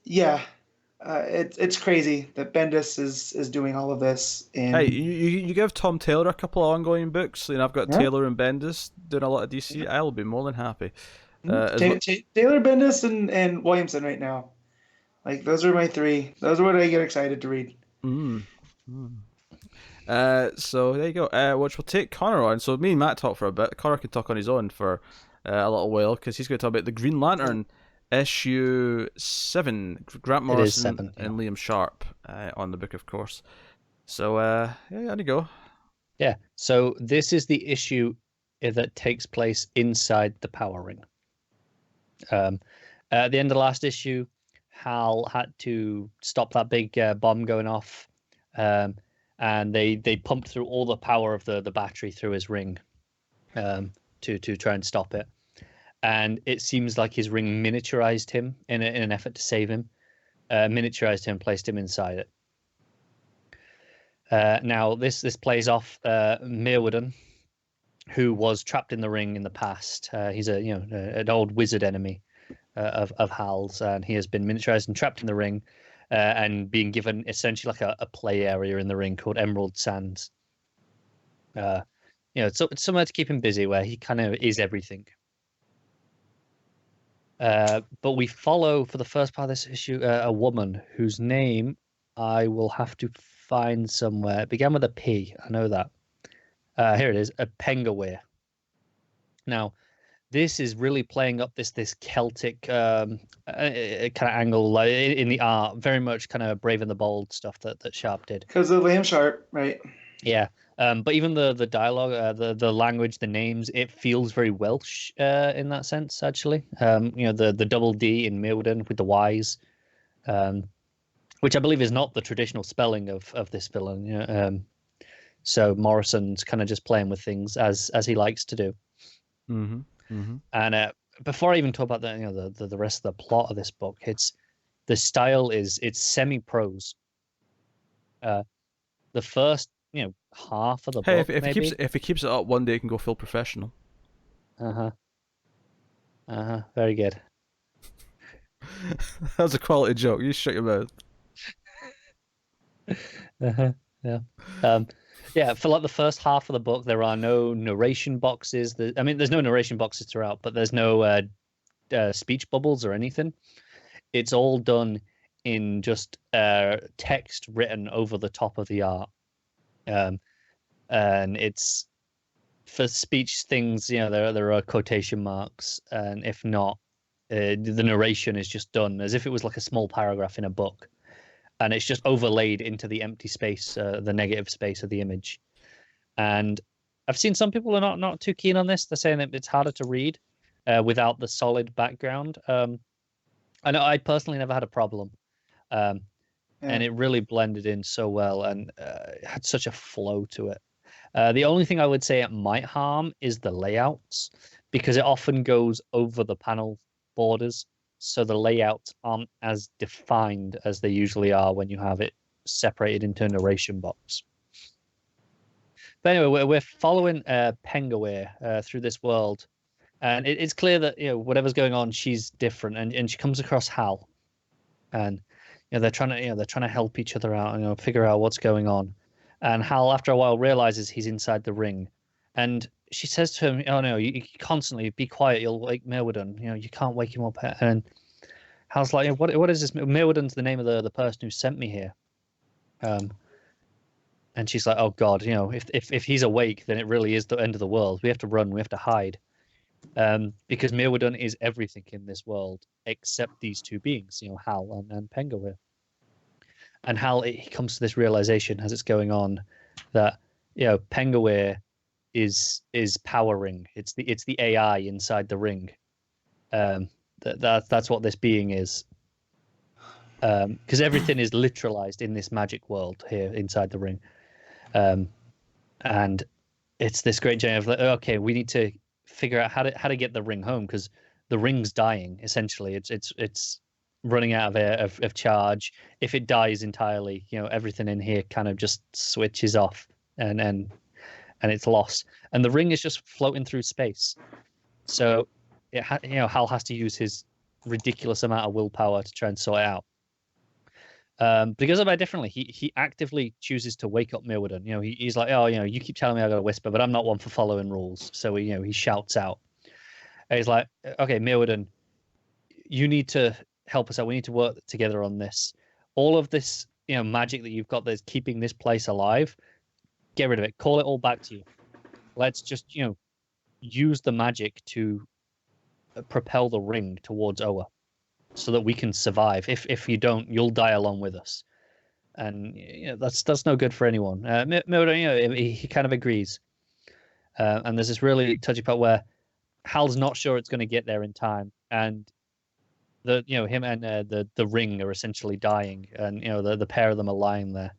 yeah, it's crazy that Bendis is doing all of this. And hey, you give Tom Taylor a couple of ongoing books, and I've got Taylor and Bendis doing a lot of DC. I'll be more than happy. Taylor, Bendis, and Williamson right now. Like those are my three. Those are what I get excited to read. So there you go. Which will take Connor on. So me and Matt talk for a bit. Connor can talk on his own for a little while because he's going to talk about the Green Lantern issue 7. Grant Morrison 7, yeah. and Liam Sharp on the book, of course. So yeah, there you go. Yeah. So this is the issue that takes place inside the Power Ring. At the end of the last issue, Hal had to stop that big bomb going off. And they pumped through all the power of the battery through his ring to try and stop it. And it seems like his ring miniaturized him in an effort to save him. Miniaturized him, placed him inside it. Now this plays off Mirwooden, who was trapped in the ring in the past. He's an old wizard enemy of Hal's, and he has been miniaturized and trapped in the ring. And being given essentially like a play area in the ring called Emerald Sands. It's somewhere to keep him busy where he kind of is everything. But we follow for the first part of this issue a woman whose name I will have to find somewhere. It began with a P. I know that. Here it is, a Pengawir. Now, this is really playing up this Celtic kind of angle in the art, very much kind of Brave and the Bold stuff that Sharp did. Because of Liam Sharp, right? Yeah, but even the dialogue, the language, the names, it feels very Welsh in that sense. Actually, the double D in Mirwooden with the Y's, which I believe is not the traditional spelling of this villain. So Morrison's kind of just playing with things as he likes to do. Mm-hmm. Mm-hmm. And before I even talk about the rest of the plot of this book, the style it's semi-prose. The first half of the book. If he keeps it up, one day he can go full professional. Very good. That was a quality joke. You shut your mouth. Yeah. Yeah, for like the first half of the book, there are no narration boxes. There's no narration boxes throughout, but there's no speech bubbles or anything. It's all done in just text written over the top of the art. And it's for speech things, there are quotation marks, and if not, the narration is just done as if it was like a small paragraph in a book. And it's just overlaid into the empty space, the negative space of the image. And I've seen some people are not too keen on this. They're saying that it's harder to read without the solid background. I know I personally never had a problem. And it really blended in so well and had such a flow to it. The only thing I would say it might harm is the layouts, because it often goes over the panel borders. So the layouts aren't as defined as they usually are when you have it separated into a narration box. But anyway, we're following Pengawir through this world, and it's clear that whatever's going on, she's different, and she comes across Hal, and they're trying to help each other out, figure out what's going on. And Hal, after a while, realizes he's inside the ring, and she says to him, "Oh no, you constantly be quiet. You'll wake Mirwardon. You can't wake him up." And Hal's like, "What is this? Mirwardon's the name of the person who sent me here." And she's like, "Oh God, if he's awake, then it really is the end of the world. We have to run. We have to hide, because Mirwardon is everything in this world except these two beings, Hal and Pengawir." And Hal, he comes to this realization as it's going on that Pengawir is power ring. It's the AI inside the ring. That's what this being is. Because everything is literalized in this magic world here inside the ring. And it's this great journey of like, okay, we need to figure out how to get the ring home, because the ring's dying. Essentially, it's running out of charge. If it dies entirely, everything in here kind of just switches off, and it's lost. And the ring is just floating through space. So Hal has to use his ridiculous amount of willpower to try and sort it out. Because about differently, he actively chooses to wake up Mirwardon. He's like, "Oh, you keep telling me I got to whisper, but I'm not one for following rules." So he shouts out. And he's like, "Okay, Mirwardon, you need to help us out. We need to work together on this. All of this, magic that you've got that's keeping this place alive, get rid of it. Call it all back to you. Let's just, use the magic to propel the ring towards Oa, so that we can survive. If you don't, you'll die along with us." And that's no good for anyone. Mirwardon, he kind of agrees. And there's this really touchy part where Hal's not sure it's going to get there in time, and him and the ring are essentially dying, and the pair of them are lying there.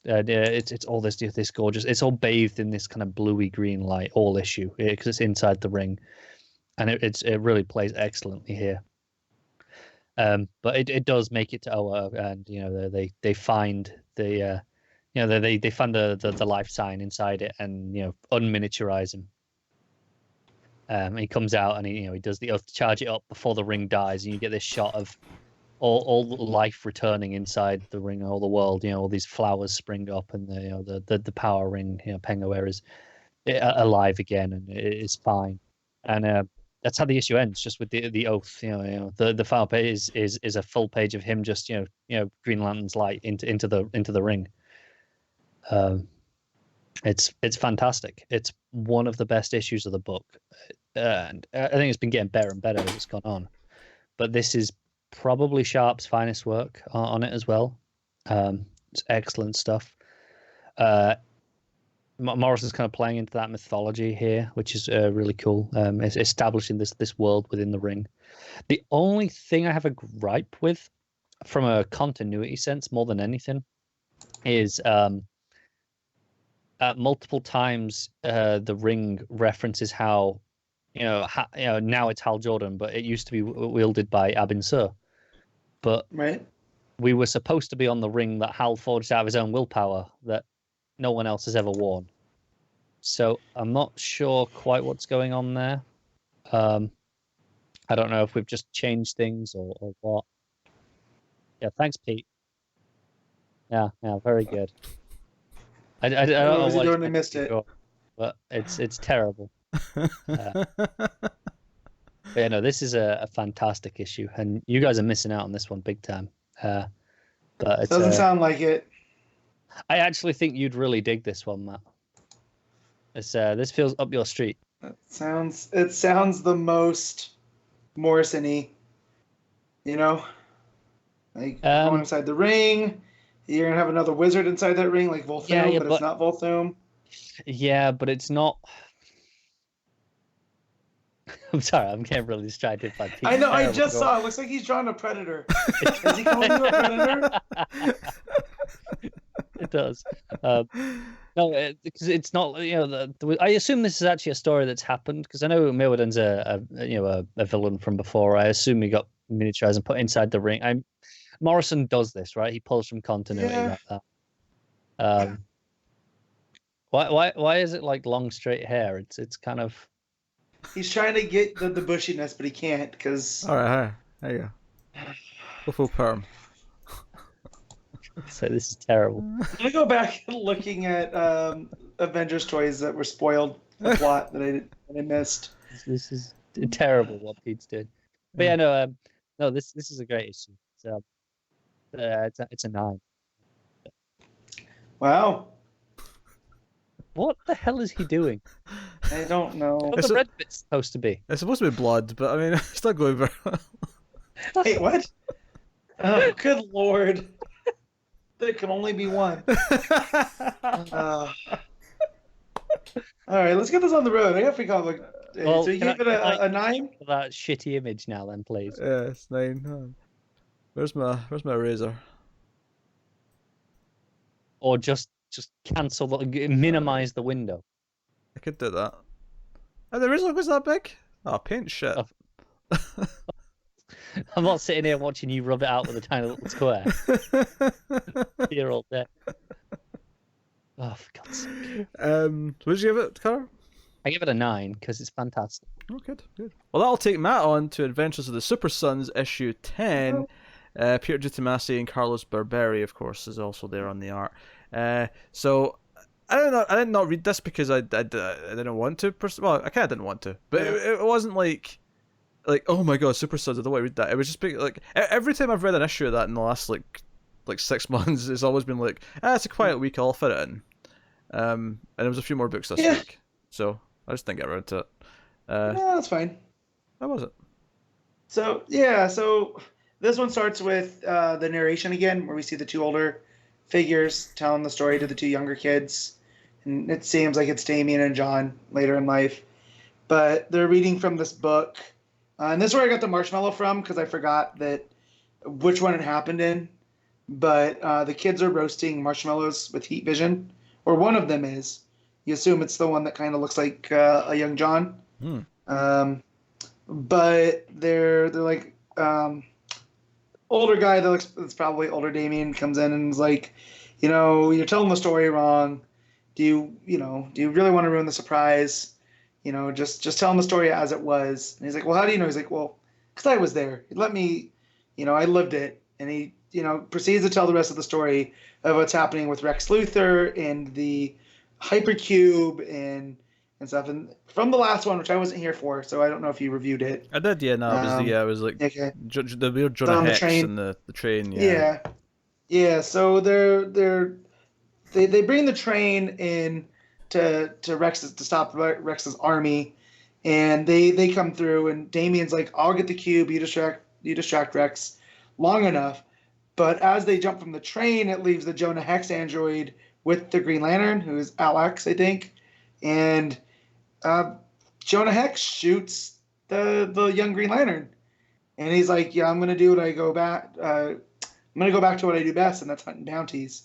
It's all this gorgeous. It's all bathed in this kind of bluey green light, all issue, because it's inside the ring, and it really plays excellently here. But it does make it to Oa, and they find they find the life sign inside it, and unminiaturize him. He comes out and he does the oath to charge it up before the ring dies, and you get this shot of all life returning inside the ring, all the world. All these flowers spring up, and the power ring. Pengawir is alive again, and it is fine. And that's how the issue ends, just with the oath. The final page is a full page of him just Green Lantern's light into the ring. It's fantastic. It's one of the best issues of the book, and I think it's been getting better and better as it's gone on. But this is probably Sharp's finest work on it as well. It's excellent stuff. Morrison's kind of playing into that mythology here, which is really cool. It's establishing this world within the ring. The only thing I have a gripe with, from a continuity sense, more than anything, is multiple times the ring references how now it's Hal Jordan, but it used to be wielded by Abin Sur. But right, we were supposed to be on the ring that Hal forged out of his own willpower that no one else has ever worn. So I'm not sure quite what's going on there. I don't know if we've just changed things or what. Yeah, thanks, Pete. Yeah, very good. I don't know what doing. I missed it, but it's terrible. But no, this is a fantastic issue, and you guys are missing out on this one big time. But it doesn't sound like it. I actually think you'd really dig this one, Matt. This feels up your street. It sounds the most Morrison-y, like going inside the ring. You're gonna have another wizard inside that ring, like Volthoom, but it's not Volthoom. Yeah, but it's not. I'm sorry, I'm getting really distracted by Pete. I know, I just saw it. Looks like he's drawn a predator. Is he calling you a predator? It does. No, because it's not. I assume this is actually a story that's happened, because I know Mirwardon's a villain from before. I assume he got miniaturized and put inside the ring. Morrison does this, right? He pulls from continuity like that. Why is it like long straight hair? It's kind of. He's trying to get the bushiness, but he can't because. All right, there you go. Go full perm. So this is terrible. I go back looking at Avengers toys that were spoiled the plot that I missed. This is terrible what Pete's did. But yeah, no, this is a great issue. So it's a 9. Wow. What the hell is he doing? I don't know. What the red bit's supposed to be? It's supposed to be blood, but I mean, it's not going very well. Wait, what? Oh, good lord. There can only be one. All right, let's get this on the road. I got free comic. Well, so you give it a 9? That shitty image now, then, please. Yeah, it's 9. Where's my razor? Or just cancel, minimize the window. I could do that. Oh, the razor was that big? Oh, paint shit. Oh. I'm not sitting here watching you rub it out with a tiny little square. You're all there. Oh, for God's sake. What did you give it, Carter? I give it a 9 because it's fantastic. Oh, good. Well, that'll take Matt on to Adventures of the Super Sons, issue 10. Peter Tomasi and Carlos Barberi, of course, is also there on the art. So I did not read this because I didn't want to. Well, I kind of didn't want to, but it wasn't like oh my god, Super Sons, I don't want to read that. It was just like every time I've read an issue of that in the last like 6 months, it's always been like, it's a quiet week, I'll fit it in. And there was a few more books this week, so I just didn't get around to it. No, that's fine. How was it? So this one starts with the narration again, where we see the two older figures telling the story to the two younger kids, and it seems like it's Damien and John later in life, but they're reading from this book. And this is where I got the marshmallow from, because I forgot which one it happened in. But the kids are roasting marshmallows with heat vision, or one of them is. You assume it's the one that kind of looks like a young John. But they're like older guy that looks, it's probably older Damien, comes in and is like, you're telling the story wrong. Do you really want to ruin the surprise? Just tell him the story as it was. And he's like, well, how do you know? He's like, well, because I was there. Let me, I lived it. And he, proceeds to tell the rest of the story of what's happening with Rex Luthor and the Hypercube and stuff. And from the last one, which I wasn't here for, so I don't know if you reviewed it. I did, yeah. No, it was like okay. The weird Jonah Hex and the train. Yeah. So they bring the train in to Rex's, to stop Rex's army, and they come through, and Damien's like, I'll get the cube, you distract Rex long enough. But as they jump from the train, it leaves the Jonah Hex android with the Green Lantern, who is Alex, I think, and Jonah Hex shoots the young Green Lantern, and he's like, yeah, I'm gonna do what I go back. I'm gonna go back to what I do best, and that's hunting bounties.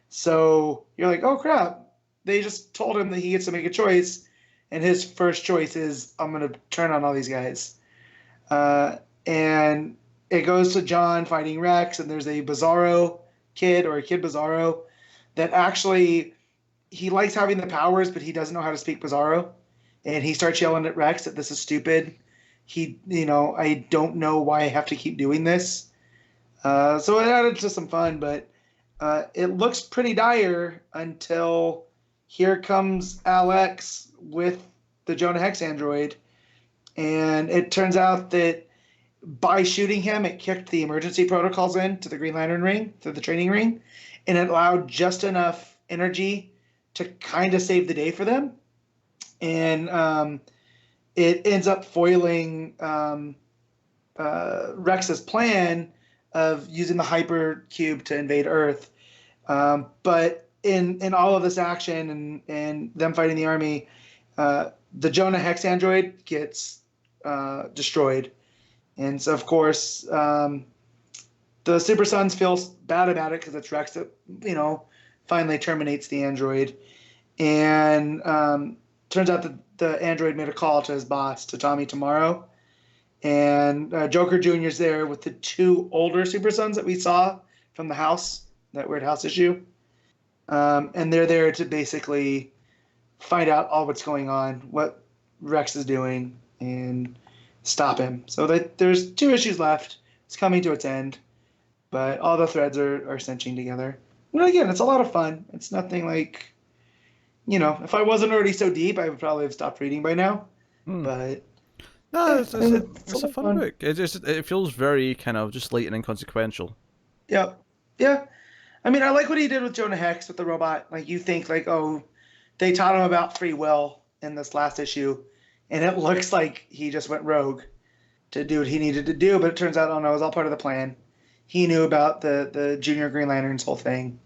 So you're like, oh crap. They just told him that he gets to make a choice, and his first choice is, I'm going to turn on all these guys. And it goes to John fighting Rex, and there's a Bizarro kid, or a Kid Bizarro, that actually, he likes having the powers, but he doesn't know how to speak Bizarro. And he starts yelling at Rex that this is stupid. I don't know why I have to keep doing this. So it added to some fun, but it looks pretty dire until here comes Alex with the Jonah Hex android, and it turns out that by shooting him, it kicked the emergency protocols in to the Green Lantern ring, to the training ring, and it allowed just enough energy to kind of save the day for them. And it ends up foiling Rex's plan of using the hyper cube to invade Earth. But in all of this action and them fighting the army, the Jonah Hex android gets destroyed. And so, of course, the Super Sons feel bad about it because it's Rex that, finally terminates the android. And turns out that the android made a call to his boss, to Tommy Tomorrow. And Joker Jr.'s there with the two older Super Sons that we saw from the house, that weird house issue. And they're there to basically find out all what's going on, what Rex is doing, and stop him. So there's 2 issues left. It's coming to its end, but all the threads are cinching together. And again, it's a lot of fun. It's nothing like, if I wasn't already so deep, I would probably have stopped reading by now. But no, it's a fun book. It feels very kind of just light and inconsequential. Yeah. I mean, I like what he did with Jonah Hex with the robot. Like, you think like, oh, they taught him about free will in this last issue, and it looks like he just went rogue to do what he needed to do, but it turns out, oh no, it was all part of the plan. He knew about the Junior Green Lanterns whole thing,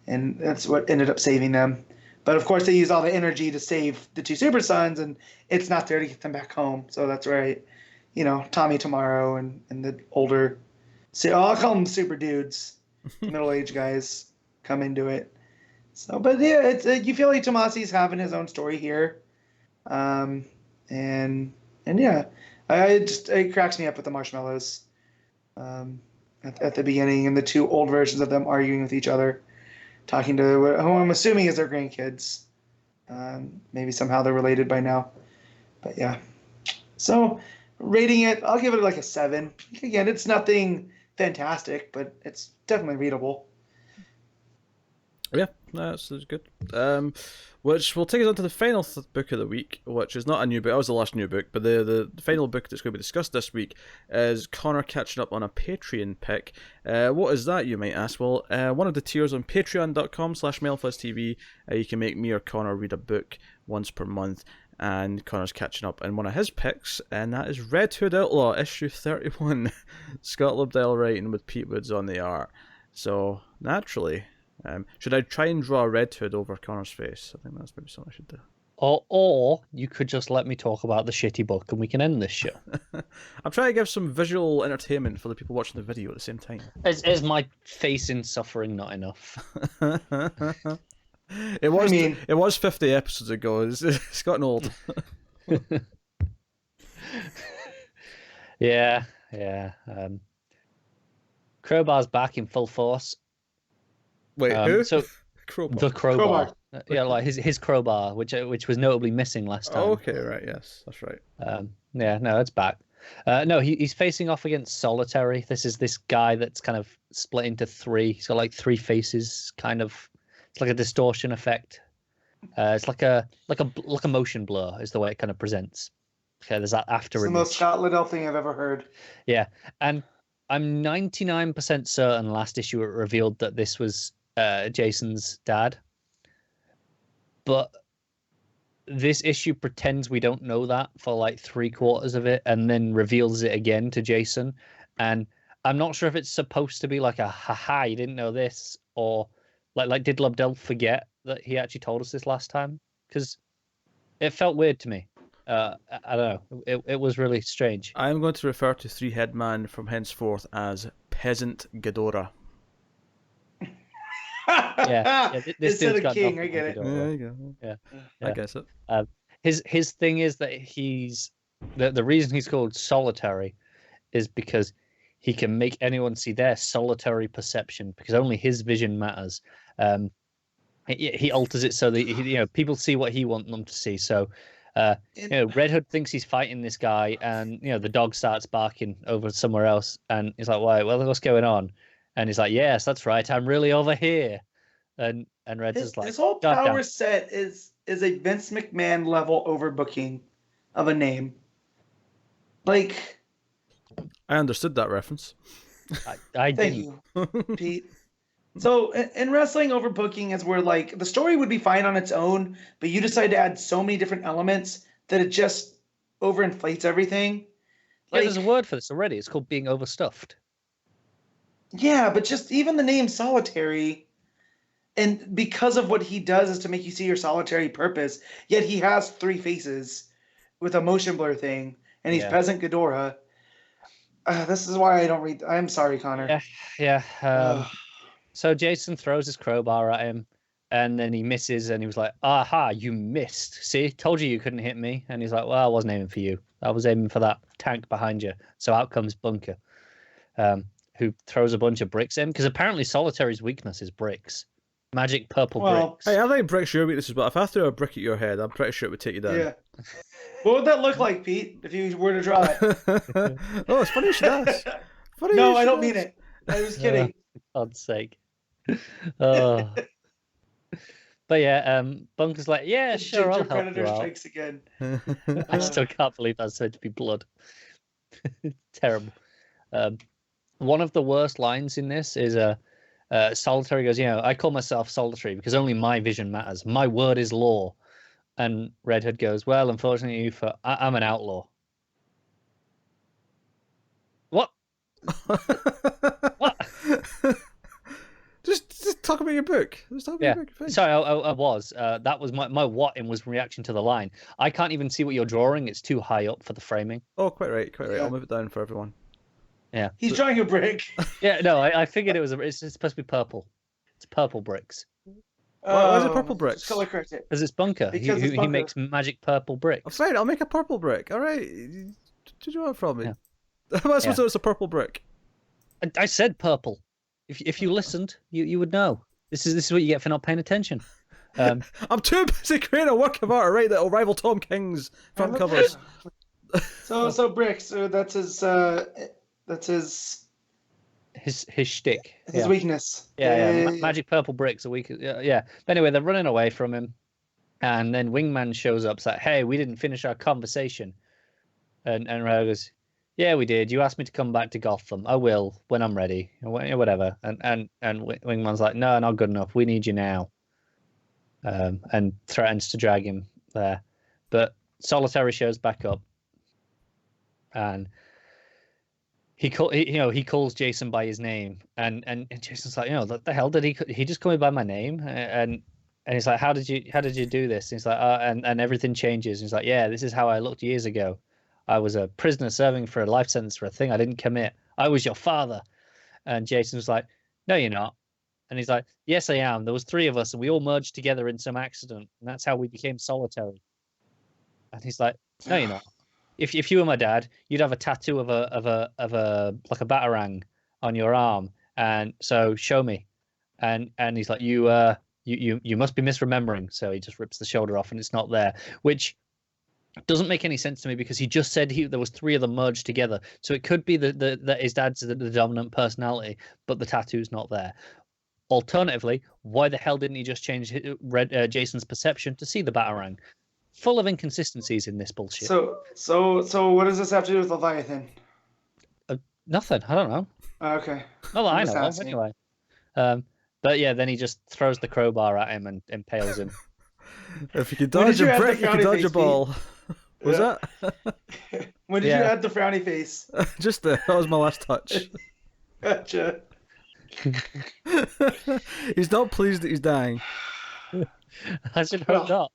and that's what ended up saving them. But of course, they used all the energy to save the two Super Sons, and it's not there to get them back home. So that's right. Tommy Tomorrow and the older, I'll call them super dudes, middle-aged guys come into it. So, but yeah, you feel like Tomasi's having his own story here, and yeah, it cracks me up with the marshmallows at the beginning, and the two old versions of them arguing with each other, talking to who I'm assuming is their grandkids. Maybe somehow they're related by now, but yeah. So rating it, I'll give it like a 7. Again, it's nothing fantastic, but it's definitely readable. Yeah, that's good. Which will take us on to the final book of the week, which is not a new book. That was the last new book, but the final book that's going to be discussed this week is Connor catching up on a Patreon pick. What is that, you might ask? Well, one of the tiers on patreon.com/MailFuzzTV, you can make me or Connor read a book once per month, and Connor's catching up on one of his picks, and that is Red Hood Outlaw, issue 31. Scott Lobdell writing with Pete Woods on the art. So, naturally... should I try and draw a Red Hood over Connor's face? I think that's maybe something I should do. Or you could just let me talk about the shitty book and we can end this show. I'm trying to give some visual entertainment for the people watching the video at the same time. Is my face in suffering not enough? It was 50 episodes ago. It's gotten old. Yeah. Crowbar's back in full force. Wait, who? So Crowbar. the crowbar. Yeah, like his crowbar, which was notably missing last time. Oh, okay, right, yes, that's right. Yeah, no, it's back. No, he's facing off against Solitary. This is this guy that's kind of split into 3. He's got like 3 faces, kind of. It's like a distortion effect. It's like a motion blur is the way it kind of presents. Okay, there's that after. It's the most Scott Liddell thing I've ever heard. Yeah, and I'm 99% certain last issue it revealed that this was Jason's dad. But this issue pretends we don't know that for like 3/4 of it, and then reveals it again to Jason. And I'm not sure if it's supposed to be like a haha, you didn't know this, or like did Lobdell forget that he actually told us this last time? Because it felt weird to me. I don't know. It was really strange. I am going to refer to Three Headman from henceforth as Peasant Ghidorah. Yeah, this dude's got king. I get it. Yeah, there you go. Yeah, I guess it. His thing is that he's the reason he's called Solitary is because he can make anyone see their solitary perception, because only his vision matters. He alters it so that people see what he wants them to see. So. Red Hood thinks he's fighting this guy, and the dog starts barking over somewhere else, and he's like, "Why? Well, what's going on?" And he's like, "Yes, that's right. I'm really over here." And Red's just like, his whole "God power damn." set is a Vince McMahon level overbooking of a name. Like, I understood that reference. I thank didn't. you, Pete. So in wrestling, overbooking is where like the story would be fine on its own, but you decide to add so many different elements that it just overinflates everything. Yeah, there's a word for this already. It's called being overstuffed. Yeah, but just even the name Solitary, and because of what he does is to make you see your solitary purpose, yet he has 3 faces with a motion blur thing, and he's Peasant Ghidorah. This is why I don't read. I'm sorry, Connor. Yeah. So Jason throws his crowbar at him, and then he misses, and he was like, "Aha, you missed. See, told you couldn't hit me." And he's like, "Well, I wasn't aiming for you. I was aiming for that tank behind you." So out comes Bunker, who throws a bunch of bricks in, because apparently Solitary's weakness is bricks. Magic purple bricks. Hey, I think bricks your weaknesses, but if I threw a brick at your head, I'm pretty sure it would take you down. Yeah. What would that look like, Pete, if you were to draw it? Oh, it's funny you should ask. No, I don't mean it. I was kidding. For God's sake. Oh. But yeah, Bunker's like, yeah, sure, I'll Ginger help Predator you out. strikes again. I still can't believe that's said to be blood. Terrible. One of the worst lines in this is Solitary goes, I call myself Solitary because only my vision matters. My word is law. And Red Hood goes, well, unfortunately, I'm an outlaw. What? What? Just talk about your book. Just talk about your book. Sorry, I was. That was my what in was reaction to the line. I can't even see what you're drawing. It's too high up for the framing. Oh, quite right. Yeah. I'll move it down for everyone. Yeah. He's drawing a brick. Yeah, no, I figured it's supposed to be purple. It's purple bricks. Why is it purple bricks? Just color correct it. Because it's Bunker. Because He it's Bunker. makes magic purple bricks. Oh, fine, I'll make a purple brick. All right. Did you want from me? Yeah. How am I supposed to know it's a purple brick? I said purple. If you listened, you would know. This is what you get for not paying attention. I'm too busy creating a work of art, right? That'll rival Tom King's front covers. So bricks. That's his shtick. His weakness. Yeah. Magic purple bricks are weak. Yeah. But anyway, they're running away from him, and then Wingman shows up. It's like, hey, we didn't finish our conversation. And Ray goes, yeah, we did. You asked me to come back to Gotham. I will when I'm ready. Whatever. And Wingman's like, no, not good enough. We need you now. And threatens to drag him there. But Solitary shows back up, and he calls Jason by his name, and Jason's like, what the hell did he just call me by my name? And he's like, how did you do this? And he's like, and everything changes. And he's like, yeah, this is how I looked years ago. I was a prisoner serving for a life sentence for a thing I didn't commit. I was your father. And Jason was like, no, you're not. And he's like, yes, I am. There was 3 of us, and we all merged together in some accident, and that's how we became Solitary. And he's like, no, you're not. If you were my dad, you'd have a tattoo of a like a batarang on your arm, and so show me. And he's like, you must be misremembering. So he just rips the shoulder off, and it's not there, which doesn't make any sense to me because he just said there was 3 of them merged together. So it could be that his dad's the dominant personality, but the tattoo's not there. Alternatively, why the hell didn't he just change Jason's perception to see the batarang? Full of inconsistencies in this bullshit. So what does this have to do with Leviathan? Nothing. I don't know. Okay. Not that I know of, anyway. But yeah, then he just throws the crowbar at him and impales him. If you can dodge a brick, you can dodge a ball. Was that? When did you add the frowny face? Just that was my last touch. Gotcha. He's not pleased that he's dying. I should hope not.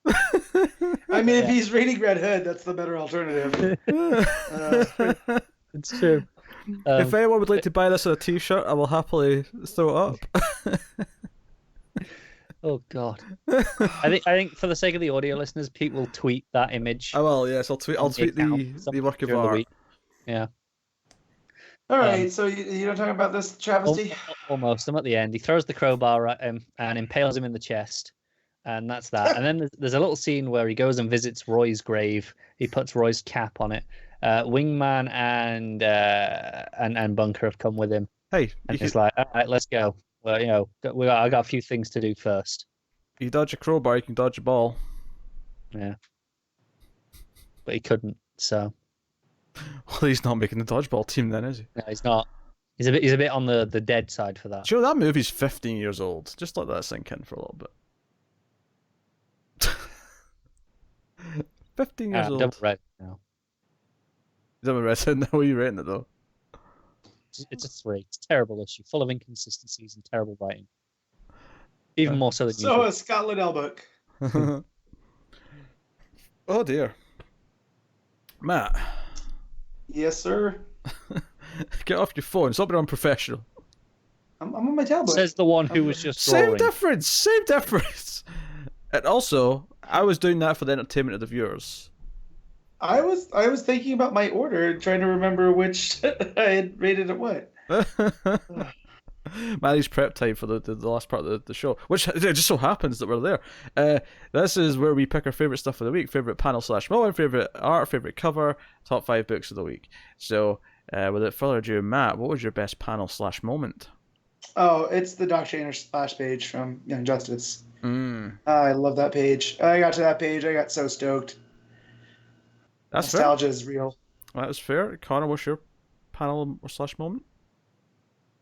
I mean, if he's reading Red Hood, that's the better alternative. It's true. If anyone would like to buy this on a t-shirt, I will happily throw it up. Oh God! I think for the sake of the audio listeners, Pete will tweet that image. I will. Yes, I'll tweet the work of art. Yeah. All right. So you're talking about this travesty? Almost. I'm at the end. He throws the crowbar at him and impales him in the chest, and that's that. And then there's a little scene where he goes and visits Roy's grave. He puts Roy's cap on it. Wingman and Bunker have come with him. Hey, and he's like, all right, let's go. Well, I got a few things to do first. You dodge a crowbar, you can dodge a ball. Yeah. But he couldn't, so. Well, he's not making the dodgeball team then, is he? No, he's not. He's a bit on the dead side for that. Sure, that movie's 15 years old. Just let that sink in for a little bit. 15 years old. I've read it now. You haven't read it now? Are you rating it though? It's a 3. It's a terrible issue, full of inconsistencies and terrible writing. Even more so than usual. So a Scott Liddell book. Oh dear. Matt. Yes, sir. Get off your phone. Stop being unprofessional. I'm on my tablet. Says the one who was just drawing. Same difference. And also, I was doing that for the entertainment of the viewers. I was thinking about my order, trying to remember which I had rated at what. Manny's prep time for the last part of the show, which it just so happens that we're there. This is where we pick our favourite stuff of the week, favourite panel / moment, favourite art, favourite cover, top 5 books of the week. So, without further ado, Matt, what was your best panel / moment? Oh, it's the Doc Shaner splash page from Young Justice. Mm. I love that page. I got to that page. I got so stoked. That's Nostalgia fair. is real. That was fair. Connor, what's your panel / moment?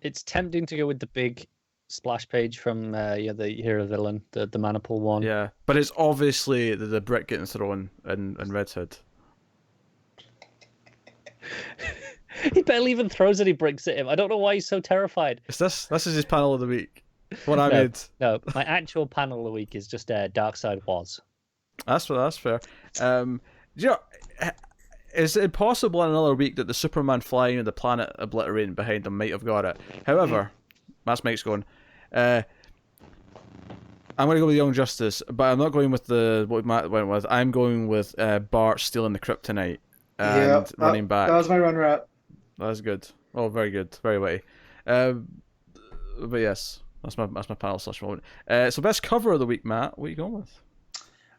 It's tempting to go with the big splash page from the Hero Villain, the Maniple one. Yeah, but it's obviously the brick getting thrown in Red Hood. He barely even throws any bricks at him. I don't know why he's so terrified. This is his panel of the week. What I made. No, my actual panel of the week is just Darkseid was. That's fair. It's impossible in another week that the Superman flying and the planet obliterating behind him might have got it. However, that's Mike's going. I'm going to go with Young Justice, but I'm not going with what Matt went with. I'm going with Bart stealing the kryptonite and running back. That was my run wrap. That's good. Oh, very good. Very witty. But yes, that's my panel / moment. So best cover of the week, Matt. What are you going with?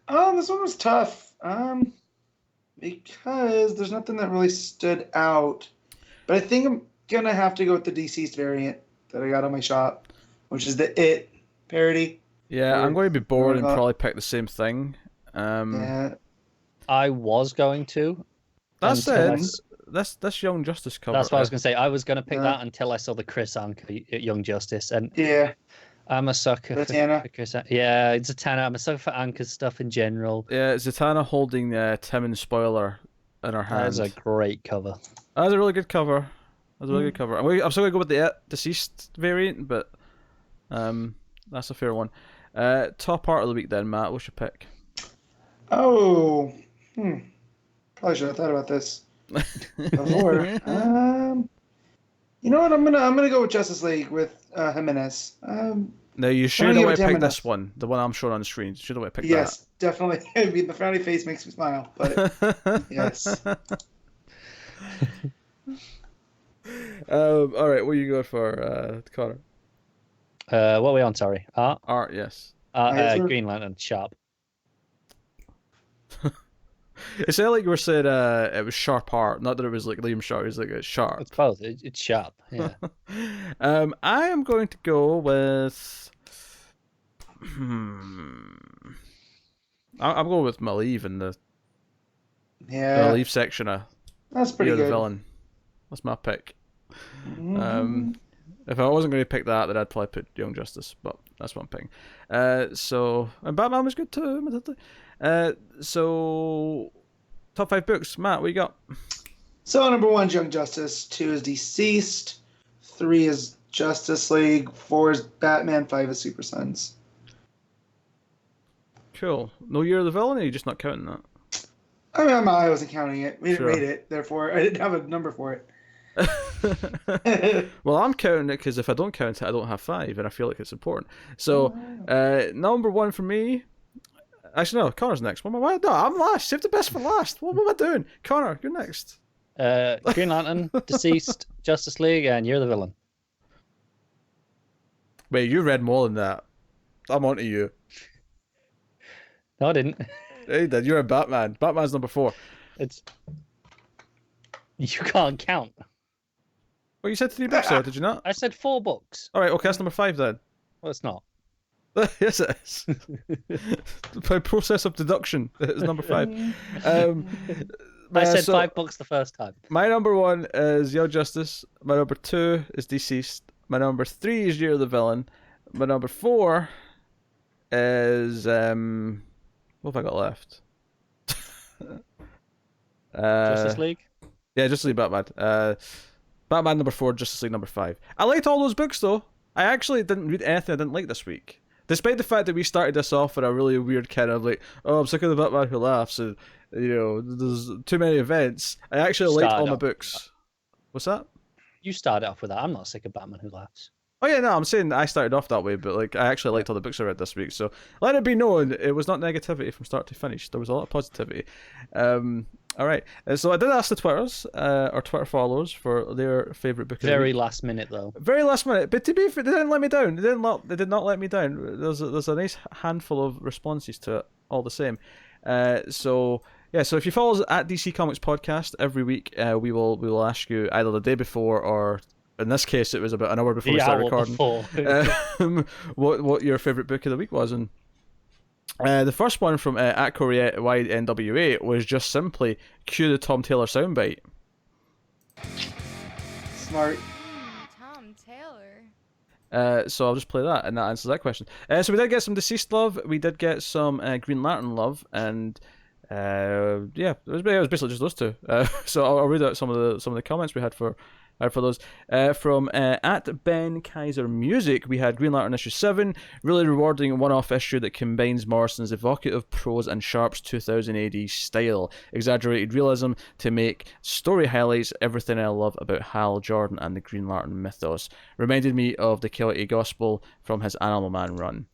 This one was tough. Because there's nothing that really stood out. But I think I'm gonna have to go with the DCeased variant that I got on my shop, which is the It parody. Yeah, I'm going to be bored and probably pick the same thing. Yeah. I was going to. That's it. That's Young Justice cover. That's what I was going to say. I was going to pick that until I saw the Chris Anka Young Justice, and I'm a sucker for Chris. Yeah, it's Zatanna. I'm a sucker for Anka's stuff in general. Yeah, Zatanna holding Tim and Spoiler in her hand. That's a great cover. That's a really good cover. I'm still going to go with the DCeased variant, but that's a fair one. Top art of the week then, Matt. What's your pick? Oh, probably should have thought about this before. You know what? I'm gonna go with Justice League with Jimenez. No, you should have picked this one, the one I'm showing on the screen. You should have picked that. Yes, definitely. I mean, the frowny face makes me smile, but yes. All right, what are you going for, Connor? What are we on? Sorry, art. Yes. Green Lantern, sharp. It sounded like you were saying it was sharp art, not that it was like Liam Sharp. It's like it's sharp. It's both. It's sharp. Yeah. I am going to go with. I'm going with Maleev in the Maleev section of that's pretty good. The villain. That's my pick. If I wasn't going to pick that, then I'd probably put Young Justice, but that's what I'm picking. And Batman was good too. So top 5 books, Matt. What you got? So number 1 is Young Justice, 2 is DCeased, 3 is Justice League, 4 is Batman, 5 is Super Sons. Cool. No Year of the Villain, or are you just not counting that? I mean, I wasn't counting it. We didn't rate it, therefore I didn't have a number for it. Well, I'm counting it because if I don't count it, I don't have 5, and I feel like it's important. So, number 1 for me. Actually, no, Connor's next. No, I'm last. Save the best for last. What am I doing? Connor, you're next. Green Lantern, DCeased, Justice League, and You're the Villain. Wait, you read more than that. I'm on to you. No, I didn't. Hey, did. You're a Batman. Batman's number 4. You can't count. Well, you said 3 books there, did you not? I said 4 books. All right, okay, that's number 5 then. Well, it's not. Yes, it is. By process of deduction, it's number 5. I said 5 books the first time. My number 1 is Young Justice. My number 2 is DCeased. My number 3 is Year of the Villain. My number 4 is what have I got left? Justice League. Yeah, Justice League, Batman. Batman number 4, Justice League number 5. I liked all those books though. I actually didn't read anything I didn't like this week. Despite the fact that we started this off with a really weird kind of like, oh, I'm sick of the Batman who laughs, and there's too many events. I actually liked all my books. What's that? You started off with that. I'm not sick of Batman who laughs. Oh yeah, no, I'm saying I started off that way, but like I actually liked all the books I read this week. So let it be known, it was not negativity from start to finish. There was a lot of positivity. All right, so I did ask the Twitters, or Twitter followers, for their favorite book. Very last minute though. Very last minute, but to be fair, they didn't let me down. They did not let me down. There's a nice handful of responses to it, all the same. So if you follow us at DC Comics Podcast every week, we will ask you either the day before or in this case, it was about an hour before we The started hour recording. What your favourite book of the week was. And the first one from at Korea-wide NWA was just simply cue the Tom Taylor soundbite. Smart. Tom Taylor. So I'll just play that, and that answers that question. So we did get some DCeased love, we did get some Green Lantern love, and yeah, it was basically just those two. So I'll read out some of the comments we had for those. From at Ben Kaiser Music, we had Green Lantern issue 7, really rewarding one-off issue that combines Morrison's evocative prose and Sharp's 2000 AD style, exaggerated realism to make story highlights everything I love about Hal Jordan and the Green Lantern mythos. Reminded me of the Chaotic Gospel from his Animal Man run.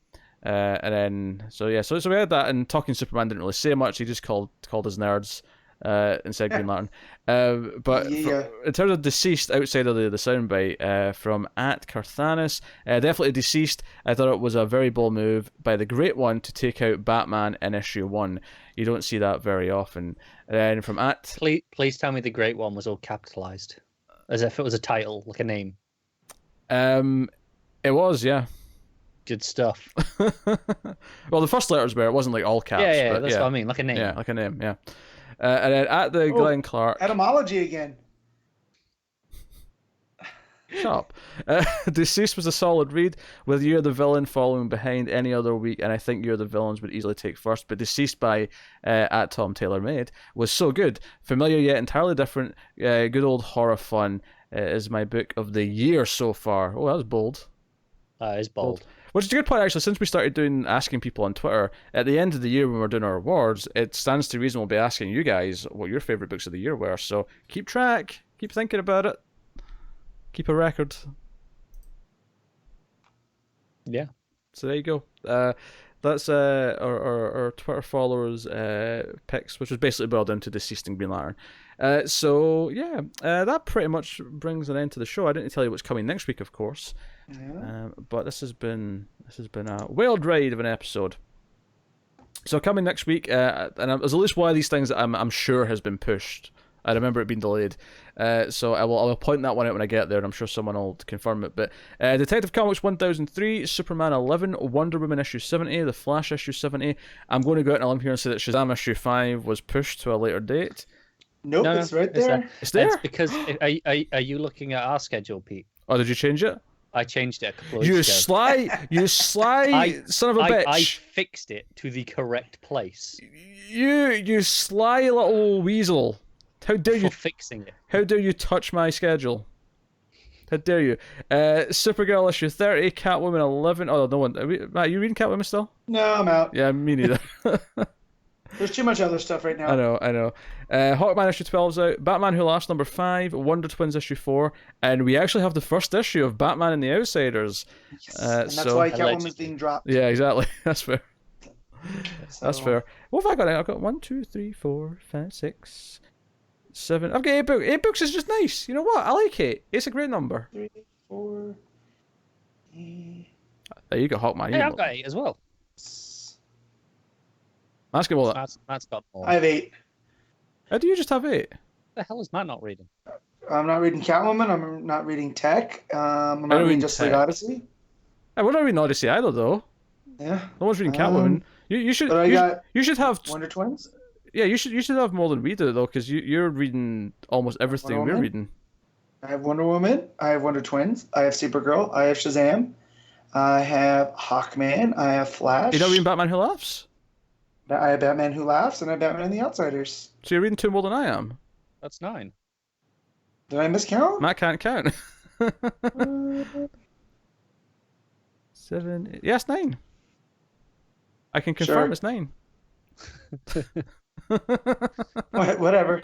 And then so we had that, and Talking Superman didn't really say much. He just called us nerds. Instead Green Lantern. But in terms of DCeased, outside of the soundbite, from at Carthanis, definitely DCeased. I thought it was a very bold move by the Great One to take out Batman in issue 1. You don't see that very often. And then from at... Please tell me the Great One was all capitalized, as if it was a title, like a name. It was, yeah. Good stuff. Well, the first letters were, it wasn't like all caps. Yeah, but that's what I mean, like a name. Yeah, like a name, yeah. And then at the Glenn Clark... Etymology again. Shut up. DCeased was a solid read, with You're the Villain following behind any other week, and I think You're the Villains would easily take first, but DCeased by at Tom Taylor Made was so good. Familiar yet entirely different, good old horror fun is my book of the year so far. Oh, that was bold. That is bold. Which is a good point, actually. Since we started asking people on Twitter, at the end of the year when we're doing our awards, it stands to reason we'll be asking you guys what your favourite books of the year were. So keep track, keep thinking about it, keep a record. Yeah. So there you go. That's our Twitter followers' picks, which was basically boiled down to DCeased and Green Lantern. So yeah, that pretty much brings an end to the show. I didn't tell you what's coming next week, of course. Yeah. But this has been a wild ride of an episode. So coming next week, and there's at least one of these things that I'm sure has been pushed. I remember it being delayed, so I'll point that one out when I get there, and I'm sure someone will confirm it. But Detective Comics 1003, Superman 11, Wonder Woman issue 70, The Flash issue 70. I'm going to go out on a limb here and say that Shazam issue 5 was pushed to a later date. Nope, no, it's right there. It's there. It's because are you looking at our schedule, Pete? Oh, did you change it? I changed it a couple of weeks ago. You sly son of a bitch. I fixed it to the correct place. You sly little weasel. How dare you fixing it? How dare you touch my schedule? How dare you? Supergirl issue 30, Catwoman 11. Oh, no one. Matt, you reading Catwoman still? No, I'm out. Yeah, me neither. There's too much other stuff right now. I know. Hawkman issue 12's out. Batman Who Laughs number 5. Wonder Twins issue 4. And we actually have the first issue of Batman and the Outsiders. Yes. And that's why Catwoman's being dropped. Yeah, exactly. That's fair. That's fair. What have I got? I've got 1, 2, 3, 4, 5, 6, 7. I've got 8 books. 8 books is just nice. You know what? I like 8. It's a great number. 3, 4. There you go, Hawkman. Yeah, I've got 8 as well. That's good. Well, Matt's got more. I have 8. How do you just have 8? The hell is Matt not reading? I'm not reading Catwoman. I'm not reading Tech. I'm not reading Justice League Odyssey. We're not reading Odyssey either, though. Yeah. No one's reading Catwoman. You should. You should have Wonder Twins. Yeah, you should have more than we do though, because you're reading almost everything we're reading. I have Wonder Woman. I have Wonder Twins. I have Supergirl. I have Shazam. I have Hawkman. I have Flash. You're not reading Batman Who Laughs? I have Batman Who Laughs, and I have Batman and the Outsiders. So you're reading 2 more than I am. That's 9. Did I miscount? Matt can't count. 7. 8. Yeah, it's 9. I can confirm it's 9. Whatever.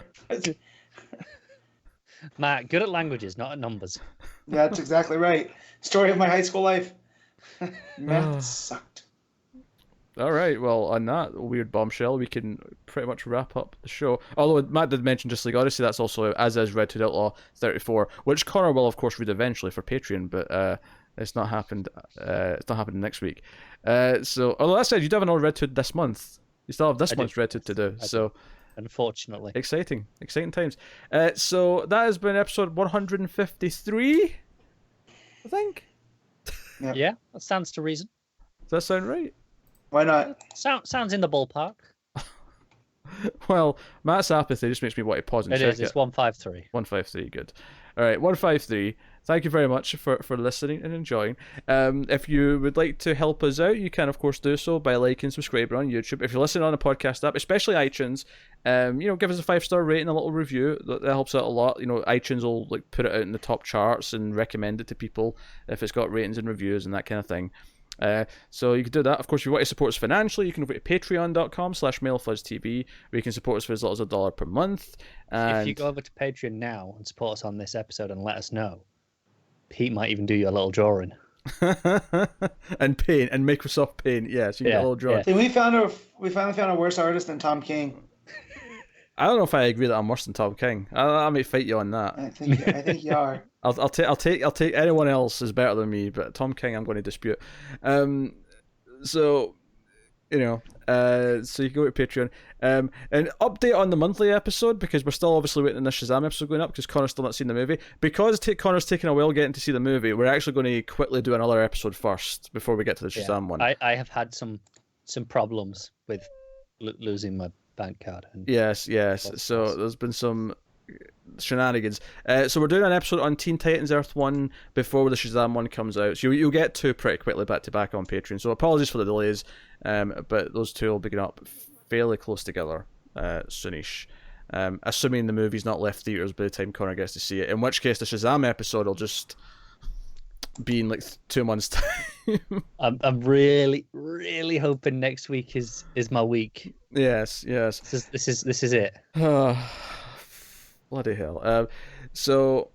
Matt, good at languages, not at numbers. Yeah, that's exactly right. Story of my high school life. Math sucked. All right, well, on that weird bombshell, we can pretty much wrap up the show. Although Matt did mention Justice League Odyssey, that's also out, as is Red Hood Outlaw 34, which Connor will, of course, read eventually for Patreon, but it's not happened. It's not happening next week. So, although that said, you do have another Red Hood this month. You still have this month's Red Hood to do. So, unfortunately, exciting times. So that has been episode 153. I think. Yeah, that stands to reason. Does that sound right? Why not? Sounds in the ballpark. Well, Matt's apathy just makes me want to pause and It check is. It's 153. 153, good. All right, 153. Thank you very much for listening and enjoying. If you would like to help us out, you can, of course, do so by liking and subscribing on YouTube. If you're listening on a podcast app, especially iTunes, give us a 5-star rating, a little review. That helps out a lot. iTunes will put it out in the top charts and recommend it to people if it's got ratings and reviews and that kind of thing. So you can do that. Of course, if you want to support us financially, you can go to patreon.com/MailFuzzTV, where you can support us for as little as $1 per month. And if you go over to Patreon now and support us on this episode and let us know, Pete might even do you a little drawing. And Paint and Microsoft Paint, yes, you get a little drawing. Yeah. We finally found a worse artist than Tom King. I don't know if I agree that I'm worse than Tom King. I may fight you on that. I think you are. I'll take anyone else is better than me, but Tom King I'm going to dispute. So you can go to Patreon. An update on the monthly episode, because we're still obviously waiting on the Shazam episode going up because Connor's still not seen the movie. Because Connor's taking a while getting to see the movie, we're actually going to quickly do another episode first before we get to the Shazam one. I have had some problems with losing my bank card. Yes. So there's been some shenanigans. So we're doing an episode on Teen Titans Earth 1 before the Shazam one comes out. So you'll get two pretty quickly back to back on Patreon. So apologies for the delays, but those two will be going up fairly close together soonish. Assuming the movie's not left theaters by the time Connor gets to see it. In which case the Shazam episode will just be in 2 months' time. I'm really, really hoping next week is my week. Yes. This is it. Bloody hell. So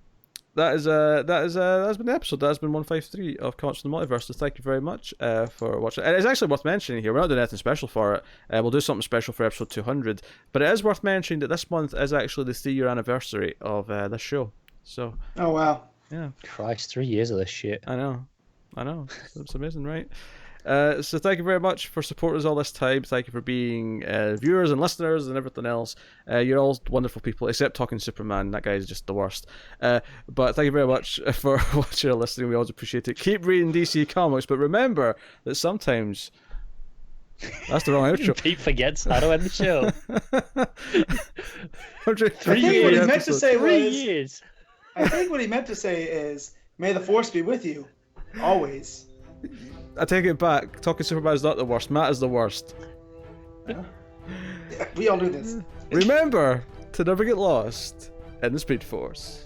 that's been the episode. That's been 153 of Comics from the Multiverse. So thank you very much for watching. And it's actually worth mentioning here, we're not doing anything special for it. We'll do something special for episode 200. But it is worth mentioning that this month is actually the 3-year anniversary of this show. So. Oh wow. Yeah. Christ, 3 years of this shit. I know. It's amazing, right? So thank you very much for supporting us all this time. Thank you for being viewers and listeners and everything else. You're all wonderful people, except Talking Superman. That guy is just the worst. But thank you very much for watching and listening. We always appreciate it. Keep reading DC Comics, but remember that sometimes... That's the wrong outro. Pete forgets how to end the show. 3 years. What he meant to say 3 years. I think what he meant to say is, may the force be with you. Always. I take it back. Talking Superman is not the worst. Matt is the worst. Yeah, we all do this. Remember to never get lost in the Speed Force.